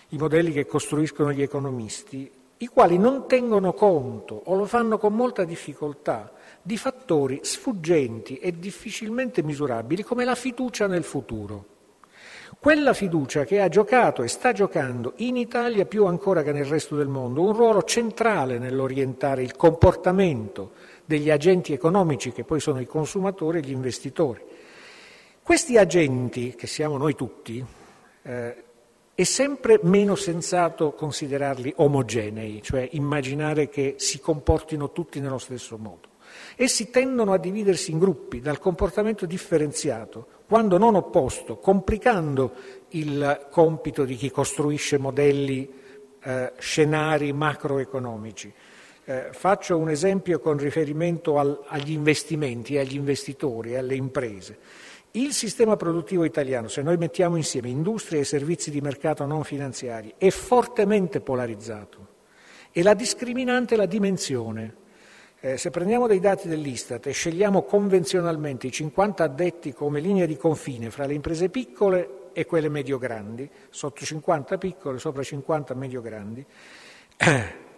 i modelli che costruiscono gli economisti, i quali non tengono conto, o lo fanno con molta difficoltà, di fattori sfuggenti e difficilmente misurabili come la fiducia nel futuro. Quella fiducia che ha giocato e sta giocando in Italia più ancora che nel resto del mondo un ruolo centrale nell'orientare il comportamento degli agenti economici, che poi sono i consumatori e gli investitori. Questi agenti, che siamo noi tutti, è sempre meno sensato considerarli omogenei, cioè immaginare che si comportino tutti nello stesso modo. Essi tendono a dividersi in gruppi dal comportamento differenziato, quando non opposto, complicando il compito di chi costruisce modelli, scenari macroeconomici. Faccio un esempio con riferimento agli investimenti, agli investitori, alle imprese. Il sistema produttivo italiano, se noi mettiamo insieme industria e servizi di mercato non finanziari, è fortemente polarizzato e la discriminante è la dimensione. Se prendiamo dei dati dell'Istat e scegliamo convenzionalmente i 50 addetti come linea di confine fra le imprese piccole e quelle medio-grandi, sotto 50 piccole, sopra 50 medio-grandi,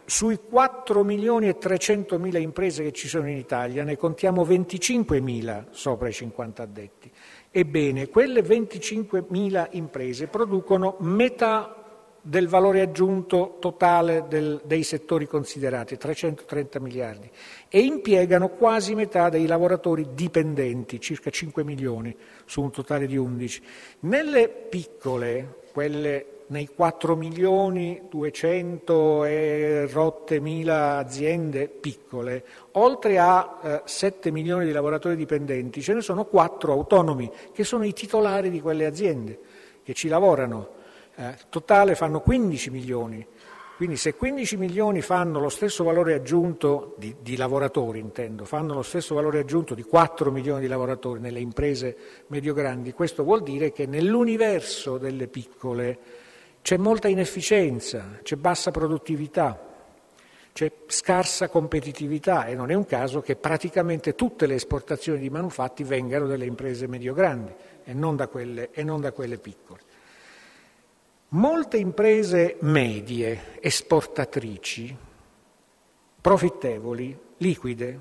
sui 4.300.000 imprese che ci sono in Italia ne contiamo 25.000 sopra i 50 addetti. Ebbene, quelle 25.000 imprese producono metà del valore aggiunto totale dei settori considerati, 330 miliardi, e impiegano quasi metà dei lavoratori dipendenti, circa 5 milioni su un totale di 11. Nelle piccole, quelle nei 4 milioni 200 e rotte mila aziende piccole, oltre a 7 milioni di lavoratori dipendenti, ce ne sono 4 autonomi che sono i titolari di quelle aziende che ci lavorano. Totale fanno 15 milioni, quindi se 15 milioni fanno lo stesso valore aggiunto di lavoratori, intendo, fanno lo stesso valore aggiunto di 4 milioni di lavoratori nelle imprese medio-grandi, questo vuol dire che nell'universo delle piccole c'è molta inefficienza, c'è bassa produttività, c'è scarsa competitività e non è un caso che praticamente tutte le esportazioni di manufatti vengano dalle imprese medio-grandi e non da quelle piccole. Molte imprese medie, esportatrici, profittevoli, liquide,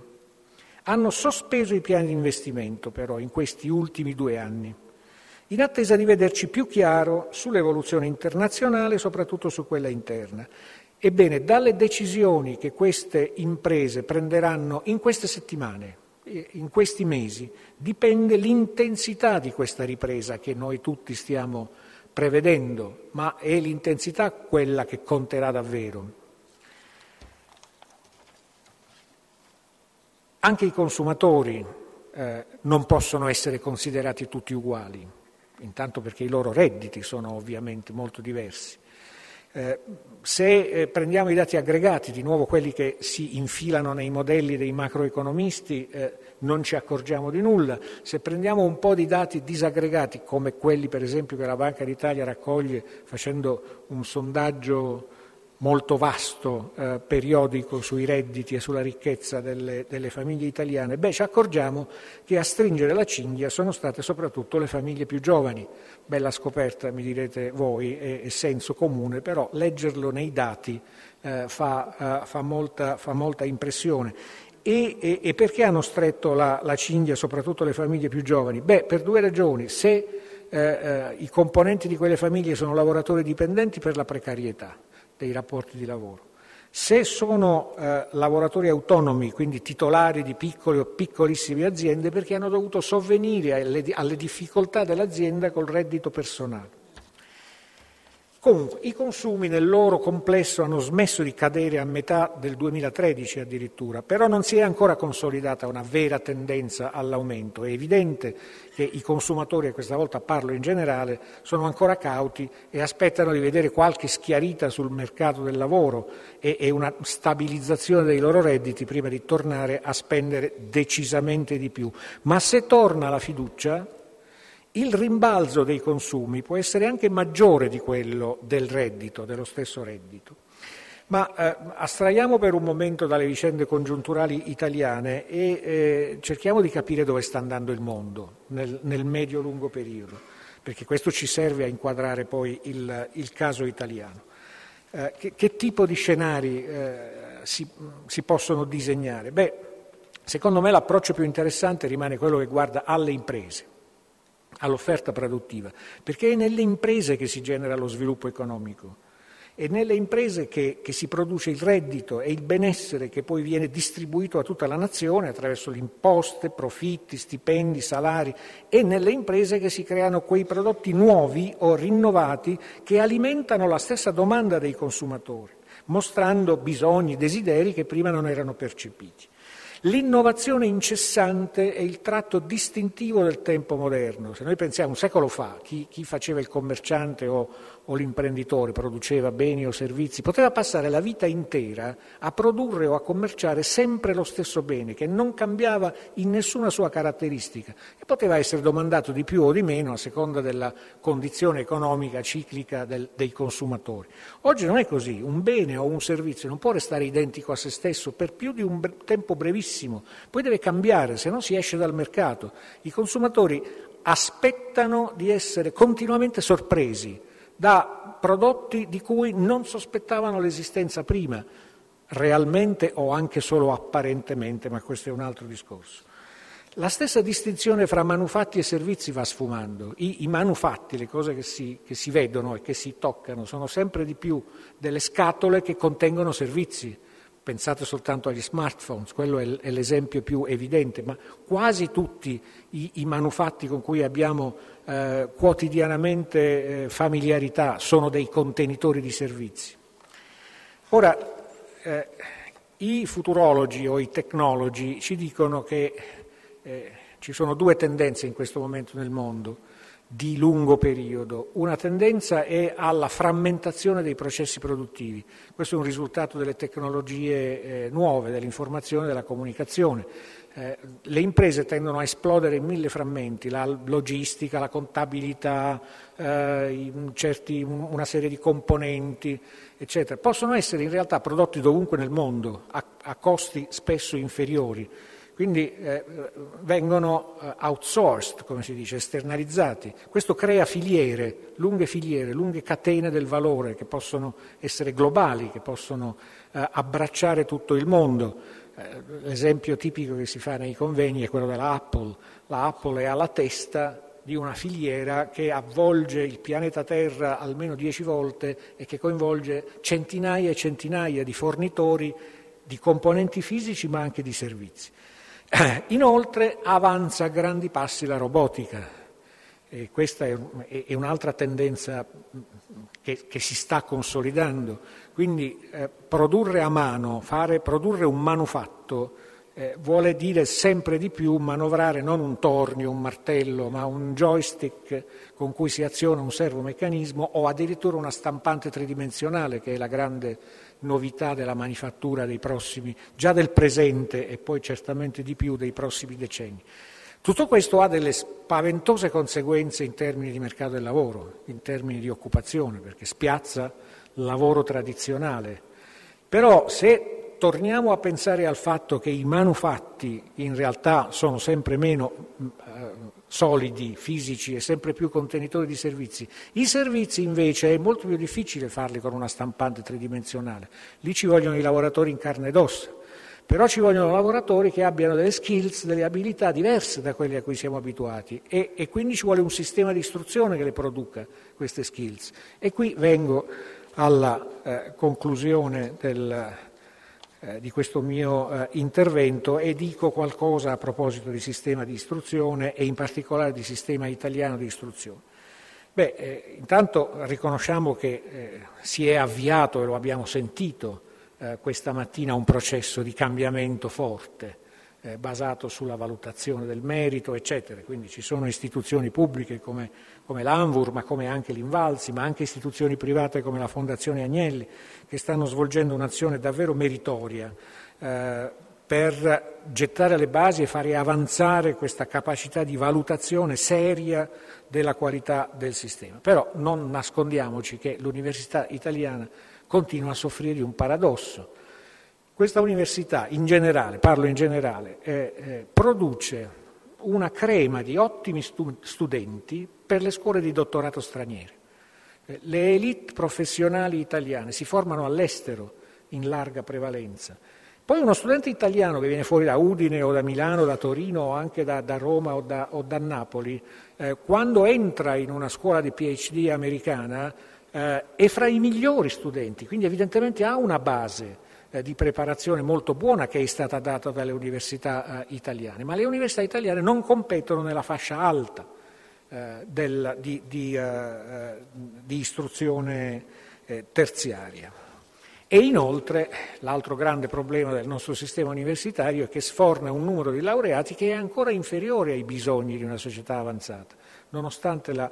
hanno sospeso i piani di investimento però in questi ultimi 2 anni, in attesa di vederci più chiaro sull'evoluzione internazionale e soprattutto su quella interna. Ebbene, dalle decisioni che queste imprese prenderanno in queste settimane, in questi mesi, dipende l'intensità di questa ripresa che noi tutti stiamo prevedendo, ma è l'intensità quella che conterà davvero. Anche i consumatori non possono essere considerati tutti uguali, intanto perché i loro redditi sono ovviamente molto diversi. Se prendiamo i dati aggregati, di nuovo quelli che si infilano nei modelli dei macroeconomisti, non ci accorgiamo di nulla. Se prendiamo un po' di dati disaggregati, come quelli per esempio che la Banca d'Italia raccoglie facendo un sondaggio molto vasto, periodico sui redditi e sulla ricchezza delle famiglie italiane, ci accorgiamo che a stringere la cinghia sono state soprattutto le famiglie più giovani. Bella scoperta, mi direte voi, è senso comune, però leggerlo nei dati fa molta impressione. E perché hanno stretto la cinghia soprattutto le famiglie più giovani? Per due ragioni. Se i componenti di quelle famiglie sono lavoratori dipendenti, per la precarietà dei rapporti di lavoro. Se sono lavoratori autonomi, quindi titolari di piccole o piccolissime aziende, perché hanno dovuto sovvenire alle difficoltà dell'azienda col reddito personale. Comunque, i consumi nel loro complesso hanno smesso di cadere a metà del 2013 addirittura, però non si è ancora consolidata una vera tendenza all'aumento. È evidente che i consumatori, e questa volta parlo in generale, sono ancora cauti e aspettano di vedere qualche schiarita sul mercato del lavoro e una stabilizzazione dei loro redditi prima di tornare a spendere decisamente di più. Ma se torna la fiducia, il rimbalzo dei consumi può essere anche maggiore di quello del reddito, dello stesso reddito. Ma astraiamo per un momento dalle vicende congiunturali italiane e cerchiamo di capire dove sta andando il mondo nel medio-lungo periodo, perché questo ci serve a inquadrare poi il caso italiano. Che tipo di scenari si possono disegnare? Secondo me l'approccio più interessante rimane quello che guarda alle imprese, all'offerta produttiva, perché è nelle imprese che si genera lo sviluppo economico, è nelle imprese che si produce il reddito e il benessere che poi viene distribuito a tutta la nazione attraverso le imposte, profitti, stipendi, salari, è nelle imprese che si creano quei prodotti nuovi o rinnovati che alimentano la stessa domanda dei consumatori, mostrando bisogni, desideri che prima non erano percepiti. L'innovazione incessante è il tratto distintivo del tempo moderno. Se noi pensiamo un secolo fa, chi faceva il commerciante o l'imprenditore, produceva beni o servizi, poteva passare la vita intera a produrre o a commerciare sempre lo stesso bene, che non cambiava in nessuna sua caratteristica e poteva essere domandato di più o di meno a seconda della condizione economica ciclica dei consumatori. Oggi non è così, un bene o un servizio non può restare identico a se stesso per più di un tempo brevissimo, poi deve cambiare, se no si esce dal mercato. I consumatori aspettano di essere continuamente sorpresi da prodotti di cui non sospettavano l'esistenza prima, realmente o anche solo apparentemente, ma questo è un altro discorso. La stessa distinzione fra manufatti e servizi va sfumando. I manufatti, le cose che si vedono e che si toccano, sono sempre di più delle scatole che contengono servizi. Pensate soltanto agli smartphones, quello è l'esempio più evidente, ma quasi tutti i manufatti con cui abbiamo quotidianamente familiarità sono dei contenitori di servizi. Ora, i futurologi o i tecnologi ci dicono che ci sono due tendenze in questo momento nel mondo di lungo periodo. Una tendenza è alla frammentazione dei processi produttivi. Questo è un risultato delle tecnologie nuove, dell'informazione e della comunicazione. Le imprese tendono a esplodere in 1000 frammenti, la logistica, la contabilità, una serie di componenti, eccetera. Possono essere in realtà prodotti dovunque nel mondo, a costi spesso inferiori. Quindi vengono outsourced, come si dice, esternalizzati. Questo crea filiere, lunghe catene del valore che possono essere globali, che possono abbracciare tutto il mondo. L'esempio tipico che si fa nei convegni è quello della Apple. La Apple è alla testa di una filiera che avvolge il pianeta Terra almeno 10 volte e che coinvolge centinaia e centinaia di fornitori di componenti fisici ma anche di servizi. Inoltre avanza a grandi passi la robotica e questa è un'altra tendenza che si sta consolidando, quindi produrre a mano, produrre un manufatto vuole dire sempre di più manovrare non un tornio, un martello, ma un joystick con cui si aziona un servomeccanismo o addirittura una stampante tridimensionale, che è la grande novità della manifattura dei prossimi, già del presente e poi certamente di più dei prossimi decenni. Tutto questo ha delle spaventose conseguenze in termini di mercato del lavoro, in termini di occupazione, perché spiazza il lavoro tradizionale. Però se torniamo a pensare al fatto che i manufatti in realtà sono sempre meno solidi, fisici e sempre più contenitori di servizi, i servizi invece è molto più difficile farli con una stampante tridimensionale. Lì ci vogliono i lavoratori in carne ed ossa, però ci vogliono lavoratori che abbiano delle skills, delle abilità diverse da quelle a cui siamo abituati e quindi ci vuole un sistema di istruzione che le produca queste skills. E qui vengo alla conclusione di questo mio intervento e dico qualcosa a proposito di sistema di istruzione e in particolare di sistema italiano di istruzione. Intanto riconosciamo che si è avviato, e lo abbiamo sentito questa mattina, un processo di cambiamento forte basato sulla valutazione del merito, eccetera. Quindi ci sono istituzioni pubbliche come l'Anvur, ma come anche l'Invalsi, ma anche istituzioni private come la Fondazione Agnelli, che stanno svolgendo un'azione davvero meritoria per gettare le basi e fare avanzare questa capacità di valutazione seria della qualità del sistema. Però non nascondiamoci che l'università italiana continua a soffrire di un paradosso. Questa università, in generale, parlo in generale, produce una crema di ottimi studenti per le scuole di dottorato straniere. Le elite professionali italiane si formano all'estero in larga prevalenza. Poi uno studente italiano che viene fuori da Udine o da Milano, da Torino o anche da Roma o da Napoli, quando entra in una scuola di PhD americana è fra i migliori studenti, quindi evidentemente ha una base di preparazione molto buona che è stata data dalle università italiane, ma le università italiane non competono nella fascia alta di istruzione terziaria. E inoltre l'altro grande problema del nostro sistema universitario è che sforna un numero di laureati che è ancora inferiore ai bisogni di una società avanzata, nonostante la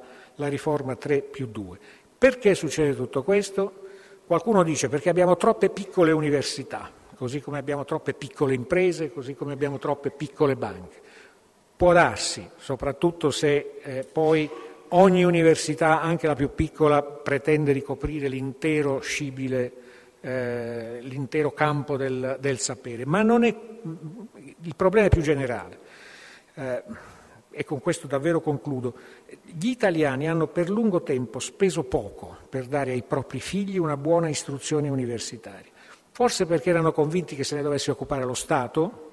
riforma 3+2. Perché succede tutto questo? Qualcuno dice perché abbiamo troppe piccole università, così come abbiamo troppe piccole imprese, così come abbiamo troppe piccole banche. Può darsi, soprattutto se poi ogni università, anche la più piccola, pretende di coprire l'intero scibile, l'intero campo del sapere, ma non è, il problema è più generale. E con questo davvero concludo. Gli italiani hanno per lungo tempo speso poco per dare ai propri figli una buona istruzione universitaria. Forse perché erano convinti che se ne dovesse occupare lo Stato,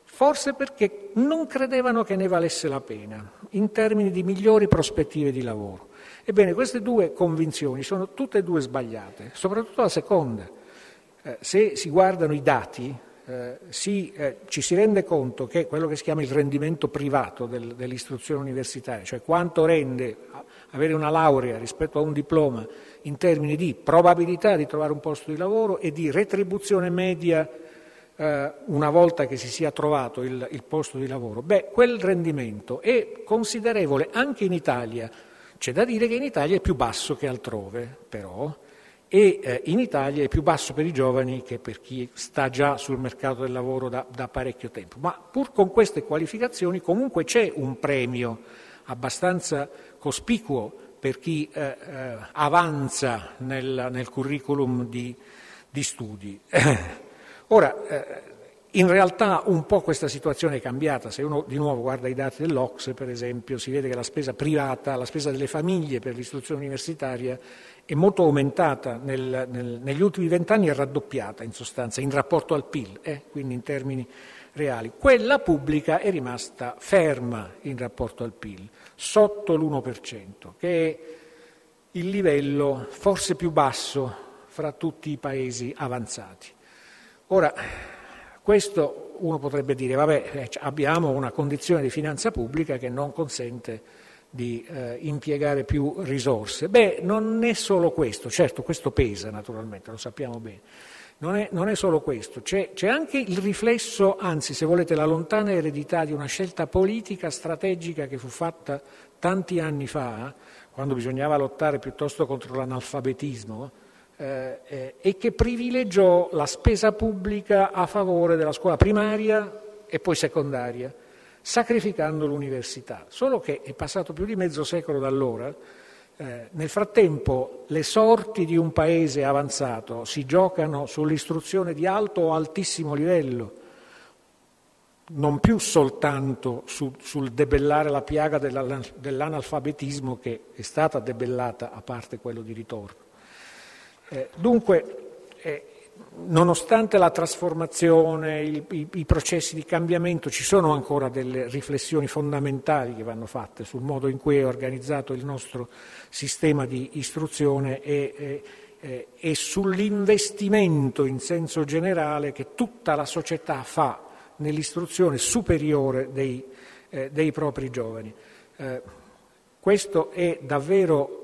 forse perché non credevano che ne valesse la pena, in termini di migliori prospettive di lavoro. Ebbene, queste due convinzioni sono tutte e due sbagliate, soprattutto la seconda. Se si guardano i dati, ci si rende conto che quello che si chiama il rendimento privato dell'istruzione universitaria, cioè quanto rende avere una laurea rispetto a un diploma in termini di probabilità di trovare un posto di lavoro e di retribuzione media una volta che si sia trovato il posto di lavoro, quel rendimento è considerevole anche in Italia. C'è da dire che in Italia è più basso che altrove, però, e in Italia è più basso per i giovani che per chi sta già sul mercato del lavoro da parecchio tempo. Ma pur con queste qualificazioni comunque c'è un premio abbastanza cospicuo per chi avanza nel curriculum di studi. Ora, in realtà un po' questa situazione è cambiata. Se uno di nuovo guarda i dati dell'OCSE, per esempio, si vede che la spesa privata, la spesa delle famiglie per l'istruzione universitaria è molto aumentata, negli ultimi 20 anni è raddoppiata in sostanza, in rapporto al PIL, quindi in termini reali. Quella pubblica è rimasta ferma in rapporto al PIL, sotto l'1%, che è il livello forse più basso fra tutti i paesi avanzati. Ora, questo uno potrebbe dire, abbiamo una condizione di finanza pubblica che non consente di impiegare più risorse. Non è solo questo, certo questo pesa naturalmente, lo sappiamo bene, non è solo questo, c'è anche il riflesso, anzi se volete la lontana eredità di una scelta politica strategica che fu fatta tanti anni fa, quando bisognava lottare piuttosto contro l'analfabetismo, e che privilegiò la spesa pubblica a favore della scuola primaria e poi secondaria, sacrificando l'università. Solo che è passato più di mezzo secolo da allora. Nel frattempo le sorti di un paese avanzato si giocano sull'istruzione di alto o altissimo livello, non più soltanto sul debellare la piaga dell'analfabetismo, che è stata debellata, a parte quello di ritorno. Dunque, nonostante la trasformazione, i processi di cambiamento, ci sono ancora delle riflessioni fondamentali che vanno fatte sul modo in cui è organizzato il nostro sistema di istruzione e sull'investimento in senso generale che tutta la società fa nell'istruzione superiore dei propri giovani. Questo è davvero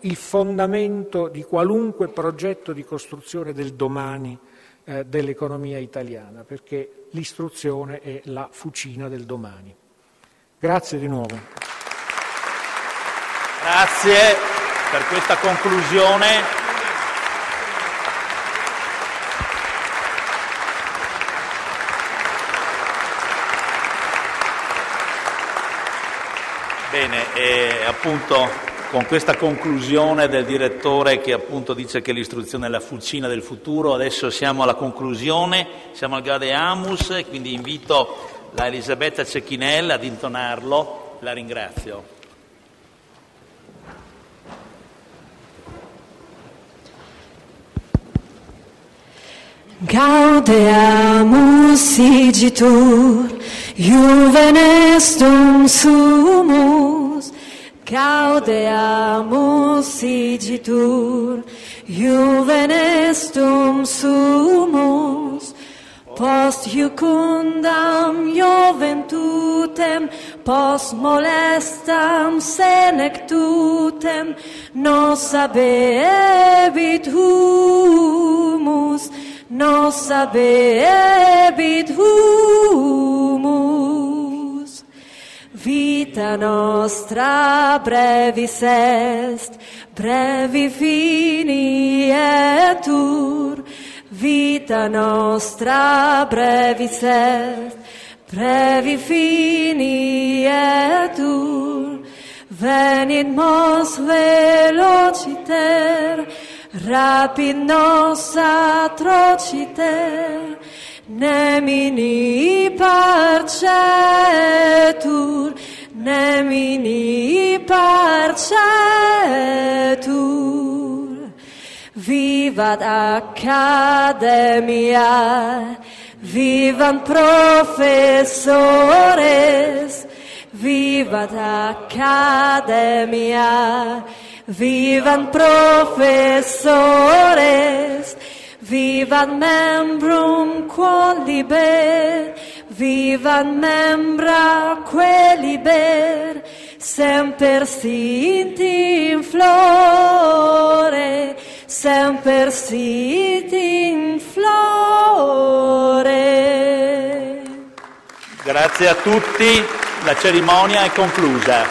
il fondamento di qualunque progetto di costruzione del domani dell'economia italiana, perché l'istruzione è la fucina del domani. Grazie di nuovo. Grazie per questa conclusione. Bene, appunto con questa conclusione del direttore che appunto dice che l'istruzione è la fucina del futuro, adesso siamo alla conclusione, siamo al Gaudeamus, quindi invito la Elisabetta Cecchinella ad intonarlo, la ringrazio. Gaudeamus igitur, juvenestum sumus, Gaudeamus igitur, juvenestum sumus, post iucundam joventutem, post molestam senectutem, nos habebit humus, nos habebit humus. Vita nostra brevis est, brevi finietur. Vita nostra brevis est, brevi finietur. Venit mos velociter, rapid nos atrociter, nemini parcetur, nemini parcetur. Vivat academia, vivant professores, vivat academia, vivant professores, vivat membrum quoliber, vivat membra queliber, semper sit in flore, semper sit in flore. Grazie a tutti, la cerimonia è conclusa.